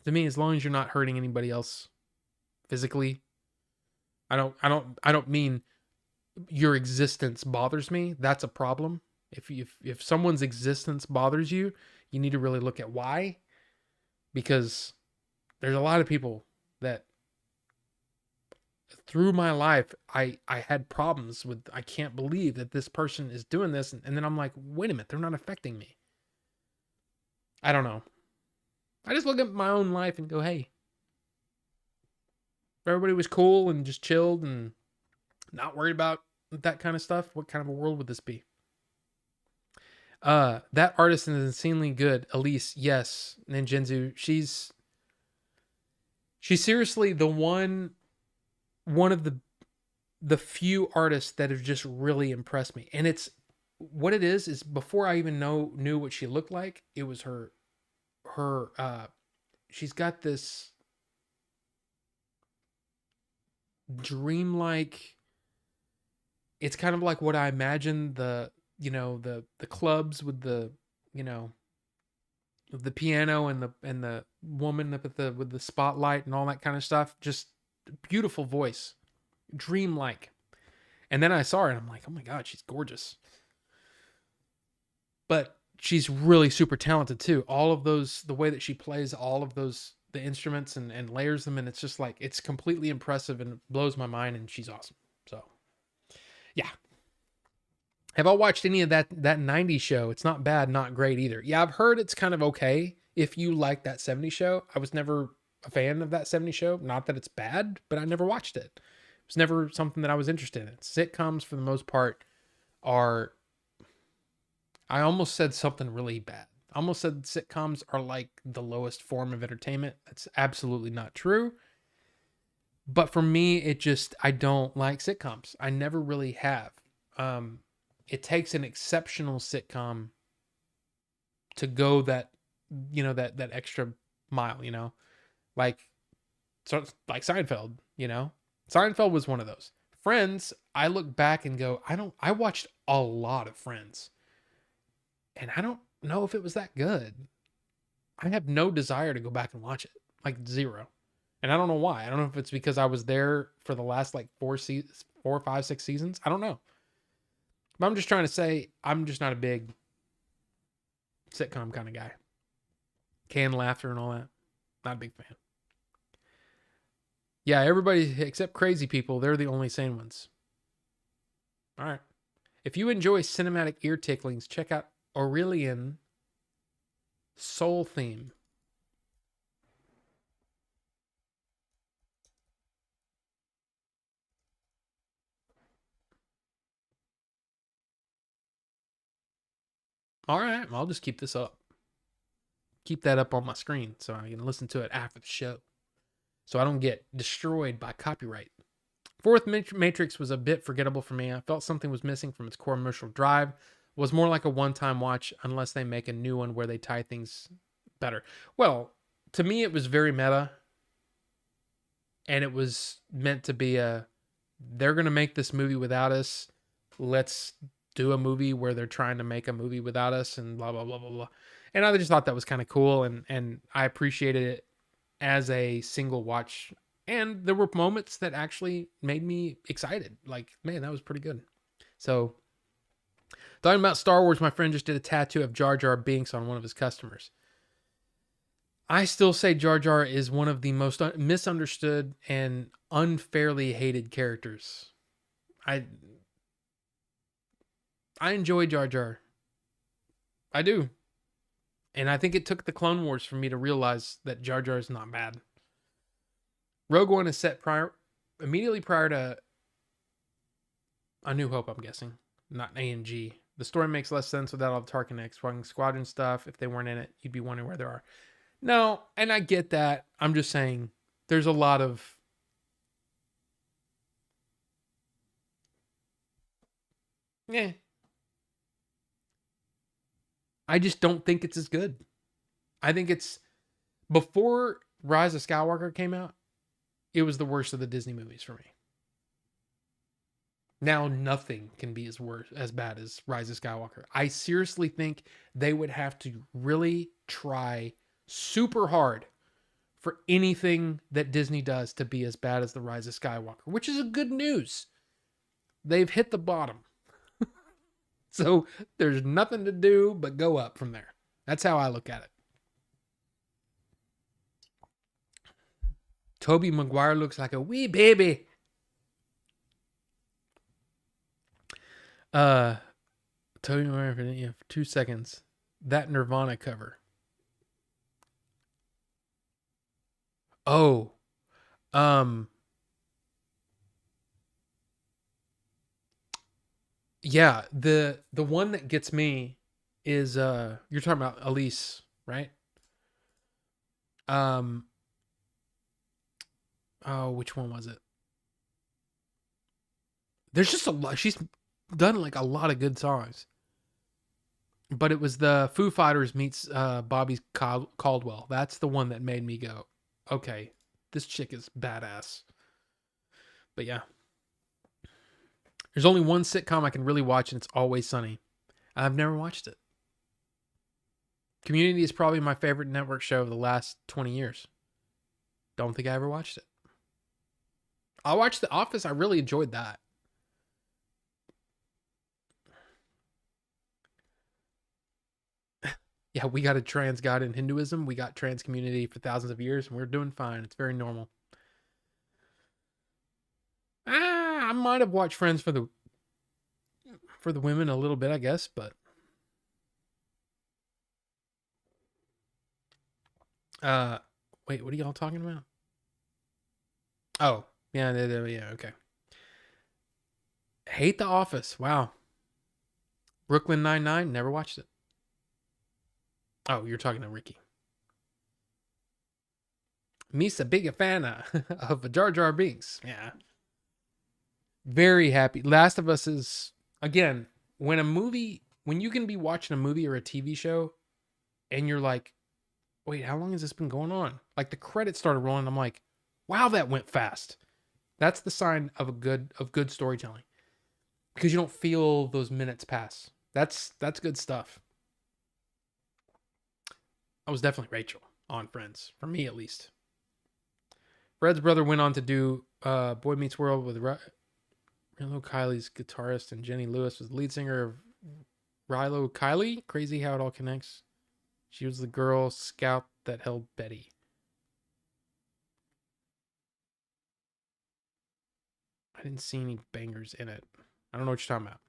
to me, as long as you're not hurting anybody else physically, I don't mean your existence bothers me. That's a problem. If someone's existence bothers you, you need to really look at why, because there's a lot of people that through my life, I had problems with, I can't believe that this person is doing this. And then I'm like, wait a minute, they're not affecting me. I don't know. I just look at my own life and go, hey, if everybody was cool and just chilled and not worried about that kind of stuff, what kind of a world would this be? That artist is insanely good. Elise, yes. Ninjinzu, she's seriously the one of the few artists that have just really impressed me. And it's what it is before I even knew what she looked like, it was her she's got this dreamlike, it's kind of like what I imagine the clubs with the the piano and the woman up with the spotlight and all that kind of stuff. Just beautiful voice, dreamlike. And then I saw her and I'm like, oh my god, she's gorgeous. But she's really super talented too. All of those, the way that she plays all of those the instruments and layers them, and it's just like it's completely impressive and blows my mind, and she's awesome. So yeah. Have I watched any of that 90s show? It's not bad, not great either. Yeah, I've heard it's kind of okay if you like that 70s show. I was never a fan of that 70s show. Not that it's bad, but I never watched it. It was never something that I was interested in. Sitcoms, for the most part, are. I almost said something really bad. I almost said sitcoms are like the lowest form of entertainment. That's absolutely not true. But for me, I don't like sitcoms. I never really have. Um, it takes an exceptional sitcom to go that extra mile, like, so like Seinfeld, Seinfeld was one of those. Friends, I look back and go, I watched a lot of Friends, and I don't know if it was that good. I have no desire to go back and watch it, like zero. And I don't know why. I don't know if it's because I was there for the last like 4, 5, 6 seasons. I don't know. But I'm just trying to say I'm just not a big sitcom kind of guy. Canned laughter and all that. Not a big fan. Yeah, everybody except crazy people, they're the only sane ones. All right. If you enjoy cinematic ear ticklings, check out Aurelian Soul Theme. All right, I'll just keep this up. Keep that up on my screen so I can listen to it after the show, so I don't get destroyed by copyright. Fourth Matrix was a bit forgettable for me. I felt something was missing from its core emotional drive. It was more like a one-time watch unless they make a new one where they tie things better. Well, to me it was very meta, and it was meant to be they're going to make this movie without us. Let's do a movie where they're trying to make a movie without us and blah blah blah blah blah. And I just thought that was kind of cool, and I appreciated it as a single watch. And there were moments that actually made me excited. Like, man, that was pretty good. So, talking about Star Wars, my friend just did a tattoo of Jar Jar Binks on one of his customers. I still say Jar Jar is one of the most misunderstood and unfairly hated characters. I enjoy Jar Jar. I do. And I think it took the Clone Wars for me to realize that Jar Jar is not bad. Rogue One is set immediately prior to A New Hope, I'm guessing. Not A&G. The story makes less sense without all the Tarkin X-Wing Squadron stuff. If they weren't in it, you'd be wondering where they are. No, and I get that. I'm just saying there's a lot of... Eh. I just don't think it's as good. I think it's... Before Rise of Skywalker came out, it was the worst of the Disney movies for me. Now nothing can be as bad as Rise of Skywalker. I seriously think they would have to really try super hard for anything that Disney does to be as bad as the Rise of Skywalker, which is a good news. They've hit the bottom. So there's nothing to do but go up from there. That's how I look at it. Tobey Maguire looks like a wee baby. Tobey Maguire for 2 seconds. That Nirvana cover. Oh. Yeah, the one that gets me is you're talking about Elise, right? Um oh, which one was it? There's just a lot. She's done like a lot of good songs. But it was the Foo Fighters meets Bobby Caldwell. That's the one that made me go, okay, this chick is badass. But yeah. There's only one sitcom I can really watch, and it's Always Sunny. I've never watched it. Community is probably my favorite network show of the last 20 years. Don't think I ever watched it. I watched The Office. I really enjoyed that. Yeah, we got a trans god in Hinduism. We got trans community for thousands of years, and we're doing fine. It's very normal. I might have watched Friends for the women a little bit, I guess, but uh, wait, what are y'all talking about? Oh, yeah, yeah, okay. Hate The Office. Wow. Brooklyn Nine-Nine. Never watched it. Oh, you're talking to Ricky. Me's a big fan of Jar Jar Binks. Yeah. Very happy. Last of Us is, again, when you can be watching a movie or a TV show and you're like, wait, how long has this been going on? Like the credits started rolling. I'm like, wow, that went fast. That's the sign of good storytelling, because you don't feel those minutes pass. That's good stuff. I was definitely Rachel on Friends, for me at least. Fred's brother went on to do Boy Meets World with Rilo Kiley's guitarist, and Jenny Lewis was the lead singer of Rilo Kiley. Crazy how it all connects. She was the Girl Scout that held Betty. I didn't see any bangers in it. I don't know what you're talking about.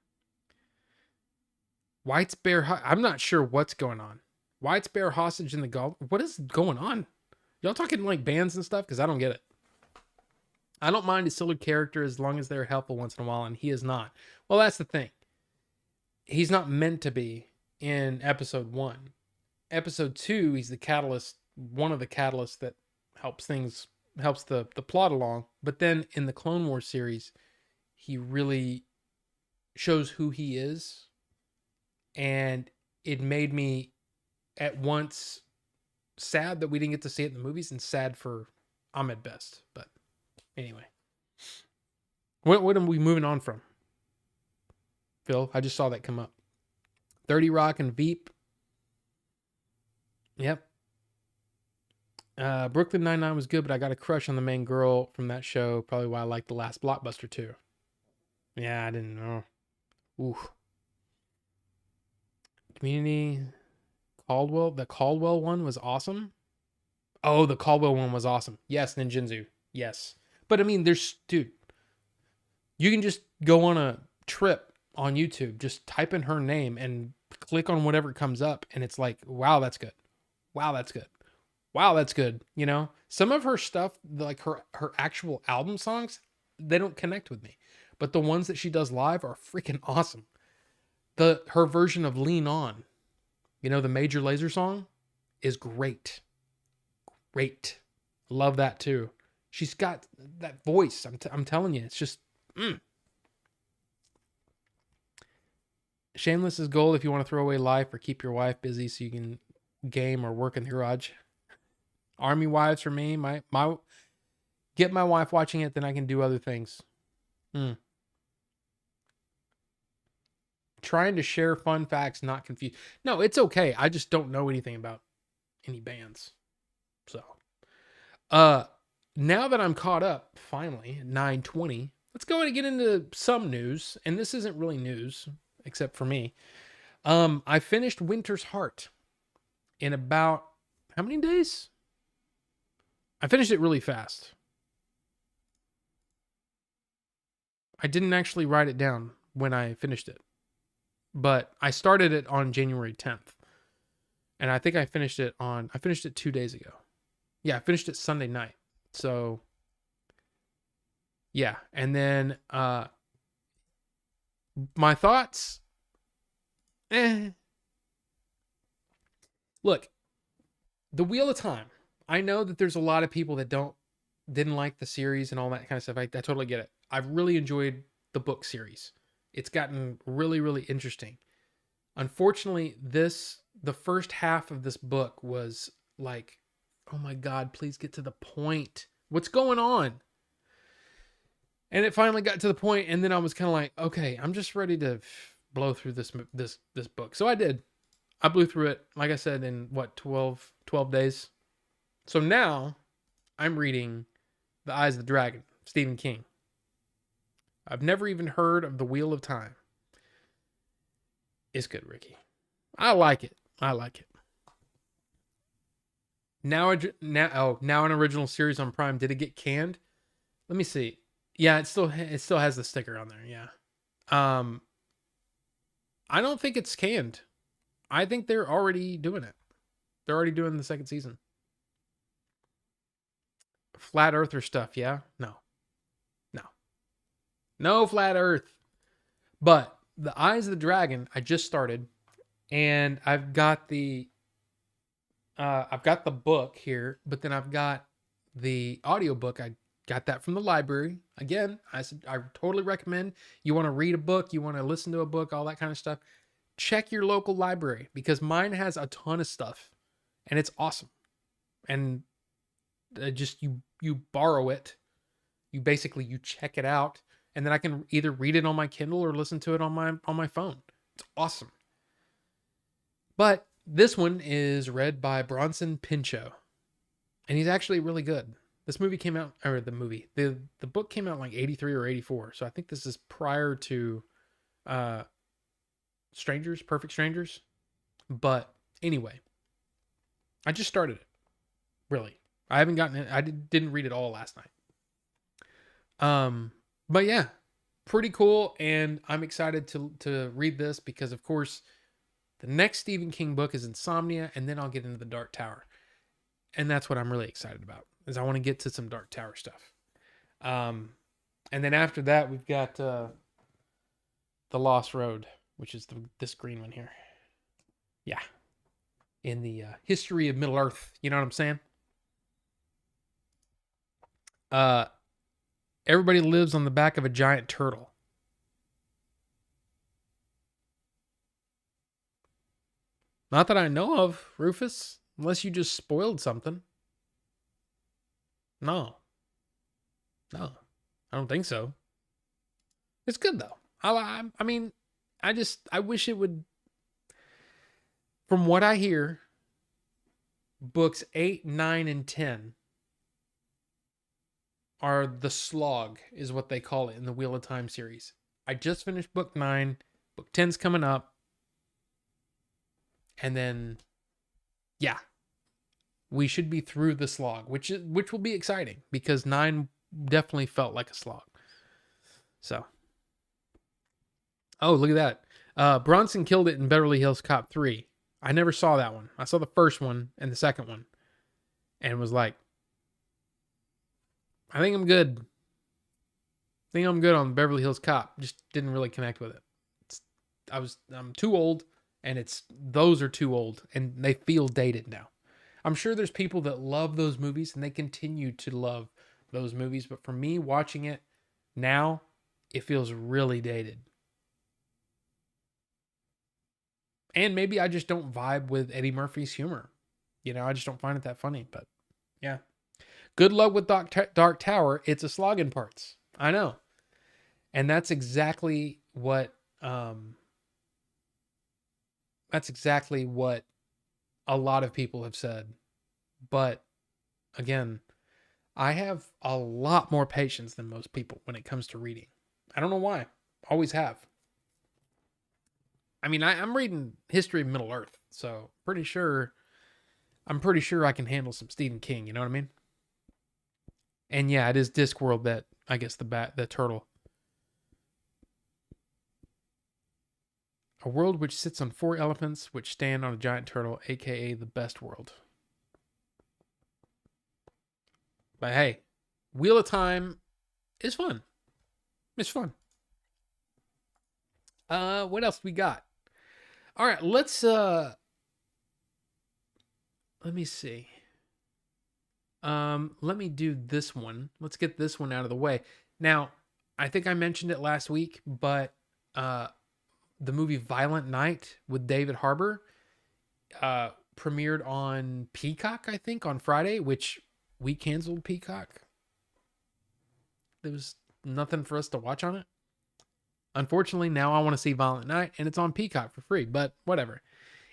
White's Bear. I'm not sure what's going on. White's Bear Hostage in the Gulf. What is going on? Y'all talking like bands and stuff? Because I don't get it. I don't mind a silly character as long as they're helpful once in a while, and he is not. Well, that's the thing. He's not meant to be in episode 1. Episode 2, he's the catalyst, one of the catalysts that helps the plot along. But then in the Clone Wars series, he really shows who he is, and it made me at once sad that we didn't get to see it in the movies, and sad for Ahmed Best. But anyway, what are we moving on from? Phil, I just saw that come up. 30 Rock and Veep. Yep. Brooklyn Nine-Nine was good, but I got a crush on the main girl from that show. Probably why I liked the last Blockbuster too. Yeah, I didn't know. Ooh. Community. Caldwell. The Caldwell one was awesome. Oh, the Caldwell one was awesome. Yes, Ninjinzu. Yes. But I mean, dude, you can just go on a trip on YouTube, just type in her name and click on whatever comes up, and it's like, wow, that's good. Wow, that's good. Wow, that's good. You know, some of her stuff, like her actual album songs, they don't connect with me, but the ones that she does live are freaking awesome. Her version of Lean On, you know, the Major Lazer song, is great. Great. Love that too. She's got that voice. I'm telling you, it's just Shameless's goal: if you want to throw away life or keep your wife busy so you can game or work in the garage. Army wives for me. My get my wife watching it, then I can do other things. Trying to share fun facts, not confused. No, it's okay. I just don't know anything about any bands. So, now that I'm caught up, finally, at 9:20, let's go and get into some news. And this isn't really news, except for me. I finished Winter's Heart in about, how many days? I finished it really fast. I didn't actually write it down when I finished it, but I started it on January 10th. And I think I finished it 2 days ago. Yeah, I finished it Sunday night. So, yeah. And then, my thoughts, Look, The Wheel of Time. I know that there's a lot of people that didn't like the series and all that kind of stuff. I totally get it. I've really enjoyed the book series. It's gotten really, really interesting. Unfortunately, the first half of this book was like, oh my God, please get to the point. What's going on? And it finally got to the point, and then I was kind of like, okay, I'm just ready to blow through this book. So I did. I blew through it, like I said, in 12 days. So now I'm reading The Eyes of the Dragon, Stephen King. I've never even heard of The Wheel of Time. It's good, Ricky. I like it. Now an original series on Prime. Did it get canned? Let me see. Yeah, it still has the sticker on there. Yeah. Um, I don't think it's canned. I think they're already doing it. They're already doing the second season. Flat Earther stuff, yeah? No. No. No flat Earth. But the Eyes of the Dragon, I just started, and I've got the book here, but then I've got the audiobook. I got that from the library. Again, I said I totally recommend you want to read a book, you want to listen to a book, all that kind of stuff. Check your local library because mine has a ton of stuff and it's awesome. And just you borrow it. You check it out and then I can either read it on my Kindle or listen to it on my phone. It's awesome. But this one is read by Bronson Pinchot, and he's actually really good. This movie came out, or the book came out in like 83 or 84, so I think this is prior to uh, Perfect Strangers. But anyway, I just started it. Really, I haven't gotten it. Didn't read it all last night. But yeah, pretty cool, and I'm excited to read this because, of course, the next Stephen King book is Insomnia, and then I'll get into the Dark Tower. And that's what I'm really excited about, is I want to get to some Dark Tower stuff. And then after that, we've got The Lost Road, which is this green one here. Yeah. In the history of Middle Earth. You know what I'm saying? Everybody lives on the back of a giant turtle. Not that I know of, Rufus. Unless you just spoiled something. No. No. I don't think so. It's good, though. I mean, I wish it would... From what I hear, books 8, 9, and 10 are the slog, is what they call it in the Wheel of Time series. I just finished book 9. Book 10's coming up. And then, yeah, we should be through the slog, which will be exciting because 9 definitely felt like a slog. So, oh, look at that. Bronson killed it in Beverly Hills Cop 3. I never saw that one. I saw the first one and the second one and was like, I think I'm good. I think I'm good on Beverly Hills Cop. Just didn't really connect with it. I'm too old. And those are too old and they feel dated now. I'm sure there's people that love those movies and they continue to love those movies. But for me, watching it now, it feels really dated. And maybe I just don't vibe with Eddie Murphy's humor. You know, I just don't find it that funny. But yeah. Good luck with Dark Tower. It's a slog in parts. I know. And that's exactly what... That's exactly what a lot of people have said. But again, I have a lot more patience than most people when it comes to reading. I don't know why. Always have. I mean, I'm reading History of Middle Earth, so I'm pretty sure I can handle some Stephen King, you know what I mean? And yeah, it is Discworld that, I guess, the turtle. A world which sits on 4 elephants which stand on a giant turtle, aka the best world. But hey, Wheel of Time is fun. It's fun. What else we got? All right, let me see. Let me do this one. Let's get this one out of the way. Now, I think I mentioned it last week, but the movie Violent Night with David Harbour premiered on Peacock, I think, on Friday, which we canceled Peacock. There was nothing for us to watch on it. Unfortunately, now I want to see Violent Night, and it's on Peacock for free, but whatever.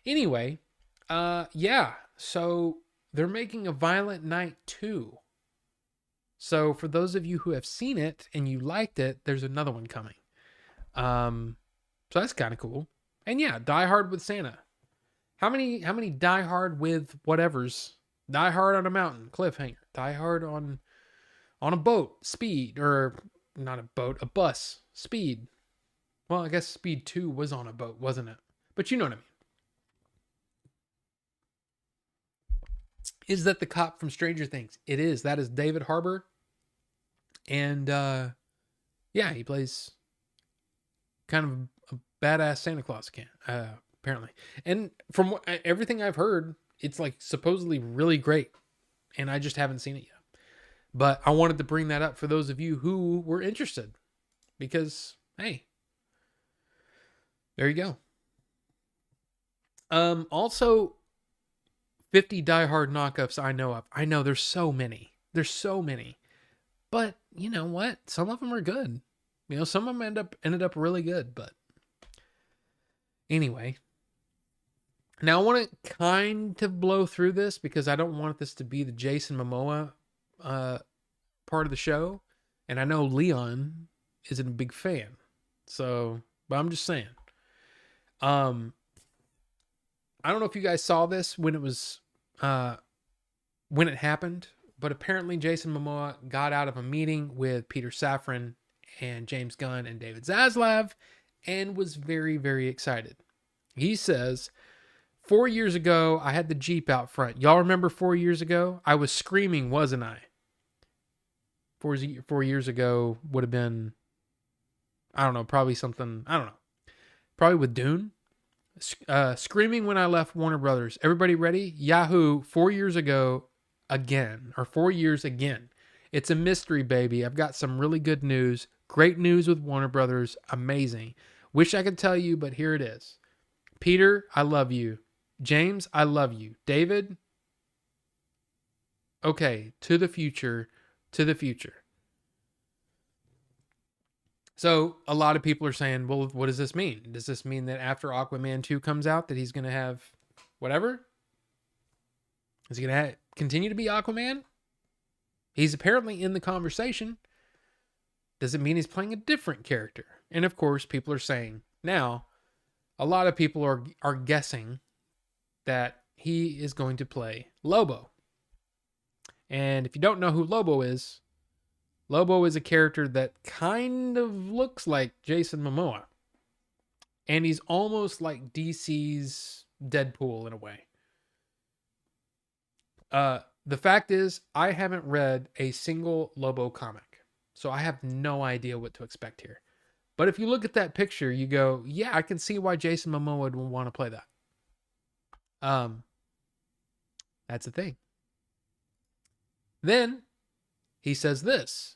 Anyway, yeah, so they're making a Violent Night 2. So for those of you who have seen it and you liked it, there's another one coming. So that's kind of cool. And yeah, Die Hard with Santa. How many Die Hard with whatevers Die Hard on a mountain, cliffhanger. Die Hard on a boat, speed, or not a boat, a bus, speed. Well, I guess Speed 2 was on a boat, wasn't it? But you know what I mean. Is that the cop from Stranger Things? It is. That is David Harbour. And yeah, he plays kind of a badass Santa Claus apparently. And from everything I've heard, it's like supposedly really great. And I just haven't seen it yet. But I wanted to bring that up for those of you who were interested. Because, hey, there you go. Also, 50 Die Hard knockoffs I know of. I know there's so many. There's so many. But you know what? Some of them are good. You know, some of them ended up really good. But anyway, now I want to kind of blow through this because I don't want this to be the Jason Momoa part of the show, and I know Leon isn't a big fan. So, but I'm just saying. I don't know if you guys saw this when it happened, but apparently Jason Momoa got out of a meeting with Peter Safran and James Gunn and David Zaslav and was very, very excited. He says, 4 years ago, I had the Jeep out front. Y'all remember 4 years ago? I was screaming, wasn't I? 4 years ago would have been, I don't know, probably something, I don't know. Probably with Dune. Screaming when I left Warner Brothers. Everybody ready? Yahoo, 4 years ago again, or 4 years again. It's a mystery, baby. I've got some really good news. Great news with Warner Brothers. Amazing. Wish I could tell you, but here it is. Peter, I love you. James, I love you. David, okay, to the future, to the future. So a lot of people are saying, well, what does this mean? Does this mean that after Aquaman 2 comes out that he's going to have whatever? Is he going to continue to be Aquaman? He's apparently in the conversation. Does it mean he's playing a different character? And of course, people are saying now, a lot of people are guessing that he is going to play Lobo. And if you don't know who Lobo is a character that kind of looks like Jason Momoa. And he's almost like DC's Deadpool in a way. The fact is, I haven't read a single Lobo comic. So I have no idea what to expect here. But if you look at that picture, you go, yeah, I can see why Jason Momoa would want to play that. That's the thing. Then he says this.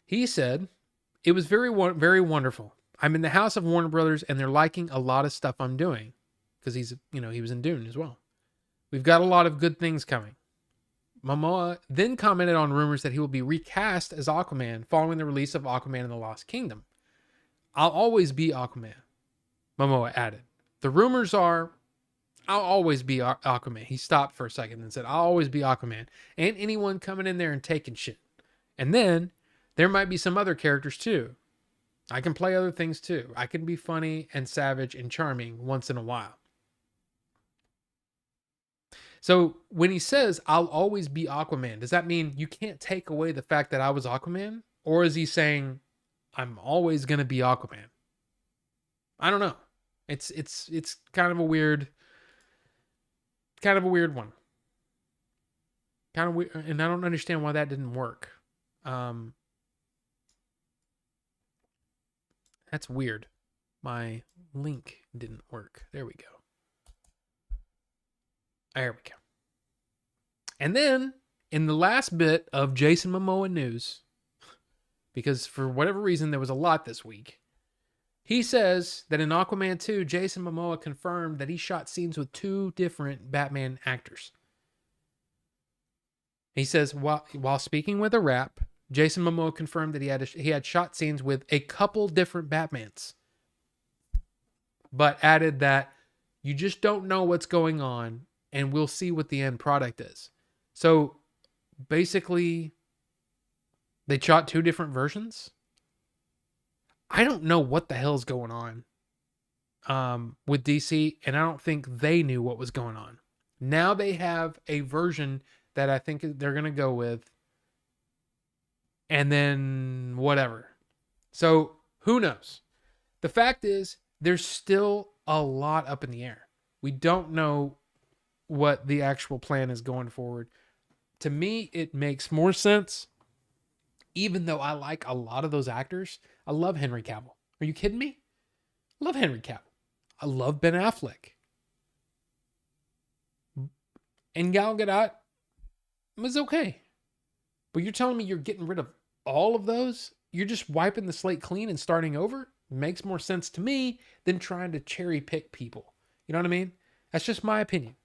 He said, it was very, very wonderful. I'm in the house of Warner Brothers and they're liking a lot of stuff I'm doing. Because he was in Dune as well. We've got a lot of good things coming. Momoa then commented on rumors that he will be recast as Aquaman following the release of Aquaman and the Lost Kingdom. I'll always be Aquaman, Momoa added. The rumors are, I'll always be Aquaman. He stopped for a second and said, I'll always be Aquaman. And anyone coming in there and taking shit. And then, there might be some other characters too. I can play other things too. I can be funny and savage and charming once in a while. So when he says, I'll always be Aquaman, does that mean you can't take away the fact that I was Aquaman? Or is he saying, I'm always going to be Aquaman? I don't know. It's kind of a weird one. Kind of weird. And I don't understand why that didn't work. That's weird. My link didn't work. There we go. There we go. And then, in the last bit of Jason Momoa news, because for whatever reason there was a lot this week, he says that in Aquaman 2, Jason Momoa confirmed that he shot scenes with 2 different Batman actors. He says, while speaking with a rap, Jason Momoa confirmed that he had shot scenes with a couple different Batmans, but added that you just don't know what's going on, and we'll see what the end product is. So basically, they shot 2 different versions. I don't know what the hell's going on with DC, and I don't think they knew what was going on. Now they have a version that I think they're going to go with, and then whatever. So who knows? The fact is, there's still a lot up in the air. We don't know what the actual plan is going forward. To me, it makes more sense, even though I like a lot of those actors. I love Henry Cavill. Are you kidding me? I love Henry Cavill. I love Ben Affleck. And Gal Gadot was okay. But you're telling me you're getting rid of all of those? You're just wiping the slate clean and starting over? Makes more sense to me than trying to cherry pick people. You know what I mean? That's just my opinion.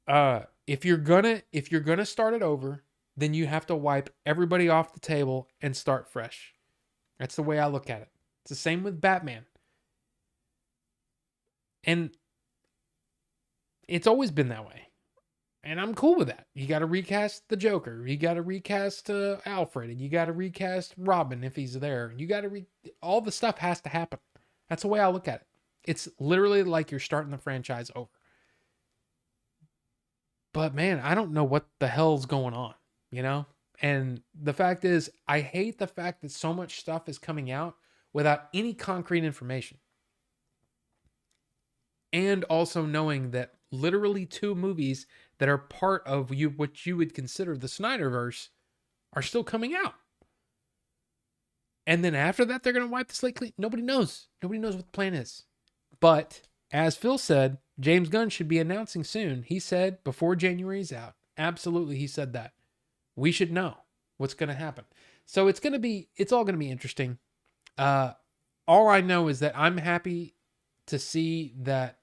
If you're gonna start it over, then you have to wipe everybody off the table and start fresh. That's the way I look at it. It's the same with Batman. And it's always been that way. And I'm cool with that. You got to recast the Joker. You got to recast Alfred. And you got to recast Robin if he's there. You got to all the stuff has to happen. That's the way I look at it. It's literally like you're starting the franchise over. But man, I don't know what the hell's going on, you know? And the fact is, I hate the fact that so much stuff is coming out without any concrete information. And also knowing that literally 2 movies that are part of what you would consider the Snyderverse are still coming out. And then after that, they're going to wipe the slate clean. Nobody knows. Nobody knows what the plan is. But as Phil said, James Gunn should be announcing soon. He said before January's out. Absolutely, he said that. We should know what's going to happen. So it's all going to be interesting. All I know is that I'm happy to see that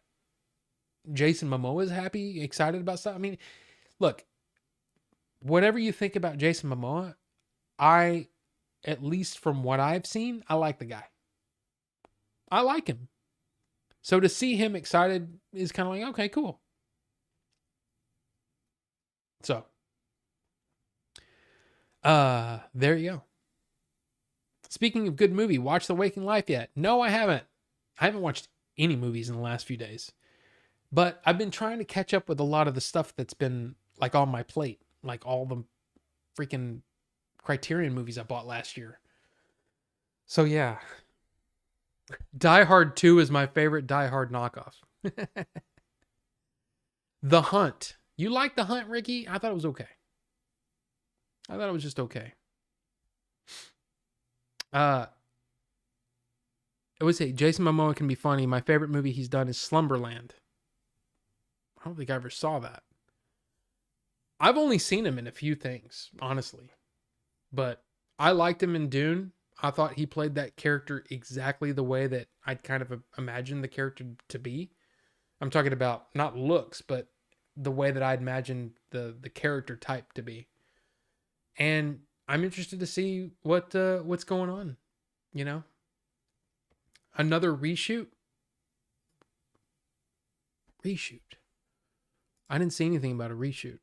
Jason Momoa is happy, excited about stuff. I mean, look, whatever you think about Jason Momoa, at least from what I've seen, I like the guy. I like him. So to see him excited is kind of like, okay, cool. So, there you go. Speaking of good movie, watch The Waking Life yet? No, I haven't. I haven't watched any movies in the last few days. But I've been trying to catch up with a lot of the stuff that's been like on my plate, like all the freaking Criterion movies I bought last year. So yeah, Die Hard 2 is my favorite Die Hard knockoff. The Hunt. You like The Hunt, Ricky? I thought it was okay. I thought it was just okay. I would say Jason Momoa can be funny. My favorite movie he's done is Slumberland. I don't think I ever saw that. I've only seen him in a few things, honestly. But I liked him in Dune. I thought he played that character exactly the way that I'd kind of imagined the character to be. I'm talking about not looks, but the way that I'd imagined the character type to be. And I'm interested to see what's going on, you know? Another reshoot? Reshoot. I didn't see anything about a reshoot.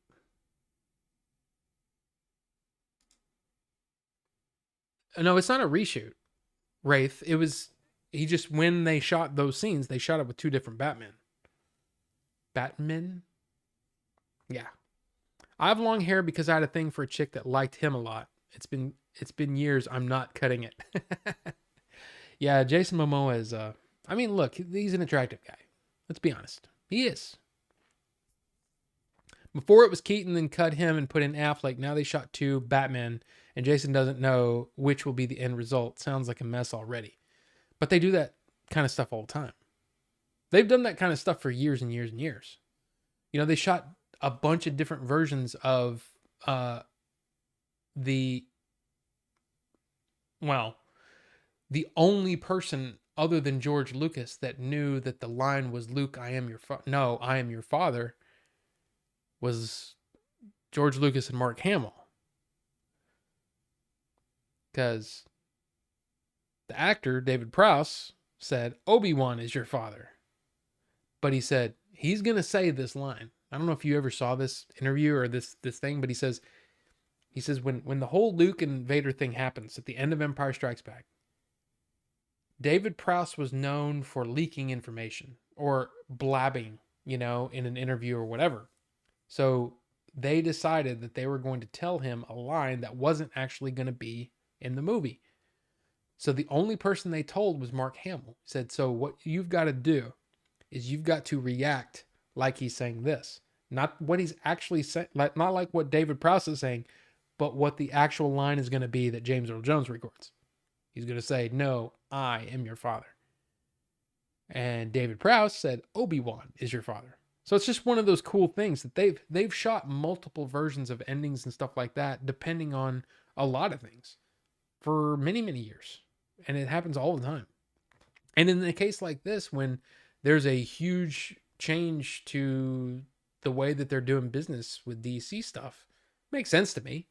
No, it's not a reshoot, Wraith. When they shot those scenes, they shot it with 2 different Batmen. Batman? Yeah. I have long hair because I had a thing for a chick that liked him a lot. It's been years. I'm not cutting it. Yeah, Jason Momoa is, I mean, look, he's an attractive guy. Let's be honest. He is. Before it was Keaton, then cut him and put in Affleck. Now they shot 2 Batman, and Jason doesn't know which will be the end result. Sounds like a mess already. But they do that kind of stuff all the time. They've done that kind of stuff for years and years and years. You know, they shot a bunch of different versions of the only person other than George Lucas that knew that the line was Luke, I am your father, was George Lucas and Mark Hamill. Because the actor, David Prowse, said, Obi-Wan is your father. But he said, he's going to say this line. I don't know if you ever saw this interview or this thing, but he says when the whole Luke and Vader thing happens at the end of Empire Strikes Back, David Prowse was known for leaking information or blabbing in an interview or whatever. So they decided that they were going to tell him a line that wasn't actually going to be in the movie. So the only person they told was Mark Hamill. He said, so what you've got to do is you've got to react like he's saying this. Not what he's actually saying, not like what David Prowse is saying, but what the actual line is going to be that James Earl Jones records. He's going to say, no, I am your father. And David Prowse said, Obi-Wan is your father. So it's just one of those cool things that they've shot multiple versions of endings and stuff like that, depending on a lot of things for many, many years. And it happens all the time. And in a case like this, when there's a huge change to the way that they're doing business with DC stuff, makes sense to me.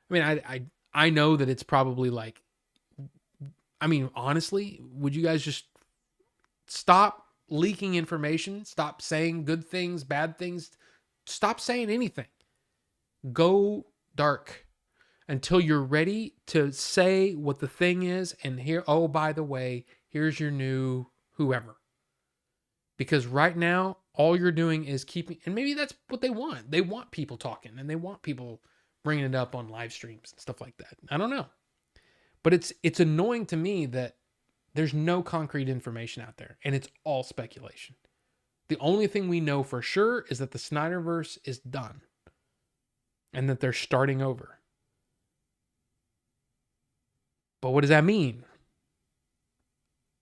I mean, I know that it's probably like, I mean, honestly, would you guys just stop leaking information? Stop saying good things, bad things. Stop saying anything. Go dark until you're ready to say what the thing is. And here, oh, by the way, here's your new whoever. Because right now, all you're doing is keeping, and maybe that's what they want. They want people talking and they want people bringing it up on live streams and stuff like that. I don't know. But it's annoying to me that there's no concrete information out there and it's all speculation. The only thing we know for sure is that the Snyderverse is done and that they're starting over. But what does that mean?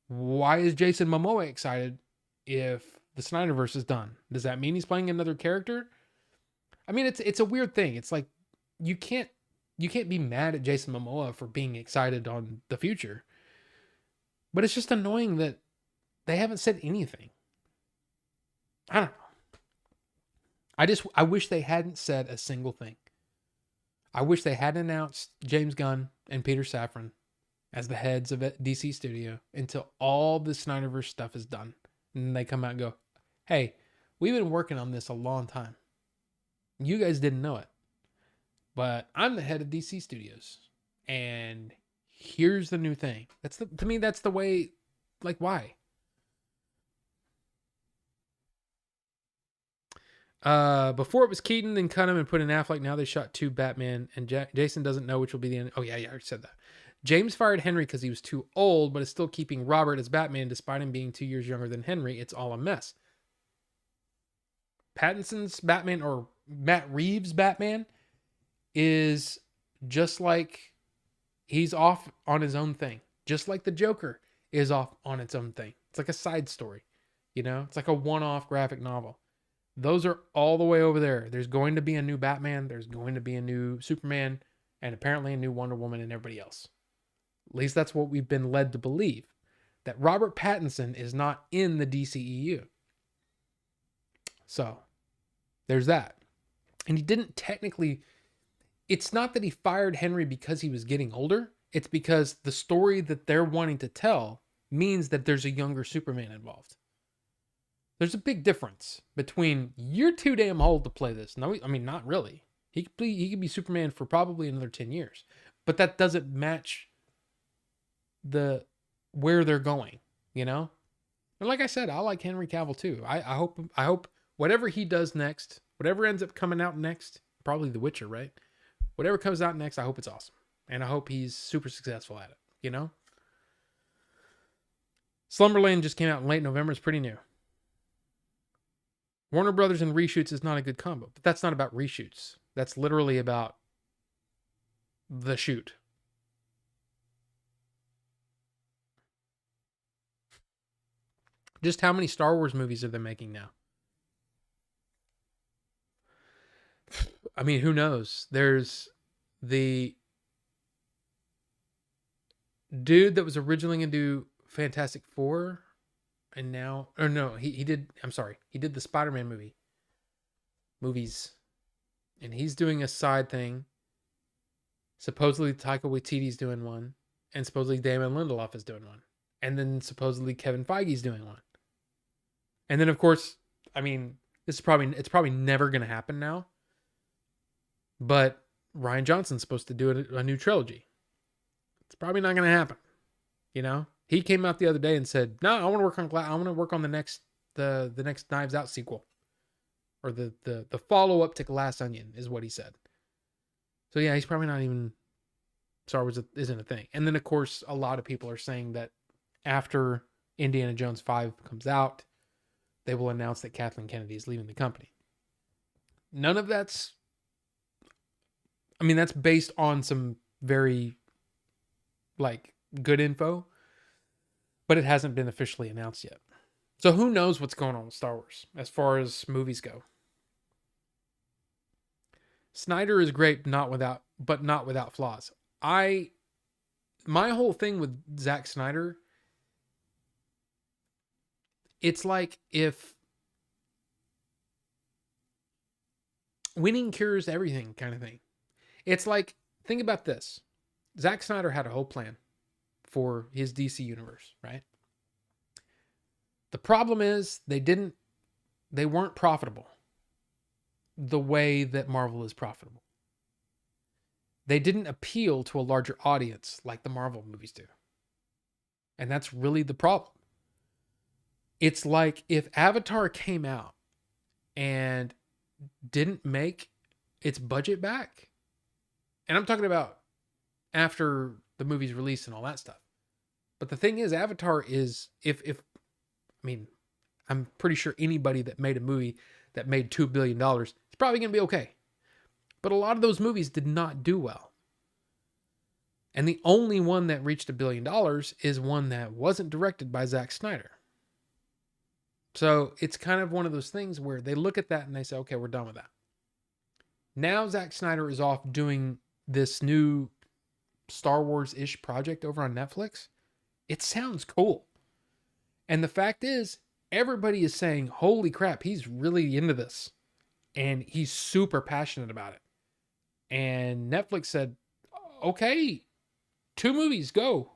Why is Jason Momoa excited if the Snyderverse is done? Does that mean he's playing another character? I mean, it's a weird thing. It's like you can't be mad at Jason Momoa for being excited on the future. But it's just annoying that they haven't said anything. I don't know. I wish they hadn't said a single thing. I wish they hadn't announced James Gunn and Peter Safran as the heads of DC Studio until all the Snyderverse stuff is done. And then they come out and go, hey, we've been working on this a long time. You guys didn't know it. But I'm the head of DC Studios. And here's the new thing. To me, that's the way, like, why? Before it was Keaton, then cut him and put in Affleck. Now they shot 2 Batman, and Jason doesn't know which will be the end. Oh, yeah, I already said that. James fired Henry because he was too old, but is still keeping Robert as Batman despite him being 2 years younger than Henry. It's all a mess. Pattinson's Batman, or Matt Reeves' Batman, is just like he's off on his own thing. Just like the Joker is off on its own thing. It's like a side story. It's like a one-off graphic novel. Those are all the way over there. There's going to be a new Batman. There's going to be a new Superman. And apparently a new Wonder Woman and everybody else. At least that's what we've been led to believe. That Robert Pattinson is not in the DCEU. So, there's that. And he didn't technically... It's not that he fired Henry because he was getting older. It's because the story that they're wanting to tell means that there's a younger Superman involved. There's a big difference between you're too damn old to play this. No, I mean, not really. He could be Superman for probably another 10 years. But that doesn't match where they're going, And like I said, I like Henry Cavill too. I hope whatever he does next, whatever ends up coming out next, probably The Witcher, right? Whatever comes out next, I hope it's awesome. And I hope he's super successful at it, Slumberland just came out in late November. It's pretty new. Warner Brothers and reshoots is not a good combo. But that's not about reshoots. That's literally about the shoot. Just how many Star Wars movies are they making now? I mean, who knows? There's the dude that was originally going to do Fantastic Four, and now, or no, he did the Spider-Man movies, and he's doing a side thing. Supposedly Taika Waititi's doing one, and supposedly Damon Lindelof is doing one, and then supposedly Kevin Feige's doing one, and then of course, I mean, it's probably never going to happen now. But Rian Johnson's supposed to do a new trilogy. It's probably not going to happen. He came out the other day and said, "No, I want to work on the next the next Knives Out sequel, or the follow up to Glass Onion is what he said. So yeah, he's probably not even Star Wars isn't a thing. And then of course a lot of people are saying that after Indiana Jones 5 comes out, they will announce that Kathleen Kennedy is leaving the company. None of that's, I mean, that's based on some very like good info, but it hasn't been officially announced yet. So who knows what's going on with Star Wars as far as movies go. Snyder is great, but not without flaws. My whole thing with Zack Snyder, it's like if winning cures everything kind of thing. It's like, think about this. Zack Snyder had a whole plan for his DC universe, right? The problem is they weren't profitable the way that Marvel is profitable. They didn't appeal to a larger audience like the Marvel movies do. And that's really the problem. It's like if Avatar came out and didn't make its budget back, and I'm talking about after the movie's release and all that stuff. But the thing is, Avatar is, I mean, I'm pretty sure anybody that made a movie that made $2 billion is probably going to be okay. But a lot of those movies did not do well. And the only one that reached $1 billion is one that wasn't directed by Zack Snyder. So it's kind of one of those things where they look at that and they say, okay, we're done with that. Now Zack Snyder is off doing this new Star Wars-ish project over on Netflix. It sounds cool. And the fact is, everybody is saying, holy crap, he's really into this. And he's super passionate about it. And Netflix said, okay, 2 movies, go.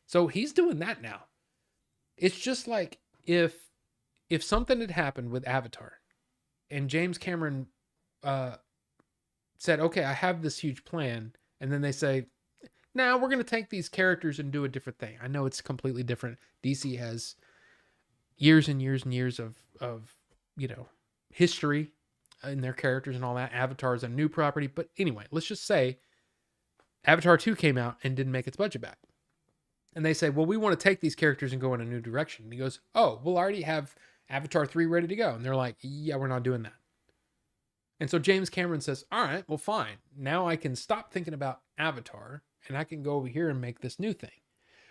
So he's doing that now. It's just like if something had happened with Avatar and James Cameron said, okay, I have this huge plan. And then they say, now we're going to take these characters and do a different thing. I know it's completely different. DC has years and years and years of history in their characters and all that. Avatar is a new property. But anyway, let's just say Avatar 2 came out and didn't make its budget back. And they say, well, we want to take these characters and go in a new direction. And he goes, oh, we'll already have Avatar 3 ready to go. And they're like, yeah, we're not doing that. And so James Cameron says, all right, well, fine. Now I can stop thinking about Avatar and I can go over here and make this new thing.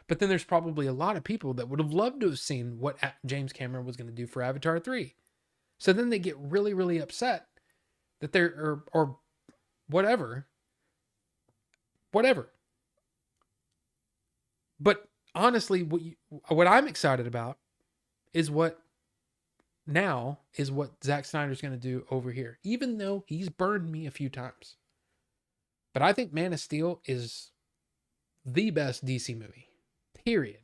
But then there's probably a lot of people that would have loved to have seen what James Cameron was going to do for Avatar 3. So then they get really, really upset that they're, or whatever. But honestly, what I'm excited about is what Zack Snyder's going to do over here, even though he's burned me a few times. But I think Man of Steel is the best DC movie, period.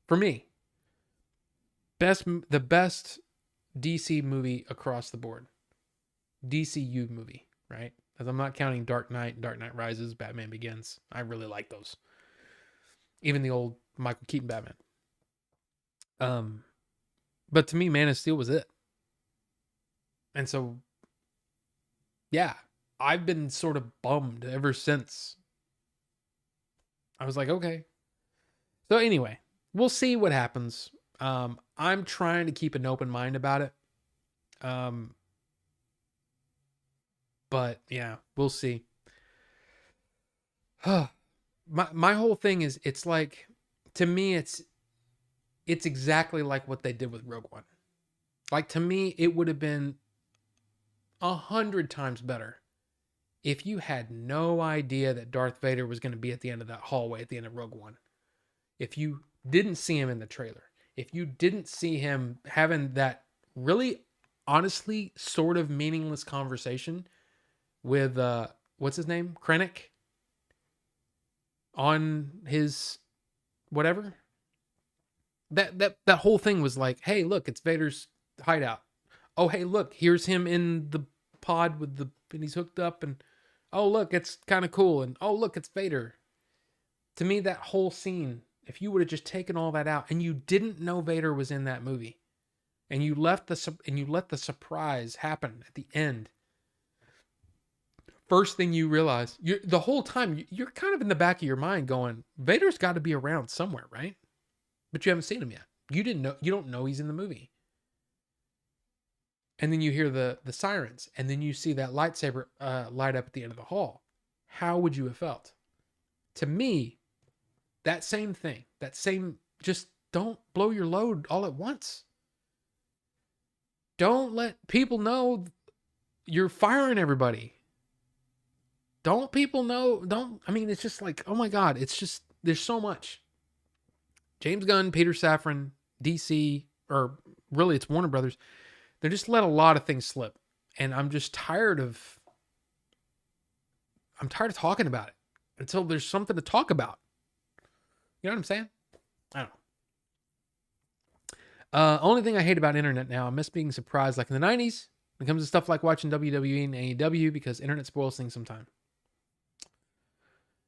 For me, the best DC movie across the board. DCU movie, right? As I'm not counting Dark Knight, Dark Knight Rises, Batman Begins. I really like those. Even the old Michael Keaton Batman. But to me, Man of Steel was it. And so, yeah, I've been sort of bummed ever since. I was like, okay. So anyway, we'll see what happens. I'm trying to keep an open mind about it. But yeah, we'll see. My whole thing is, it's like, to me, it's exactly like what they did with Rogue One. Like, to me, it would have been 100 times better if you had no idea that Darth Vader was going to be at the end of that hallway at the end of Rogue One. If you didn't see him in the trailer, if you didn't see him having that really, honestly, sort of meaningless conversation with, what's his name? Krennic? On his whatever. That whole thing was like, hey, look, it's Vader's hideout. Oh, hey, look, here's him in the pod and he's hooked up, and oh, look, it's kind of cool, and oh, look, it's Vader. To me, that whole scene, if you would have just taken all that out and you didn't know Vader was in that movie, and you let the surprise happen at the end. First thing you realize, the whole time you're kind of in the back of your mind going, Vader's got to be around somewhere, right? But you haven't seen him yet. You don't know he's in the movie. And then you hear the sirens, and then you see that lightsaber light up at the end of the hall. How would you have felt? To me, that same thing, just don't blow your load all at once. Don't let people know you're firing everybody. Don't people know? It's just like, oh my God, it's just, there's so much. James Gunn, Peter Safran, DC, or really it's Warner Brothers. They just let a lot of things slip. And I'm just tired of talking about it until there's something to talk about. You know what I'm saying? I don't know. Only thing I hate about internet now, I miss being surprised like in the 90s when it comes to stuff like watching WWE and AEW because internet spoils things sometimes.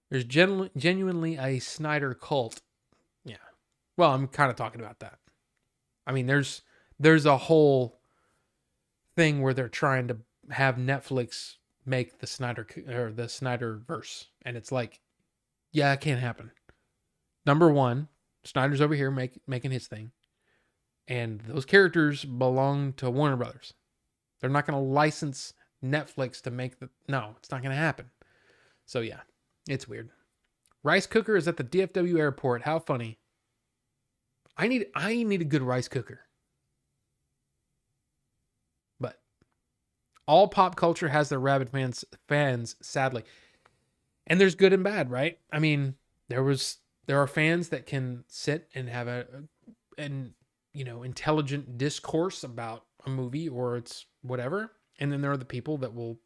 There's genuinely a Snyder cult. Yeah. Well, I'm kind of talking about that. I mean, there's a whole thing where they're trying to have Netflix make the Snyderverse, and it's like, yeah, it can't happen. Number one, Snyder's over here making his thing, and those characters belong to Warner Brothers. They're not going to license Netflix to make no, it's not going to happen. So yeah, it's weird. Rice cooker is at the DFW airport. How funny. I need a good rice cooker. But all pop culture has their rabid fans, sadly. And there's good and bad, right? I mean, there are fans that can sit and have an intelligent discourse about a movie or it's whatever. And then there are the people that will,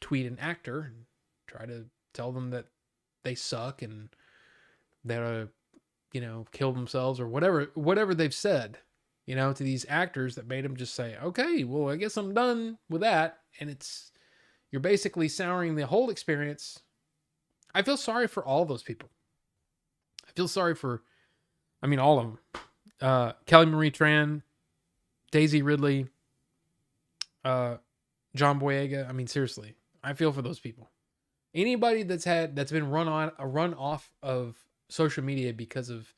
tweet an actor and try to tell them that they suck and they're kill themselves or whatever they've said, to these actors that made them just say, okay, well, I guess I'm done with that. And you're basically souring the whole experience. I feel sorry for all those people. I feel sorry for, all of them. Kelly Marie Tran, Daisy Ridley, John Boyega. Seriously, I feel for those people. Anybody that's been run off of social media because of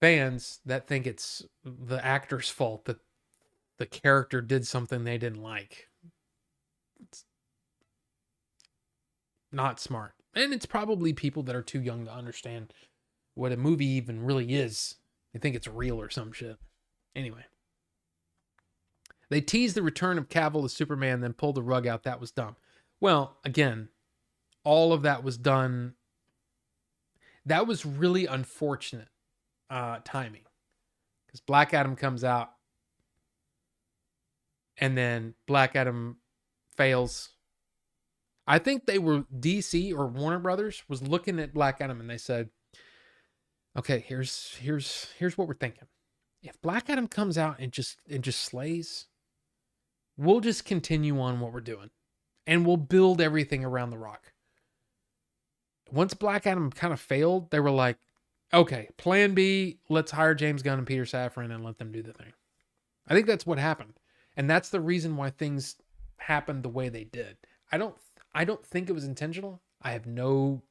fans that think it's the actor's fault that the character did something they didn't like. It's not smart. And it's probably people that are too young to understand what a movie even really is. They think it's real or some shit. Anyway. They teased the return of Cavill as Superman, then pulled the rug out. That was dumb. Well, again, all of that was done. That was really unfortunate timing. Because Black Adam comes out. And then Black Adam fails. I think they were DC or Warner Brothers was looking at Black Adam and they said, okay, here's what we're thinking. If Black Adam comes out and just slays, we'll just continue on what we're doing. And we'll build everything around the Rock. Once Black Adam kind of failed, they were like, okay, plan B, let's hire James Gunn and Peter Safran and let them do the thing. I think that's what happened. And that's the reason why things happened the way they did. I don't think it was intentional. I have no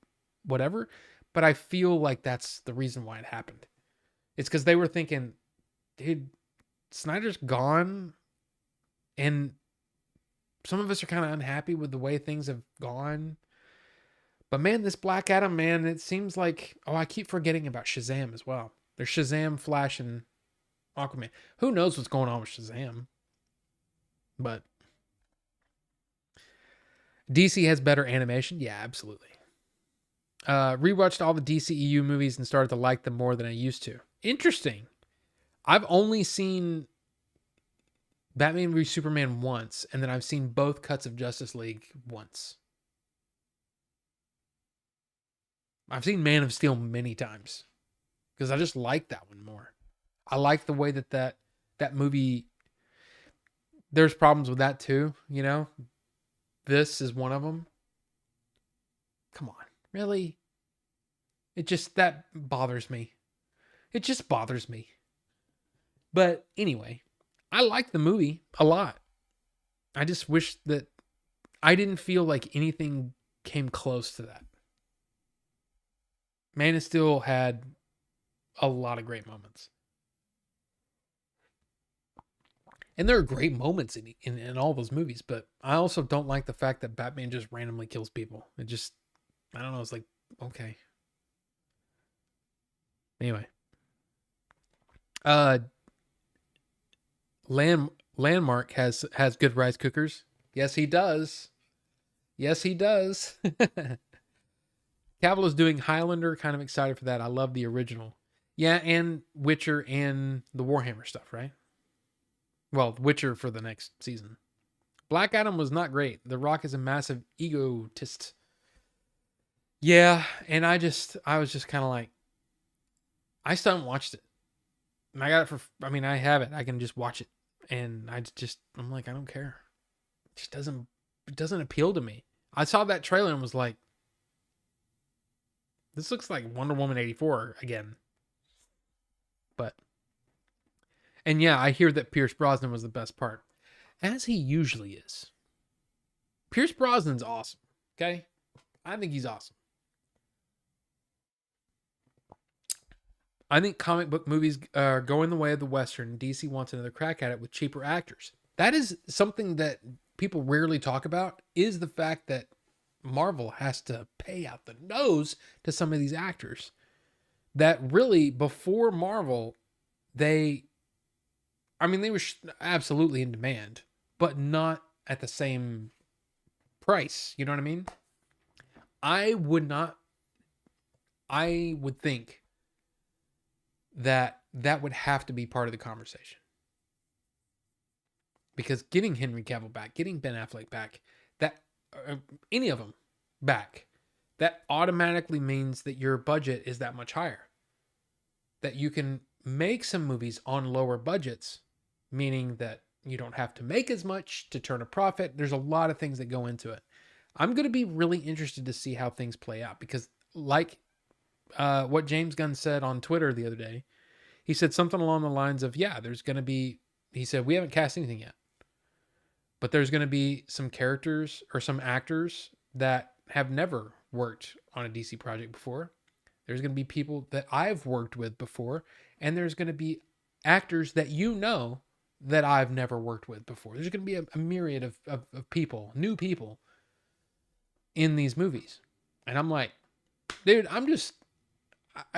whatever, but I feel like that's the reason why it happened. It's because they were thinking, dude, Snyder's gone, and some of us are kind of unhappy with the way things have gone. But man, this Black Adam, man, it seems like, I keep forgetting about Shazam as well. There's Shazam, Flash, and Aquaman. Who knows what's going on with Shazam? But DC has better animation. Yeah, absolutely. Rewatched all the DCEU movies and started to like them more than I used to. Interesting. I've only seen Batman v Superman once, and then I've seen both cuts of Justice League once. I've seen Man of Steel many times because I just like that one more. I like the way that movie, there's problems with that too, This is one of them. Come on, really? That bothers me. It just bothers me. But anyway, I like the movie a lot. I just wish that I didn't feel like anything came close to that. Man of Steel had a lot of great moments. And there are great moments in all those movies, but I also don't like the fact that Batman just randomly kills people. It just, I don't know, it's like, okay. Anyway. Uh Landmark has good rice cookers. Yes, he does. Yes, he does. Cavill is doing Highlander. Kind of excited for that. I love the original. Yeah, and Witcher and the Warhammer stuff, right? Well, Witcher for the next season. Black Adam was not great. The Rock is a massive egotist. Yeah, and I was just kind of like, I still haven't watched it. And I got it for, I mean, I have it. I can just watch it. And I'm like, I don't care. It just it doesn't appeal to me. I saw that trailer and was like, this looks like Wonder Woman 84 again. But, and yeah, I hear that Pierce Brosnan was the best part, as he usually is. Pierce Brosnan's awesome. Okay? I think he's awesome. I think comic book movies are going the way of the Western. DC wants another crack at it with cheaper actors. That is something that people rarely talk about, is the fact that Marvel has to pay out the nose to some of these actors. That really, before Marvel, they were absolutely in demand, but not at the same price. You know what I mean? I would think that would have to be part of the conversation. Because getting Henry Cavill back, getting Ben Affleck back, that any of them back, that automatically means that your budget is that much higher. That you can make some movies on lower budgets, meaning that you don't have to make as much to turn a profit. There's a lot of things that go into it. I'm going to be really interested to see how things play out, because like what James Gunn said on Twitter the other day, he said something along the lines of, yeah, there's going to be, he said, we haven't cast anything yet, but there's going to be some characters or some actors that have never worked on a DC project before. There's going to be people that I've worked with before, and there's going to be actors that that I've never worked with before. There's going to be a myriad of people, new people in these movies. And I'm like, dude, I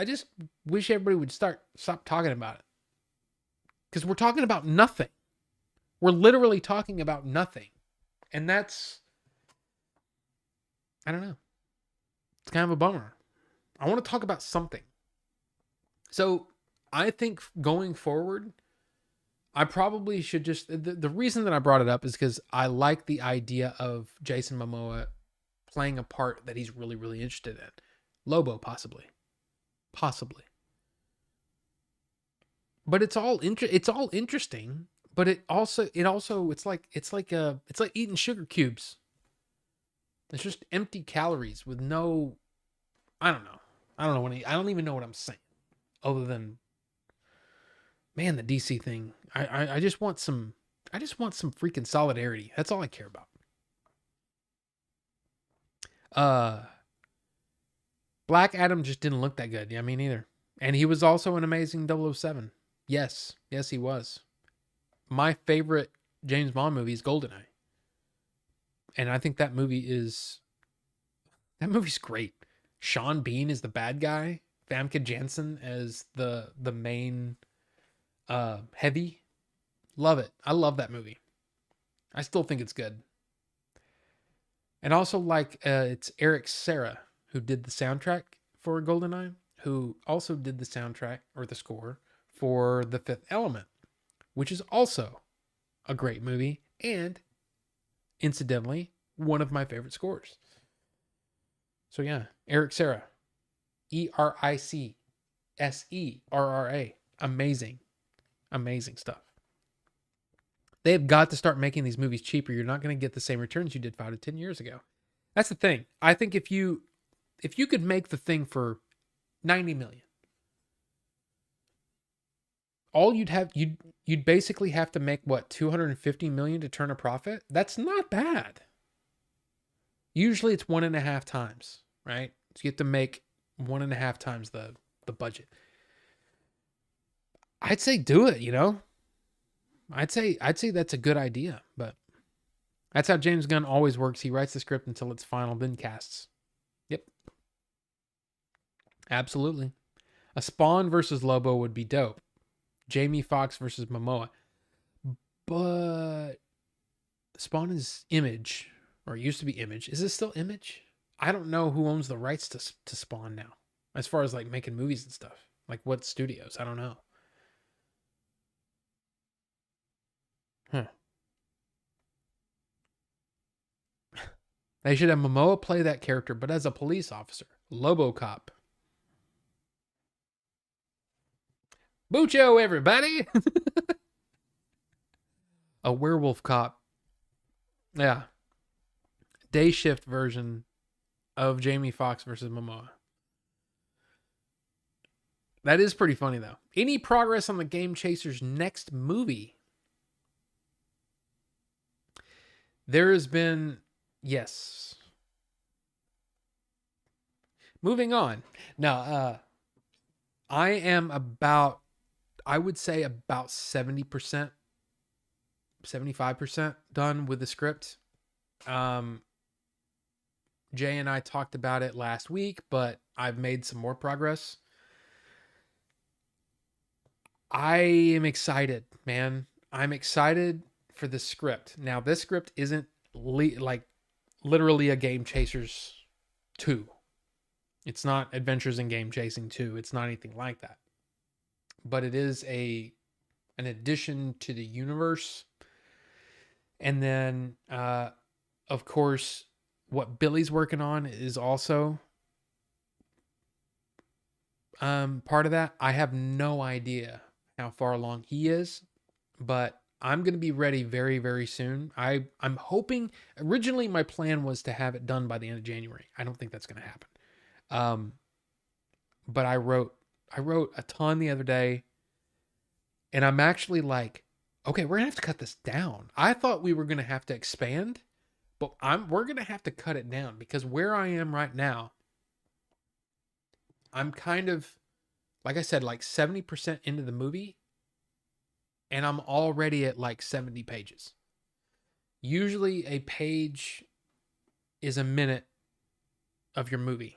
just wish everybody would stop talking about it. Because we're talking about nothing. We're literally talking about nothing. And that's, I don't know. It's kind of a bummer. I want to talk about something. So I think going forward, I probably should just, the reason that I brought it up is because I like the idea of Jason Momoa playing a part that he's really, really interested in. Lobo, possibly. But it's all interesting, but it's like eating sugar cubes. It's just empty calories with no, I don't know. I don't even know what I'm saying, other than, man, the DC thing. I just want some freaking solidarity. That's all I care about. Black Adam just didn't look that good. Yeah, me neither. And he was also an amazing 007. Yes, he was. My favorite James Bond movie is GoldenEye. And I think that movie's great. Sean Bean is the bad guy. Famke Janssen as the main heavy. Love it. I love that movie. I still think it's good. And also, like, it's Eric Serra who did the soundtrack for GoldenEye, who also did the soundtrack or the score for The Fifth Element, which is also a great movie and, incidentally, one of my favorite scores. So yeah, Eric Serra, ERICSERRA, amazing stuff. They have got to start making these movies cheaper. You're not going to get the same returns you did 5 to 10 years ago. That's the thing. I think if you could make the thing for $90 million, all you'd basically have to make what, 250 million to turn a profit. That's not bad. Usually it's 1.5 times, right? So you have to make 1.5 times the budget. I'd say do it, you know? I'd say that's a good idea, but that's how James Gunn always works. He writes the script until it's final, then casts. Yep. Absolutely. A Spawn versus Lobo would be dope. Jamie Foxx versus Momoa. But Spawn is Image, or it used to be Image. Is it still Image? I don't know who owns the rights to Spawn now, as far as like making movies and stuff. Like what studios? I don't know. Huh. They should have Momoa play that character, but as a police officer. Lobocop. Mucho, everybody! A werewolf cop. Yeah. Day shift version of Jamie Foxx versus Momoa. That is pretty funny, though. Any progress on the Game Chasers' next movie? There has been... Yes. Moving on. Now, I am about... I would say about 70%, 75% done with the script. Jay and I talked about it last week, but I've made some more progress. I am excited, man. I'm excited for the script. Now, this script isn't like literally a Game Chasers 2. It's not Adventures in Game Chasing 2. It's not anything like that. But it is an addition to the universe. And then, of course, what Billy's working on is also part of that. I have no idea how far along he is, but I'm going to be ready very, very soon. I'm hoping, originally my plan was to have it done by the end of January. I don't think that's going to happen. But I wrote a ton the other day, and I'm actually like, okay, we're gonna have to cut this down. I thought we were gonna have to expand, but we're gonna have to cut it down, because where I am right now, I'm kind of, like I said, like 70% into the movie, and I'm already at like 70 pages. Usually a page is a minute of your movie.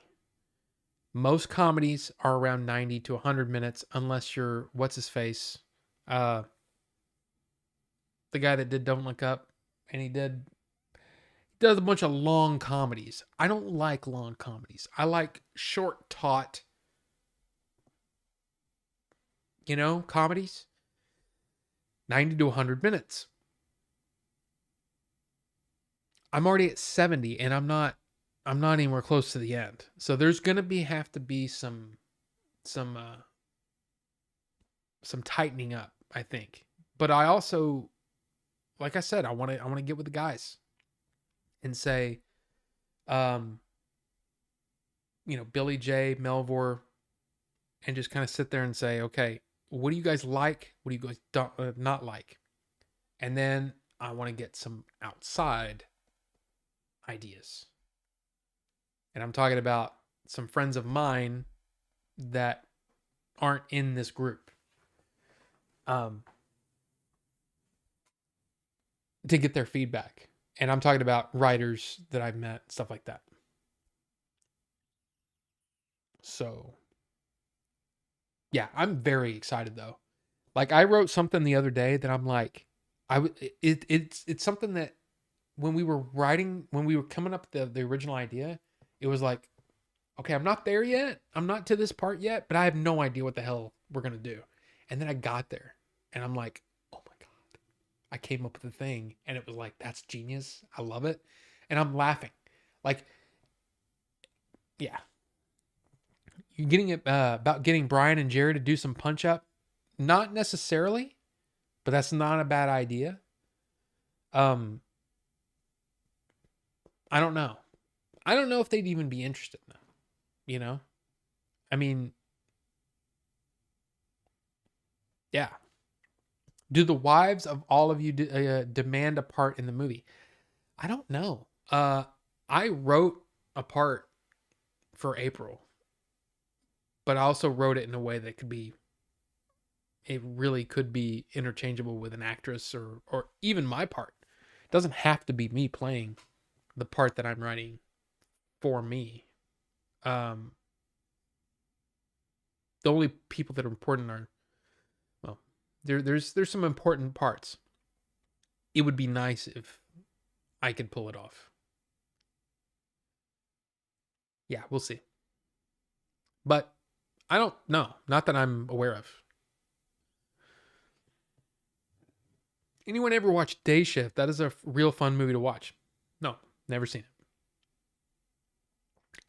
Most comedies are around 90 to 100 minutes, unless you're, what's his face? The guy that did Don't Look Up, and he does a bunch of long comedies. I don't like long comedies. I like short, taut, comedies. 90 to 100 minutes. I'm already at 70, and I'm not anywhere close to the end. So there's gonna have to be some tightening up, I think. But I also, like I said, I want to get with the guys and say, Billy J, Melvor, and just kind of sit there and say, okay, what do you guys like? What do you guys not like? And then I want to get some outside ideas. And I'm talking about some friends of mine that aren't in this group. To get their feedback. And I'm talking about writers that I've met, stuff like that. So, yeah, I'm very excited though. Like, I wrote something the other day that I'm like, it's something that when we were coming up with the original idea, it was like, okay, I'm not there yet. I'm not to this part yet, but I have no idea what the hell we're going to do. And then I got there and I'm like, oh my God, I came up with a thing, and it was like, that's genius. I love it. And I'm laughing. Like, yeah. You're getting it about getting Brian and Jared to do some punch up. Not necessarily, but that's not a bad idea. I don't know. I don't know if they'd even be interested in that. I mean, yeah. Do the wives of all of you demand a part in the movie? I don't know. I wrote a part for April, but I also wrote it in a way that could be, it really could be interchangeable with an actress or even my part. It doesn't have to be me playing the part that I'm writing for me. Um, the only people that are important are, well, there's some important parts. It would be nice if I could pull it off. Yeah, we'll see. But I don't know. Not that I'm aware of. Anyone ever watched Day Shift? That is a real fun movie to watch. No, never seen it.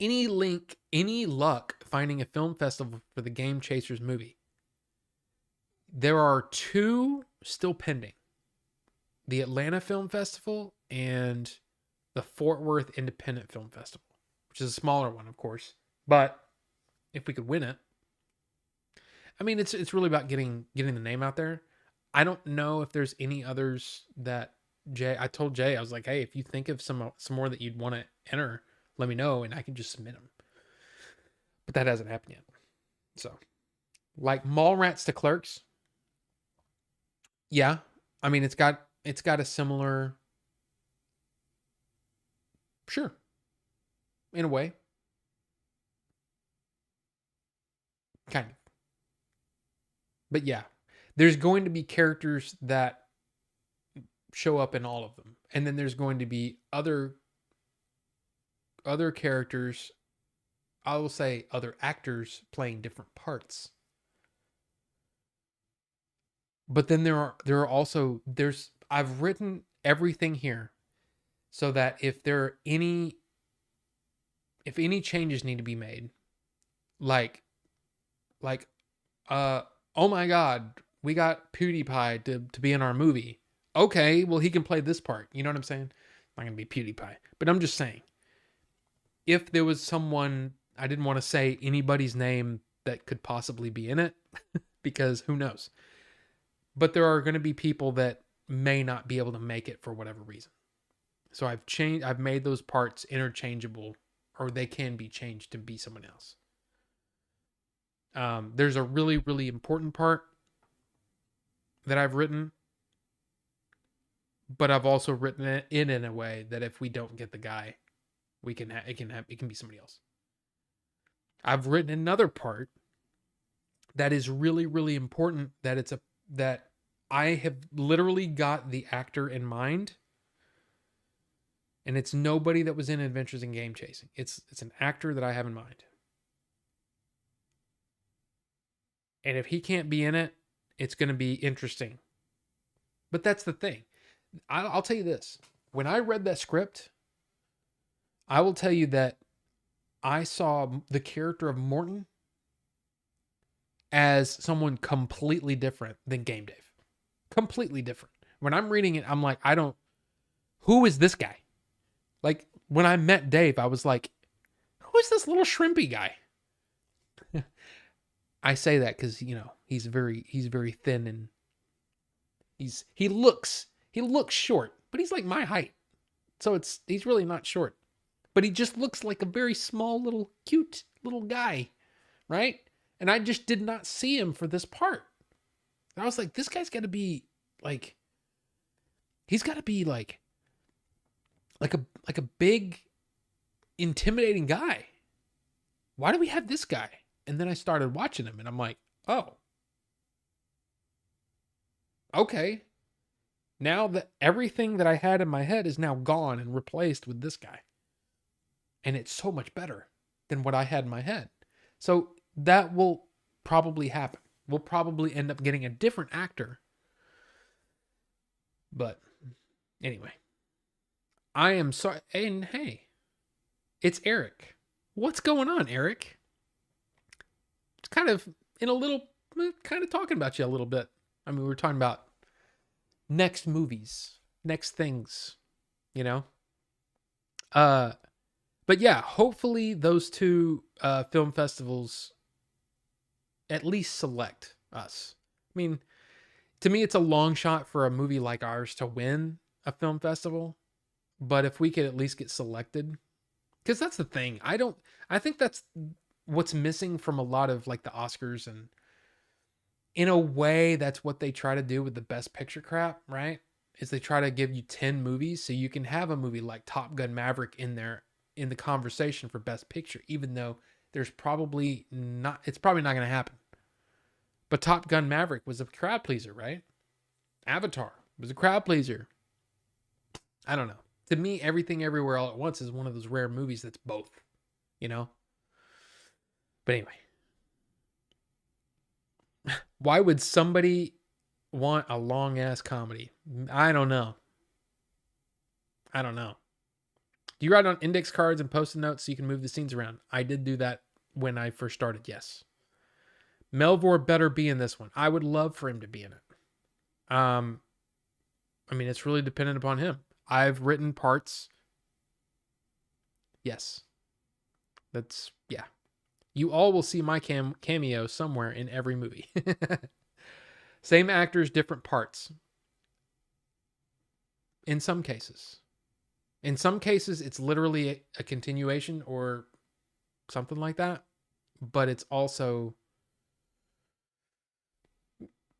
Any luck finding a film festival for the Game Chasers movie? There are two still pending: the Atlanta Film Festival and the Fort Worth Independent Film Festival, which is a smaller one, of course. But if we could win it, I mean, it's really about getting the name out there. I don't know if there's any others that I told Jay, I was like, hey, if you think of some more that you'd want to enter, let me know and I can just submit them. But that hasn't happened yet. So, like Mallrats to Clerks. Yeah, I mean, it's got a similar, sure, in a way, kind of. But yeah, there's going to be characters that show up in all of them, and then there's going to be other characters, I will say other actors playing different parts. But then there are also, I've written everything here so that if any changes need to be made, like oh my god, we got PewDiePie to be in our movie. Okay, well, he can play this part. You know what I'm saying? Not gonna be PewDiePie, but I'm just saying, if there was someone, I didn't want to say anybody's name that could possibly be in it because who knows. But there are going to be people that may not be able to make it for whatever reason. So I've made those parts interchangeable, or they can be changed to be someone else. There's a really, really important part that I've written, but I've also written it in a way that if we don't get the guy, it can be somebody else. I've written another part that is really, really important, that I have literally got the actor in mind, and it's nobody that was in Adventures in Game Chasing. It's an actor that I have in mind. And if he can't be in it, it's going to be interesting. But that's the thing. I'll tell you this. When I read that script, I will tell you that I saw the character of Morton as someone completely different than Game Dave. Completely different. When I'm reading it, I'm like, who is this guy? Like, when I met Dave, I was like, who is this little shrimpy guy? I say that because, he's very thin, and he looks short, but he's like my height. So he's really not short, but he just looks like a very small, little, cute little guy. Right. And I just did not see him for this part. And I was like, this guy's got to be like, he's got to be like a big, intimidating guy. Why do we have this guy? And then I started watching him and I'm like, oh, okay. Now that everything that I had in my head is now gone and replaced with this guy. And it's so much better than what I had in my head. So that will probably happen. We'll probably end up getting a different actor. But anyway, I am sorry. And hey, it's Eric. What's going on, Eric? It's kind of talking about you a little bit. I mean, we were talking about next movies, next things, But yeah, hopefully those two film festivals at least select us. I mean, To me, it's a long shot for a movie like ours to win a film festival. But if we could at least get selected, because that's the thing. I think that's what's missing from a lot of like the Oscars, and in a way that's what they try to do with the best picture crap, right? Is they try to give you 10 movies so you can have a movie like Top Gun Maverick in there in the conversation for best picture, even though it's probably not going to happen. But Top Gun Maverick was a crowd pleaser, right? Avatar was a crowd pleaser. I don't know. To me, Everything Everywhere All at Once is one of those rare movies that's both, you know? But anyway, why would somebody want a long ass comedy? I don't know. Do you write on index cards and post-it notes so you can move the scenes around? I did do that when I first started, yes. Melvor better be in this one. I would love for him to be in it. I mean, it's really dependent upon him. I've written parts. Yes. Yeah. You all will see my cameo somewhere in every movie. Same actors, different parts. In some cases. In some cases, it's literally a continuation or something like that. But it's also...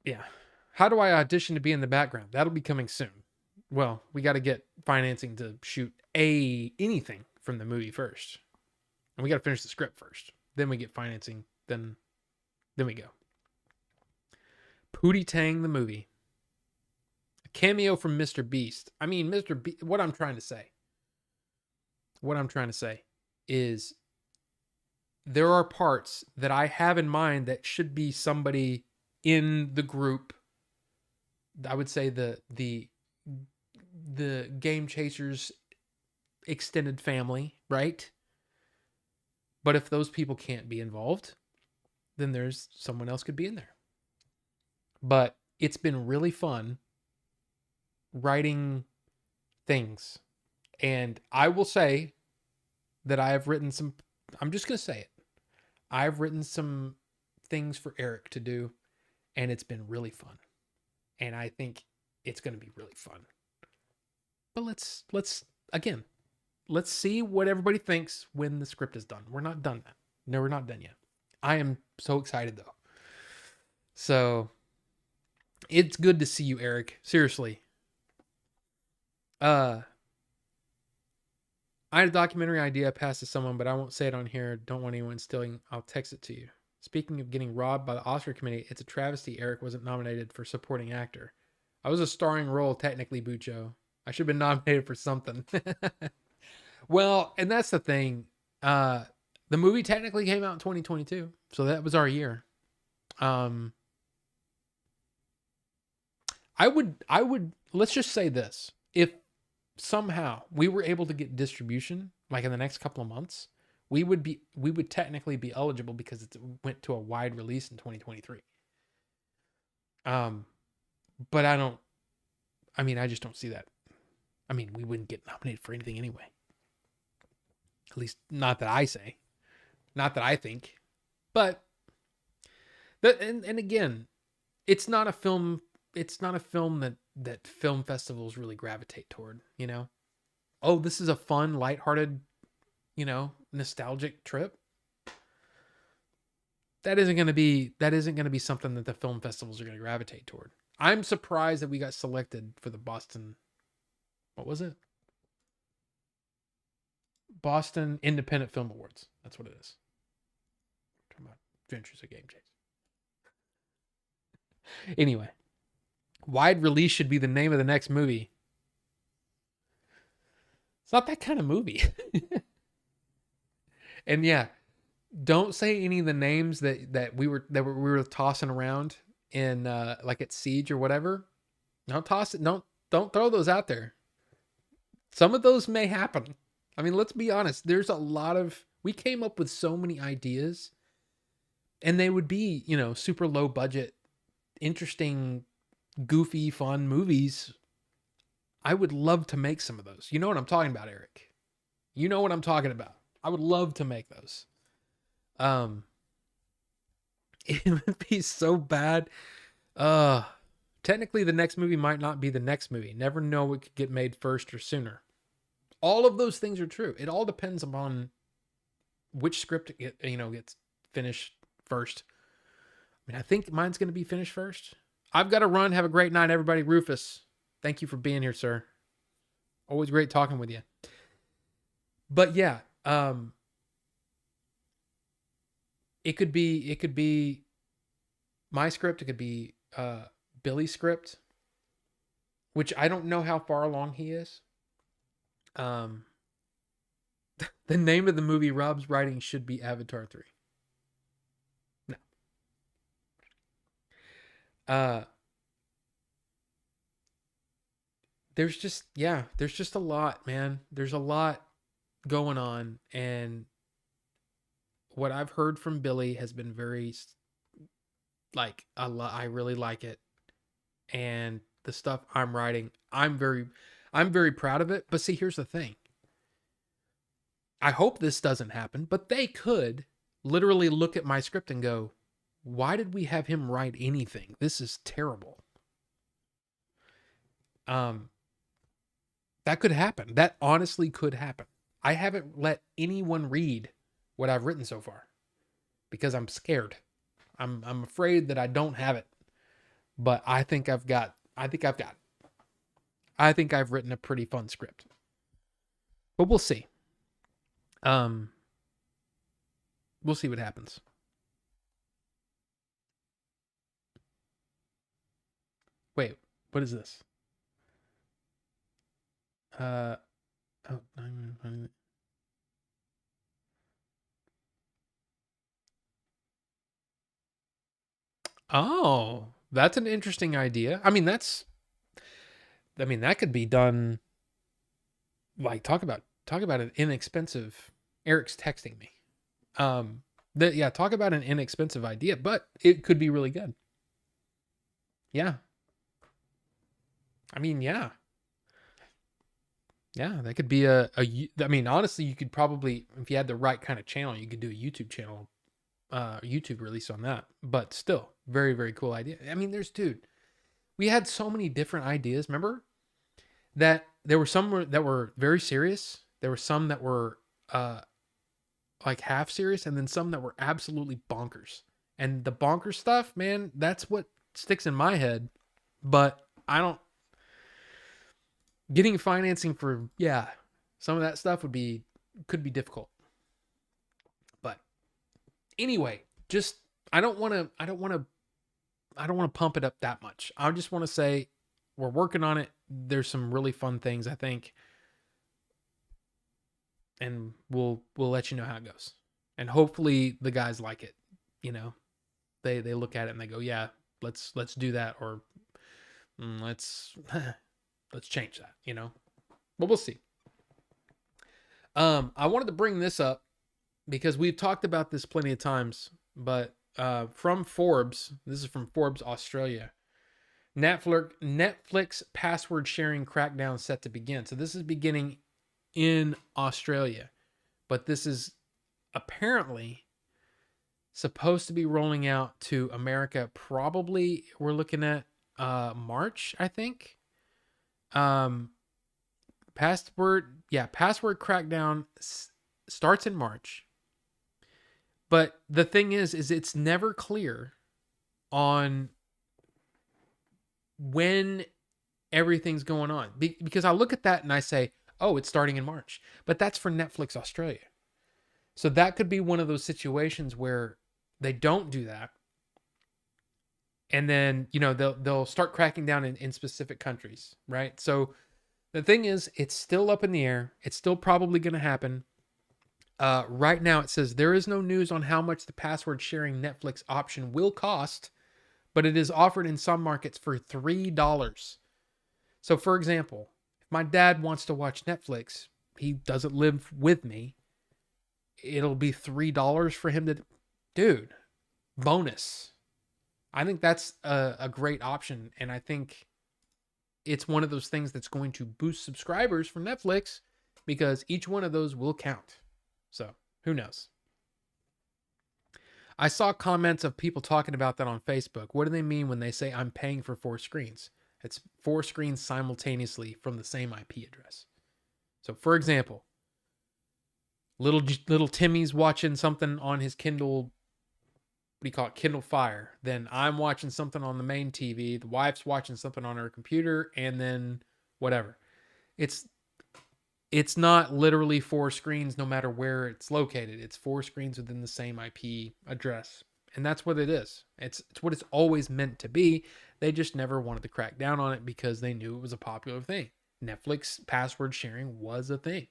Yeah. How do I audition to be in the background? That'll be coming soon. Well, we got to get financing to shoot anything from the movie first. And we got to finish the script first. Then we get financing. Then we go. Pootie Tang the movie. A cameo from Mr. Beast. I mean, Mr. Beast, what I'm trying to say is there are parts that I have in mind that should be somebody in the group. I would say the Game Chasers extended family, right? But if those people can't be involved, then there's someone else could be in there. But it's been really fun writing things. And I will say that I have written some, I'm just going to say it. I've written some things for Eric to do, and it's been really fun. And I think it's going to be really fun. But let's see what everybody thinks when the script is done. We're not done yet. No, we're not done yet. I am so excited though. So it's good to see you, Eric. Seriously. I had a documentary idea I passed to someone, but I won't say it on here. Don't want anyone stealing. I'll text it to you. Speaking of getting robbed by the Oscar committee, it's a travesty Eric wasn't nominated for supporting actor. I was a starring role, technically, Bucho. I should have been nominated for something. Well, and that's the thing. The movie technically came out in 2022, so that was our year. I would let's just say this. If somehow we were able to get distribution, like in the next couple of months, we would technically be eligible because it went to a wide release in 2023. But I just don't see that. I mean, we wouldn't get nominated for anything anyway. At least not that I say. Not that I think. But and again, it's not a film that film festivals really gravitate toward, you know? Oh, this is a fun, lighthearted, nostalgic trip. That isn't going to be something that the film festivals are going to gravitate toward. I'm surprised that we got selected for the Boston, what was it? Boston Independent Film Awards. That's what it is. I'm talking about Adventures of Game Chase. Anyway, wide release should be the name of the next movie. It's not that kind of movie. And yeah, don't say any of the names that we were tossing around in like at Siege or whatever. Don't toss it. Don't throw those out there. Some of those may happen. I mean, let's be honest. We came up with so many ideas, and they would be, super low budget, interesting, goofy, fun movies. I would love to make some of those. You know what I'm talking about, Eric? You know what I'm talking about. I would love to make those. It would be so bad. Technically, the next movie might not be the next movie. Never know what could get made first or sooner. All of those things are true. It all depends upon which script gets finished first. I mean, I think mine's going to be finished first. I've got to run. Have a great night, everybody. Rufus, thank you for being here, sir. Always great talking with you. But yeah, it could be my script. It could be Billy's script, which I don't know how far along he is. The name of the movie Rob's writing should be Avatar 3. No. There's just a lot, man. There's a lot going on, and what I've heard from Billy has been very I really like it. And the stuff I'm writing, I'm very proud of it. But see, here's the thing. I hope this doesn't happen, but they could literally look at my script and go, why did we have him write anything? This is terrible. That could happen. That honestly could happen. I haven't let anyone read what I've written so far because I'm scared. I'm afraid that I don't have it. But I think I've got it. I think I've written a pretty fun script. But we'll see. We'll see what happens. Wait, what is this? Oh, that's an interesting idea. I mean, that could be done. Like, talk about an inexpensive. Eric's texting me. Talk about an inexpensive idea, but it could be really good. Yeah. I mean, yeah. Yeah, that could be I mean, honestly, you could probably, if you had the right kind of channel, you could do a YouTube channel, YouTube release on that. But still, very, very cool idea. I mean, we had so many different ideas. Remember that there were some that were very serious. There were some that were like half serious, and then some that were absolutely bonkers. And the bonkers stuff, man, that's what sticks in my head. But getting financing for some of that stuff could be difficult. But anyway, just I don't want to pump it up that much. I just want to say we're working on it. There's some really fun things, I think. And we'll let you know how it goes. And hopefully the guys like it. You know, they look at it and they go, yeah, let's do that, or let's change that, you know. But we'll see. I wanted to bring this up because we've talked about this plenty of times, but from Forbes, this is from Forbes Australia. Netflix password sharing crackdown set to begin. So this is beginning in Australia, but this is apparently supposed to be rolling out to America. Probably we're looking at March, I think. Password crackdown starts in March. But the thing is it's never clear on when everything's going on. Because I look at that and I say, oh, it's starting in March. But that's for Netflix Australia. So that could be one of those situations where they don't do that. And then, you know, they'll start cracking down in specific countries, right? So the thing is, it's still up in the air. It's still probably going to happen. Right now, it says there is no news on how much the password sharing Netflix option will cost, but it is offered in some markets for $3. So, for example, if my dad wants to watch Netflix, he doesn't live with me, it'll be $3 for him to... Dude, bonus. I think that's a great option, and I think it's one of those things that's going to boost subscribers for Netflix because each one of those will count. So, who knows? I saw comments of people talking about that on Facebook. What do they mean when they say I'm paying for 4 screens? It's 4 screens simultaneously from the same IP address. So, for example, little Timmy's watching something on his Kindle. What do you call it? Kindle Fire. Then I'm watching something on the main TV. The wife's watching something on her computer, and then whatever. It's not literally 4 screens no matter where it's located. It's 4 screens within the same IP address. And that's what it is. It's what it's always meant to be. They just never wanted to crack down on it because they knew it was a popular thing. Netflix password sharing was a thing.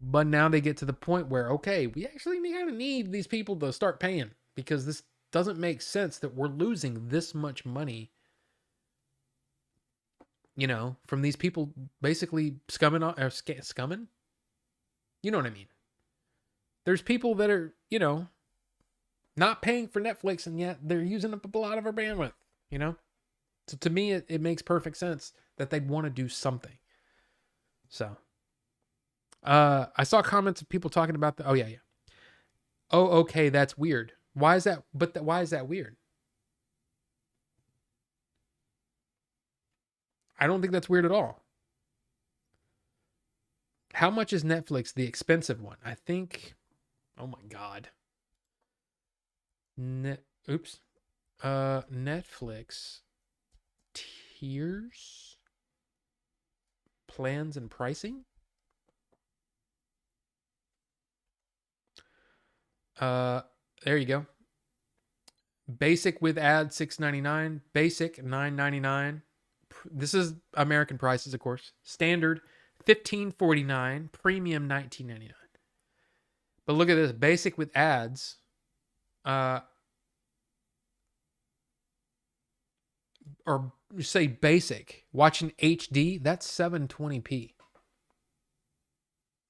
But now they get to the point where, okay, we actually kind of need these people to start paying because this doesn't make sense that we're losing this much money, from these people basically scumming. You know what I mean? There's people that are, not paying for Netflix, and yet they're using up a lot of our bandwidth, So to me, it makes perfect sense that they'd want to do something. So, I saw comments of people talking about oh, yeah. Oh, okay, that's weird. Why is that? Why is that weird? I don't think that's weird at all. How much is Netflix, the expensive one? I think, oh my God. Netflix tiers, plans, and pricing. There you go. Basic with ads $6.99. Basic $9.99. This is American prices, of course. Standard $15.49. Premium $19.99. But look at this. Basic with ads. Or say basic. Watching HD. That's 720p.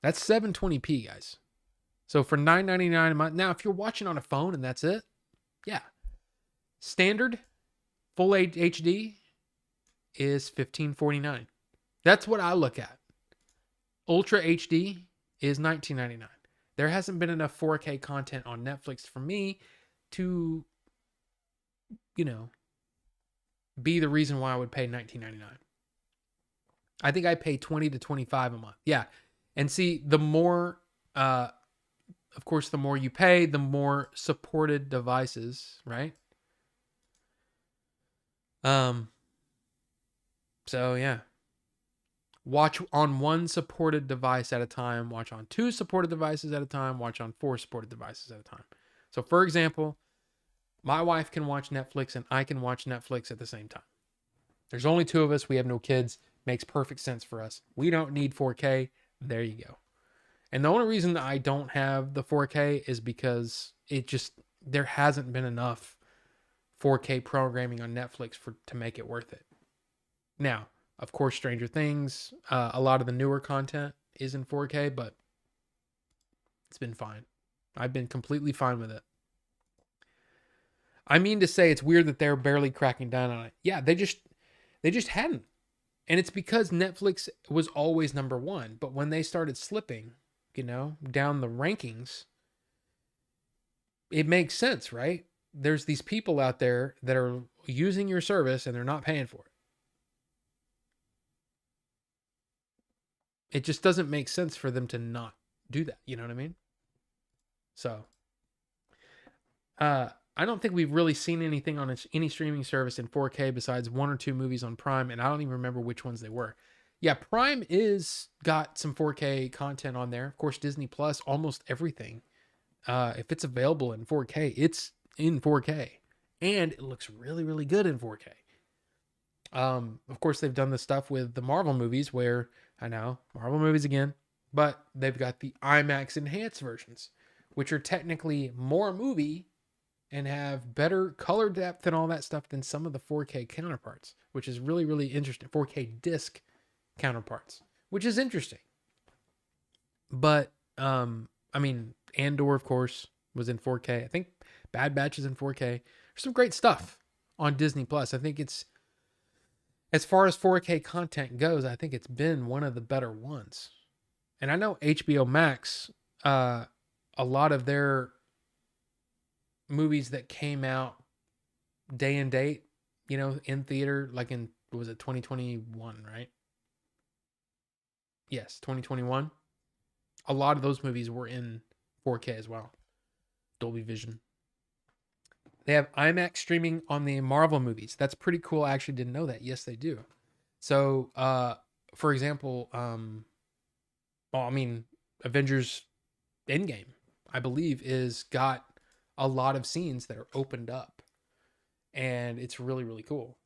That's 720p, guys. So for $9.99 a month. Now, if you're watching on a phone and that's it, yeah. Standard full HD is $15.49. That's what I look at. Ultra HD is $19.99. There hasn't been enough 4K content on Netflix for me to, be the reason why I would pay $19.99. I think I pay $20 to $25 a month. Yeah. And see, the more, of course, the more you pay, the more supported devices, right? So yeah. Watch on 1 supported device at a time, watch on 2 supported devices at a time, watch on 4 supported devices at a time. So for example, my wife can watch Netflix and I can watch Netflix at the same time. There's only 2 of us. We have no kids. Makes perfect sense for us. We don't need 4K. There you go. And the only reason I don't have the 4K is because there hasn't been enough 4K programming on Netflix to make it worth it. Now, of course, Stranger Things, a lot of the newer content is in 4K, but it's been fine. I've been completely fine with it. I mean to say it's weird that they're barely cracking down on it. Yeah, they just hadn't. And it's because Netflix was always number 1. But when they started slipping, down the rankings, it makes sense, right? There's these people out there that are using your service and they're not paying for it. It just doesn't make sense for them to not do that. You know what I mean? So, I don't think we've really seen anything on any streaming service in 4K besides 1 or 2 movies on Prime, and I don't even remember which ones they were. Yeah, Prime got some 4K content on there. Of course, Disney Plus, almost everything. If it's available in 4K, it's in 4K. And it looks really, really good in 4K. Of course, they've done the stuff with the Marvel movies where, I know, Marvel movies again, but they've got the IMAX enhanced versions, which are technically more movie and have better color depth and all that stuff than some of the 4K counterparts, which is really, really interesting. 4K disc counterparts, which is interesting. But, Andor, of course, was in 4K. I think Bad Batch is in 4K. There's some great stuff on Disney Plus. I think it's, as far as 4K content goes, I think it's been one of the better ones. And I know HBO Max, a lot of their movies that came out day and date, in theater, like in, what was it, 2021, right? Yes, 2021. A lot of those movies were in 4K as well. Dolby Vision. They have IMAX streaming on the Marvel movies. That's pretty cool. I actually didn't know that. Yes, they do. So, for example, well, I mean, Avengers Endgame, I believe, is got a lot of scenes that are opened up, and it's really, really cool.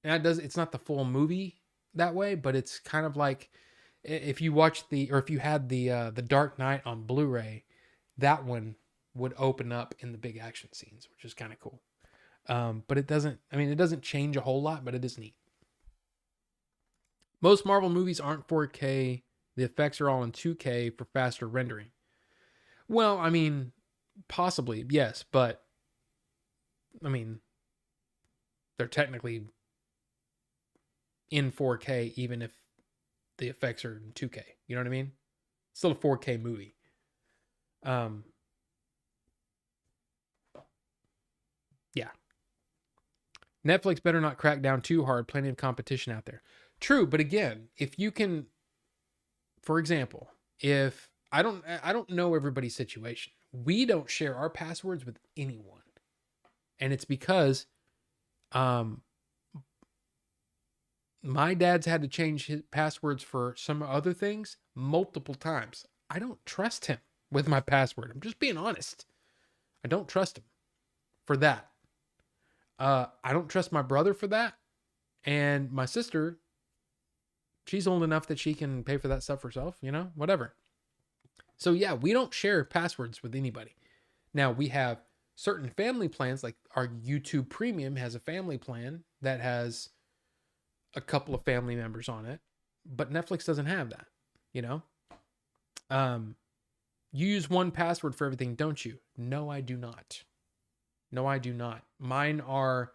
And it's not the full movie that way, but it's kind of like if you watch or if you had the Dark Knight on Blu-ray, that one would open up in the big action scenes, which is kind of cool. But it doesn't change a whole lot, but it is neat. Most Marvel movies aren't 4K. The effects are all in 2K for faster rendering. Well, I mean, possibly, yes, but I mean, they're technically in 4K even if the effects are in 2K. You know what I mean? Still a 4K movie. Yeah. Netflix better not crack down too hard. Plenty of competition out there. True, but again, if you can, for example, if I don't know everybody's situation. We don't share our passwords with anyone. And it's because my dad's had to change his passwords for some other things multiple times. I don't trust him with my password. I'm just being honest. I don't trust him for that. I don't trust my brother for that. And my sister, she's old enough that she can pay for that stuff herself, whatever. So yeah, we don't share passwords with anybody. Now we have certain family plans, like our YouTube Premium has a family plan that has a couple of family members on it, but Netflix doesn't have that, You use one password for everything, don't you? No, I do not. No, I do not. Mine are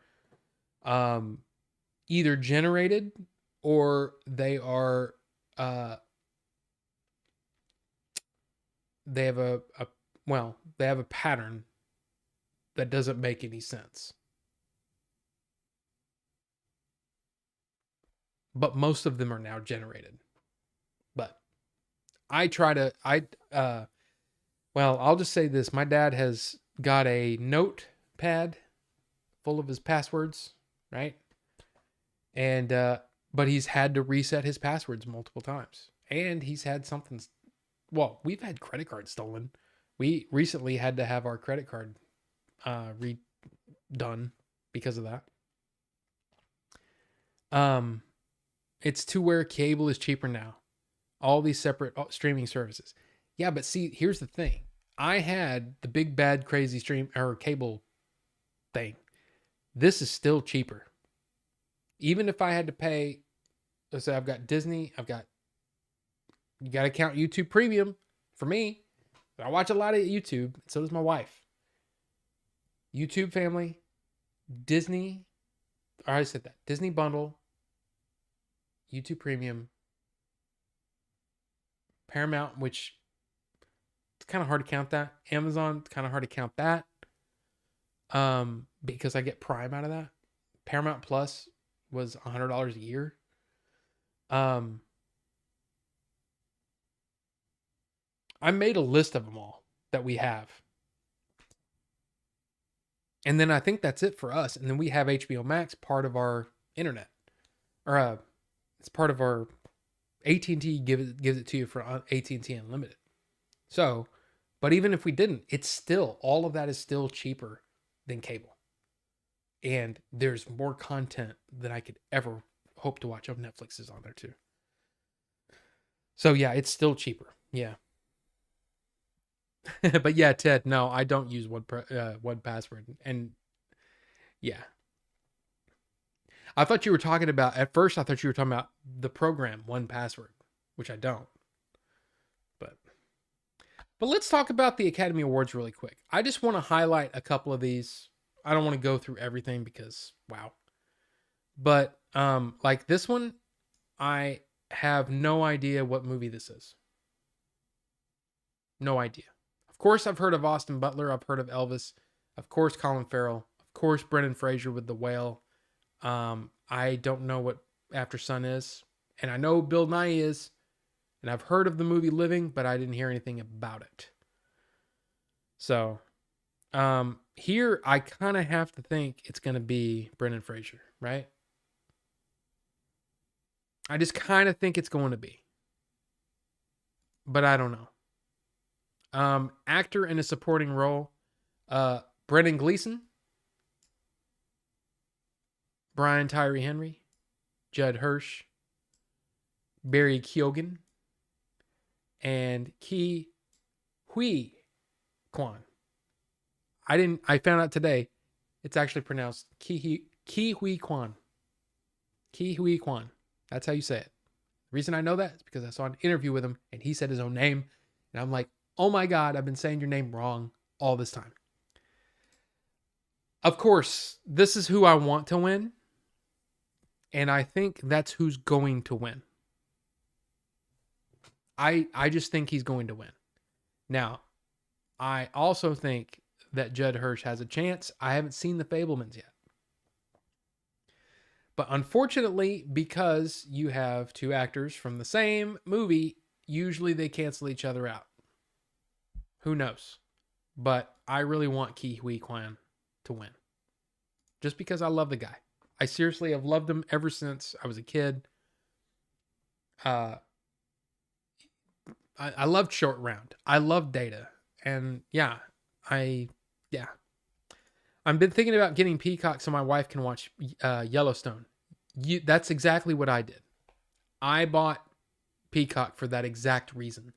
either generated or they are they have they have a pattern that doesn't make any sense. But most of them are now generated. But I'll just say this. My dad has got a notepad full of his passwords, right? And, but he's had to reset his passwords multiple times. And he's had we've had credit cards stolen. We recently had to have our credit card redone because of that. It's to where cable is cheaper now. All these separate streaming services. Yeah, but see, here's the thing. I had the big bad crazy stream or cable thing. This is still cheaper. Even if I had to pay, let's say I've got Disney, you got to count YouTube Premium for me. I watch a lot of YouTube. So does my wife. YouTube family, Disney. I already said that. Disney bundle, YouTube Premium, Paramount, which it's kind of hard to count that. Amazon, it's kind of hard to count that. Because I get Prime out of that. Paramount Plus was $100 a year. I made a list of them all that we have. And then I think that's it for us. And then we have HBO Max, part of our internet. Or it's part of our AT&T gives it to you for AT&T Unlimited. So, but even if we didn't, it's still, all of that is still cheaper than cable. And there's more content than I could ever hope to watch. Netflix is on there too. So yeah, it's still cheaper. Yeah. But yeah, Ted, no, I don't use one password. And yeah. At first I thought you were talking about the program 1Password, which I don't. But let's talk about the Academy Awards really quick. I just want to highlight a couple of these. I don't want to go through everything because wow. But like this one, I have no idea what movie this is. No idea. Of course, I've heard of Austin Butler. I've heard of Elvis. Of course, Colin Farrell. Of course, Brendan Fraser with The Whale. I don't know what After Sun is, and I know Bill Nye is, and I've heard of the movie Living, but I didn't hear anything about it. So, here I kind of have to think it's going to be Brendan Fraser, right? I just kind of think it's going to be, but I don't know. Actor in a supporting role, Brendan Gleeson, Brian Tyree Henry, Judd Hirsch, Barry Keoghan, and Ki Hui Kwan. I found out today it's actually pronounced Ki Hui Kwan. Ki Hui Kwan. That's how you say it. The reason I know that is because I saw an interview with him and he said his own name. And I'm like, oh my God, I've been saying your name wrong all this time. Of course, this is who I want to win. And I think that's who's going to win. I just think he's going to win. Now, I also think that Judd Hirsch has a chance. I haven't seen The Fabelmans yet. But unfortunately, because you have two actors from the same movie, usually they cancel each other out. Who knows? But I really want Ki Hui Kwan to win. Just because I love the guy. I seriously have loved him ever since I was a kid. I loved Short Round. I loved Data. And yeah. I've been thinking about getting Peacock so my wife can watch Yellowstone. That's exactly what I did. I bought Peacock for that exact reason.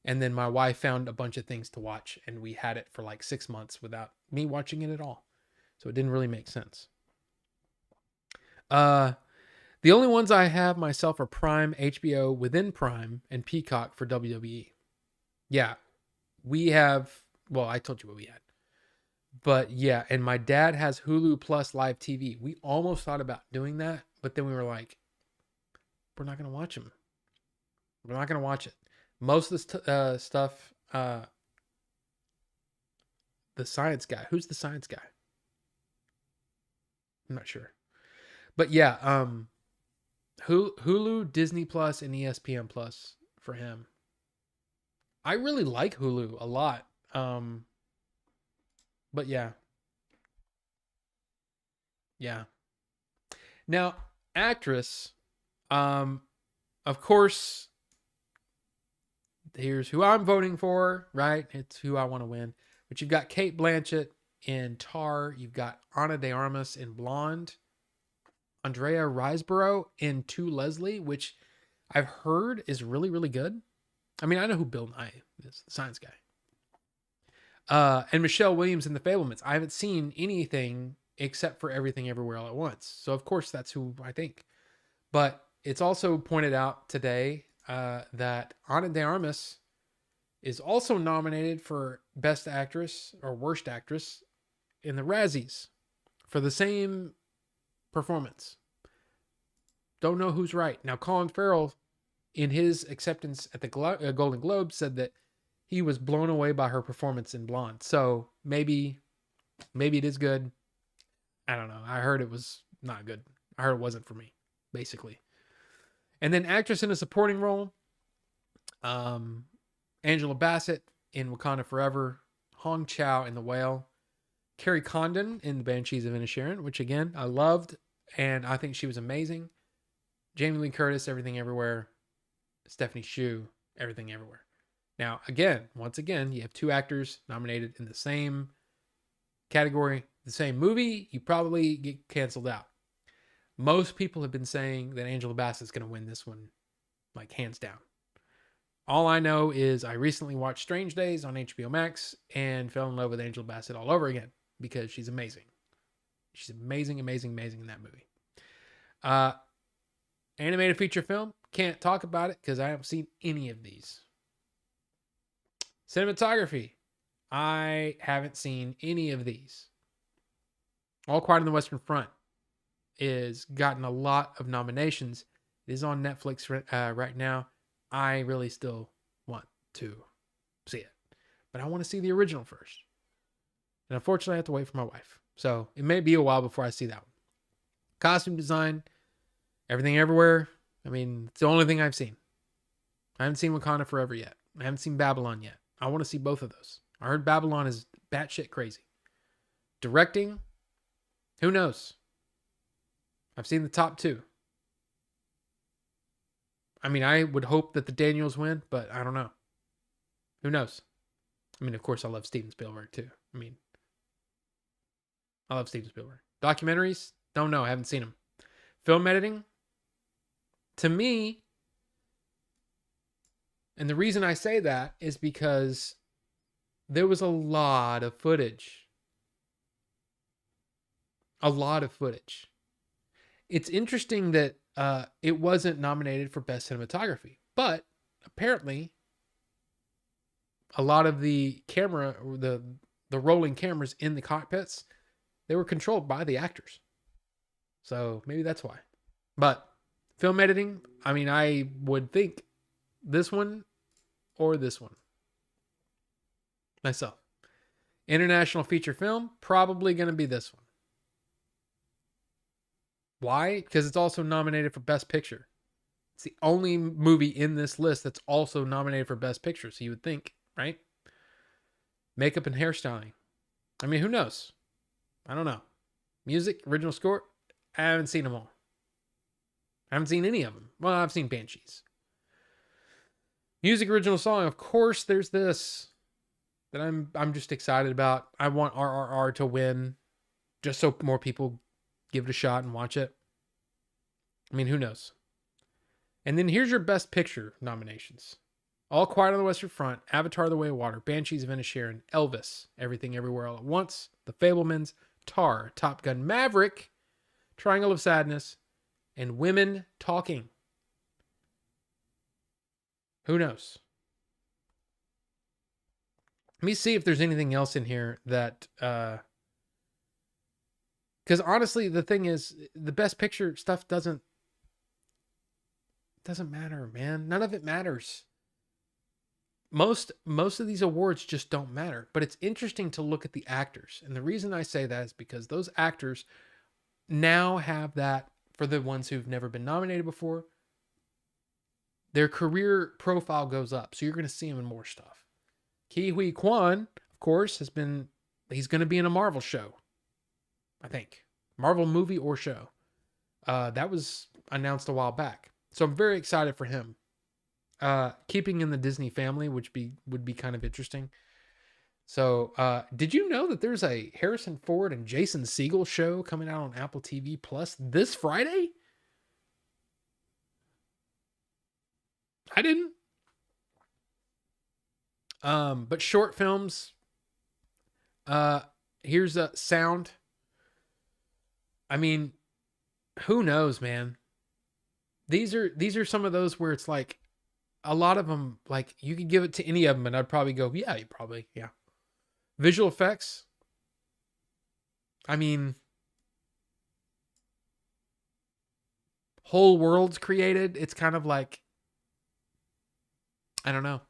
And then my wife found a bunch of things to watch, and we had it for like 6 months without me watching it at all. So it didn't really make sense. The only ones I have myself are Prime, HBO within Prime, and Peacock for WWE. Yeah, we have, well, I told you what we had. But yeah, and my dad has Hulu Plus Live TV. We almost thought about doing that, but then we were like, we're not going to watch them. We're not going to watch it. Most of the stuff, the science guy. Who's the science guy? I'm not sure. But yeah, Hulu, Disney Plus, and ESPN Plus for him. I really like Hulu a lot. But yeah. Yeah. Now, actress, of course, here's who I'm voting for, right? It's who I want to win. But you've got Kate Blanchett in Tar. You've got Ana de Armas in Blonde. Andrea Riseborough in To Leslie, which I've heard is really, really good. I mean, I know who Bill Nye is, the science guy. And Michelle Williams in The Fabelmans. I haven't seen anything except for Everything Everywhere All at Once. So, of course, that's who I think. But it's also pointed out today that Ana de Armas is also nominated for Best Actress or Worst Actress in the Razzies for the same performance. Don't know who's right. Now, Colin Farrell, in his acceptance at the Golden Globe, said that he was blown away by her performance in Blonde. So maybe it is good. I don't know. I heard it was not good. I heard it wasn't for me, basically. And then actress in a supporting role, Angela Bassett in Wakanda Forever, Hong Chow in The Whale, Carrie Condon in The Banshees of Inisherin, which again, I loved, and I think she was amazing. Jamie Lee Curtis, Everything Everywhere. Stephanie Hsu, Everything Everywhere. Now, once again, you have two actors nominated in the same category, the same movie, you probably get canceled out. Most people have been saying that Angela Bassett is going to win this one, like hands down. All I know is I recently watched Strange Days on HBO Max and fell in love with Angela Bassett all over again because she's amazing. She's amazing, amazing, amazing in that movie. Animated feature film, can't talk about it because I haven't seen any of these. Cinematography, I haven't seen any of these. All Quiet on the Western Front is gotten a lot of nominations. It is on Netflix right now. I really still want to see it, but I want to see the original first. And unfortunately, I have to wait for my wife. So it may be a while before I see that one. Costume design, everything everywhere. I mean, it's the only thing I've seen. I haven't seen Wakanda Forever yet. I haven't seen Babylon yet. I want to see both of those. I heard Babylon is batshit crazy. Directing, who knows? I've seen the top two. I mean, I would hope that the Daniels win, but I don't know. Who knows? I mean, of course, I love Steven Spielberg too. I love Steven Spielberg. Documentaries, don't know. I haven't seen them. Film editing, to me, and the reason I say that is because there was a lot of footage. A lot of footage. It's interesting that it wasn't nominated for Best Cinematography, but apparently a lot of the camera, or the rolling cameras in the cockpits, they were controlled by the actors. So maybe that's why. But film editing, I mean, I would think this one or this one. Myself. International feature film, probably going to be this one. Why? Because it's also nominated for Best Picture. It's the only movie in this list that's also nominated for Best Picture. So you would think, right? Makeup and hairstyling. I mean, who knows? I don't know. Music, original score, I haven't seen them all. I haven't seen any of them. Well, I've seen Banshees. Music, original song. Of course, there's this that I'm just excited about. I want RRR to win, just so more people give it a shot and watch it. I mean, who knows? And then here's your Best Picture nominations. All Quiet on the Western Front, Avatar: The Way of Water, Banshees of Inisherin, Elvis, Everything Everywhere All at Once, The Fabelmans, Tar, Top Gun Maverick, Triangle of Sadness, and Women Talking. Who knows? Let me see if there's anything else in here that... Because honestly, the thing is, the Best Picture stuff doesn't matter, man. None of it matters. Most of these awards just don't matter. But it's interesting to look at the actors. And the reason I say that is because those actors now have that, for the ones who've never been nominated before, their career profile goes up. So you're going to see them in more stuff. Ke Huy Quan, of course, he's going to be in a Marvel show. I think. Marvel movie or show. That was announced a while back. So I'm very excited for him. Keeping in the Disney family, which would be kind of interesting. So did you know that there's a Harrison Ford and Jason Segel show coming out on Apple TV Plus this Friday? I didn't. But short films. Here's a Sound. I mean, who knows, man? These are some of those where it's like a lot of them, like you could give it to any of them and I'd probably go, yeah, yeah. Visual effects. I mean, whole worlds created. It's kind of like, I don't know.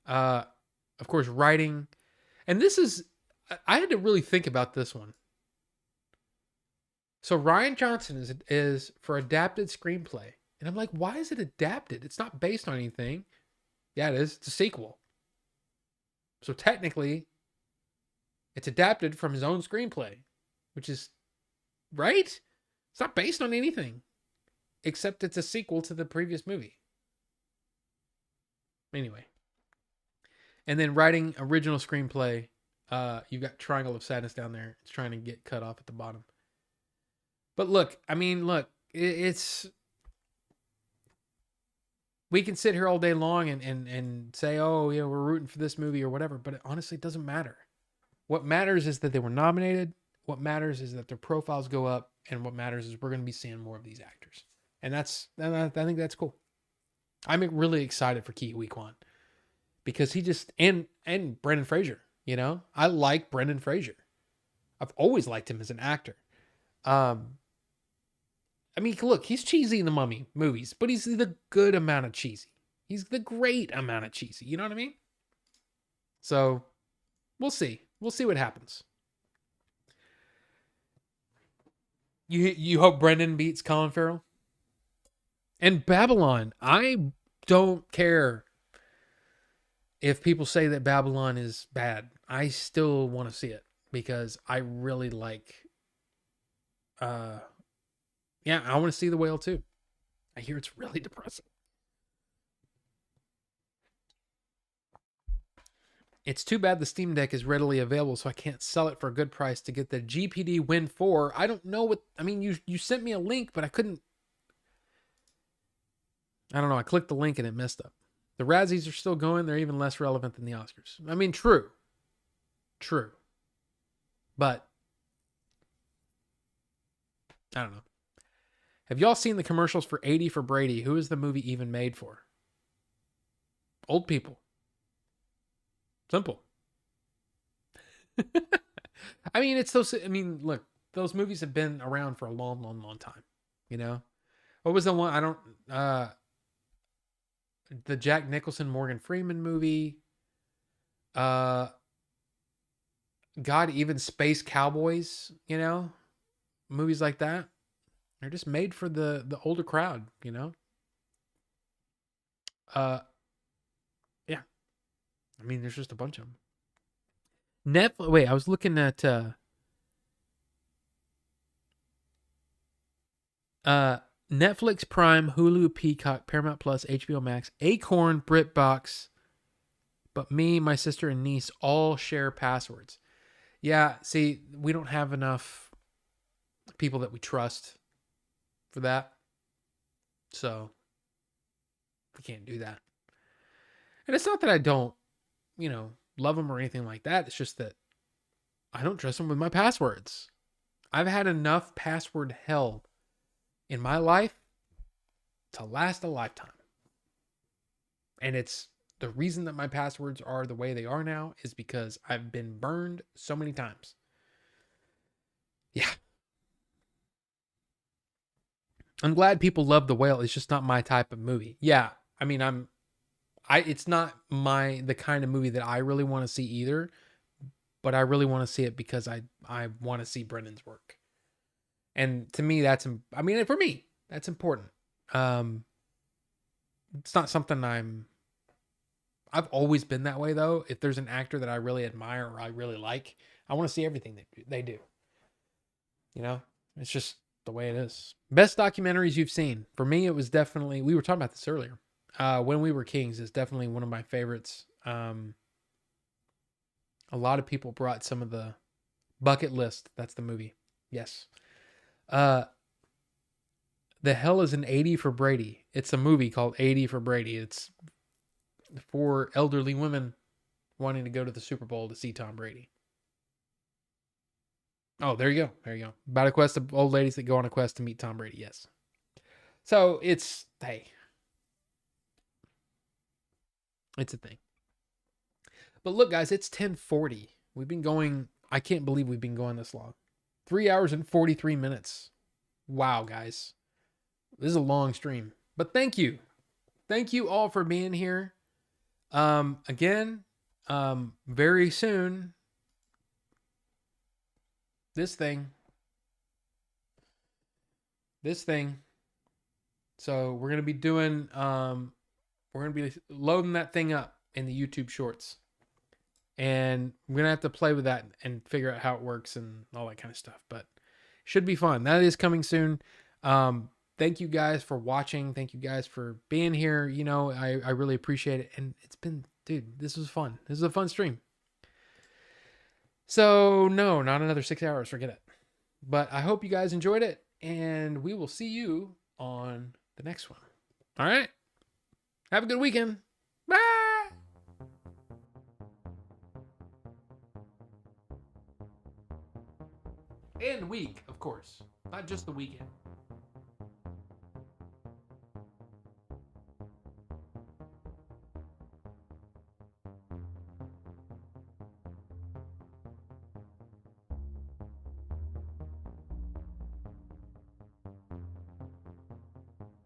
Of course, writing. And this is, I had to really think about this one. So Rian Johnson is for adapted screenplay. And I'm like, why is it adapted? It's not based on anything. Yeah, it is. It's a sequel. So technically, it's adapted from his own screenplay, which is, right? It's not based on anything, except it's a sequel to the previous movie. Anyway. And then writing original screenplay, you got Triangle of Sadness down there. It's trying to get cut off at the bottom. But look, it's... We can sit here all day long and say, oh, yeah, we're rooting for this movie or whatever, but it honestly doesn't matter. What matters is that they were nominated. What matters is that their profiles go up. And what matters is we're going to be seeing more of these actors. And I think that's cool. I'm really excited for Ke Huy Quan. Because he just... And Brendan Fraser, you know? I like Brendan Fraser. I've always liked him as an actor. I mean, look, he's cheesy in the Mummy movies, but he's the good amount of cheesy. He's the great amount of cheesy. You know what I mean? So we'll see. We'll see what happens. You hope Brendan beats Colin Farrell? And Babylon, I don't care if people say that Babylon is bad. I still want to see it because I really like uh yeah, I want to see The Whale too. I hear it's really depressing. It's too bad the Steam Deck is readily available, so I can't sell it for a good price to get the GPD Win 4. I don't know what I mean. You sent me a link, but I couldn't. I don't know. I clicked the link and it messed up. The Razzies are still going. They're even less relevant than the Oscars. I mean, true, but I don't know. Have y'all seen the commercials for 80 for Brady? Who is the movie even made for? Old people. Simple. I mean, it's so. I mean, look, those movies have been around for a long, long, long time. You know, what was the one? I don't. The Jack Nicholson Morgan Freeman movie. Uh, God, even Space Cowboys. You know, movies like that. They're just made for the older crowd. You know. Uh, yeah. I mean, there's just a bunch of them. Netflix. Wait, I was looking at Netflix, Prime, Hulu, Peacock, Paramount Plus, HBO Max, Acorn, BritBox. But me, my sister, and niece all share passwords. Yeah, see, we don't have enough people that we trust for that, so we can't do that. And it's not that I don't, love them or anything like that. It's just that I don't trust them with my passwords. I've had enough password hell in my life to last a lifetime. And it's the reason that my passwords are the way they are now is because I've been burned so many times. Yeah. I'm glad people love The Whale. It's just not my type of movie. Yeah. I mean, it's not the kind of movie that I really want to see either, but I really want to see it because I want to see Brendan's work. And to me, for me, that's important. It's not something I've always been that way though. If there's an actor that I really admire or I really like, I want to see everything they do. It's just the way it is. Best documentaries you've seen. For me, it was definitely, we were talking about this earlier. When We Were Kings is definitely one of my favorites. A lot of people brought some of the Bucket List. That's the movie. Yes. The hell is an 80 for Brady? It's a movie called 80 for Brady. It's for elderly women wanting to go to the Super Bowl to see Tom Brady. Oh, there you go. There you go. About a quest of old ladies that go on a quest to meet Tom Brady. Yes. So it's a thing. But look, guys, it's 10:40. We've been going. I can't believe we've been going this long. 3 hours and 43 minutes. Wow, guys. This is a long stream. But thank you. Thank you all for being here. Again, very soon, this thing. So we're going to be doing, we're going to be loading that thing up in the YouTube shorts. And we're going to have to play with that and figure out how it works and all that kind of stuff. But should be fun. That is coming soon. Thank you guys for watching. Thank you guys for being here. I really appreciate it. And it's been, dude, this was fun. This is a fun stream. So no, not another 6 hours. Forget it. But I hope you guys enjoyed it. And we will see you on the next one. All right. Have a good weekend. Bye. And week, of course. Not just the weekend.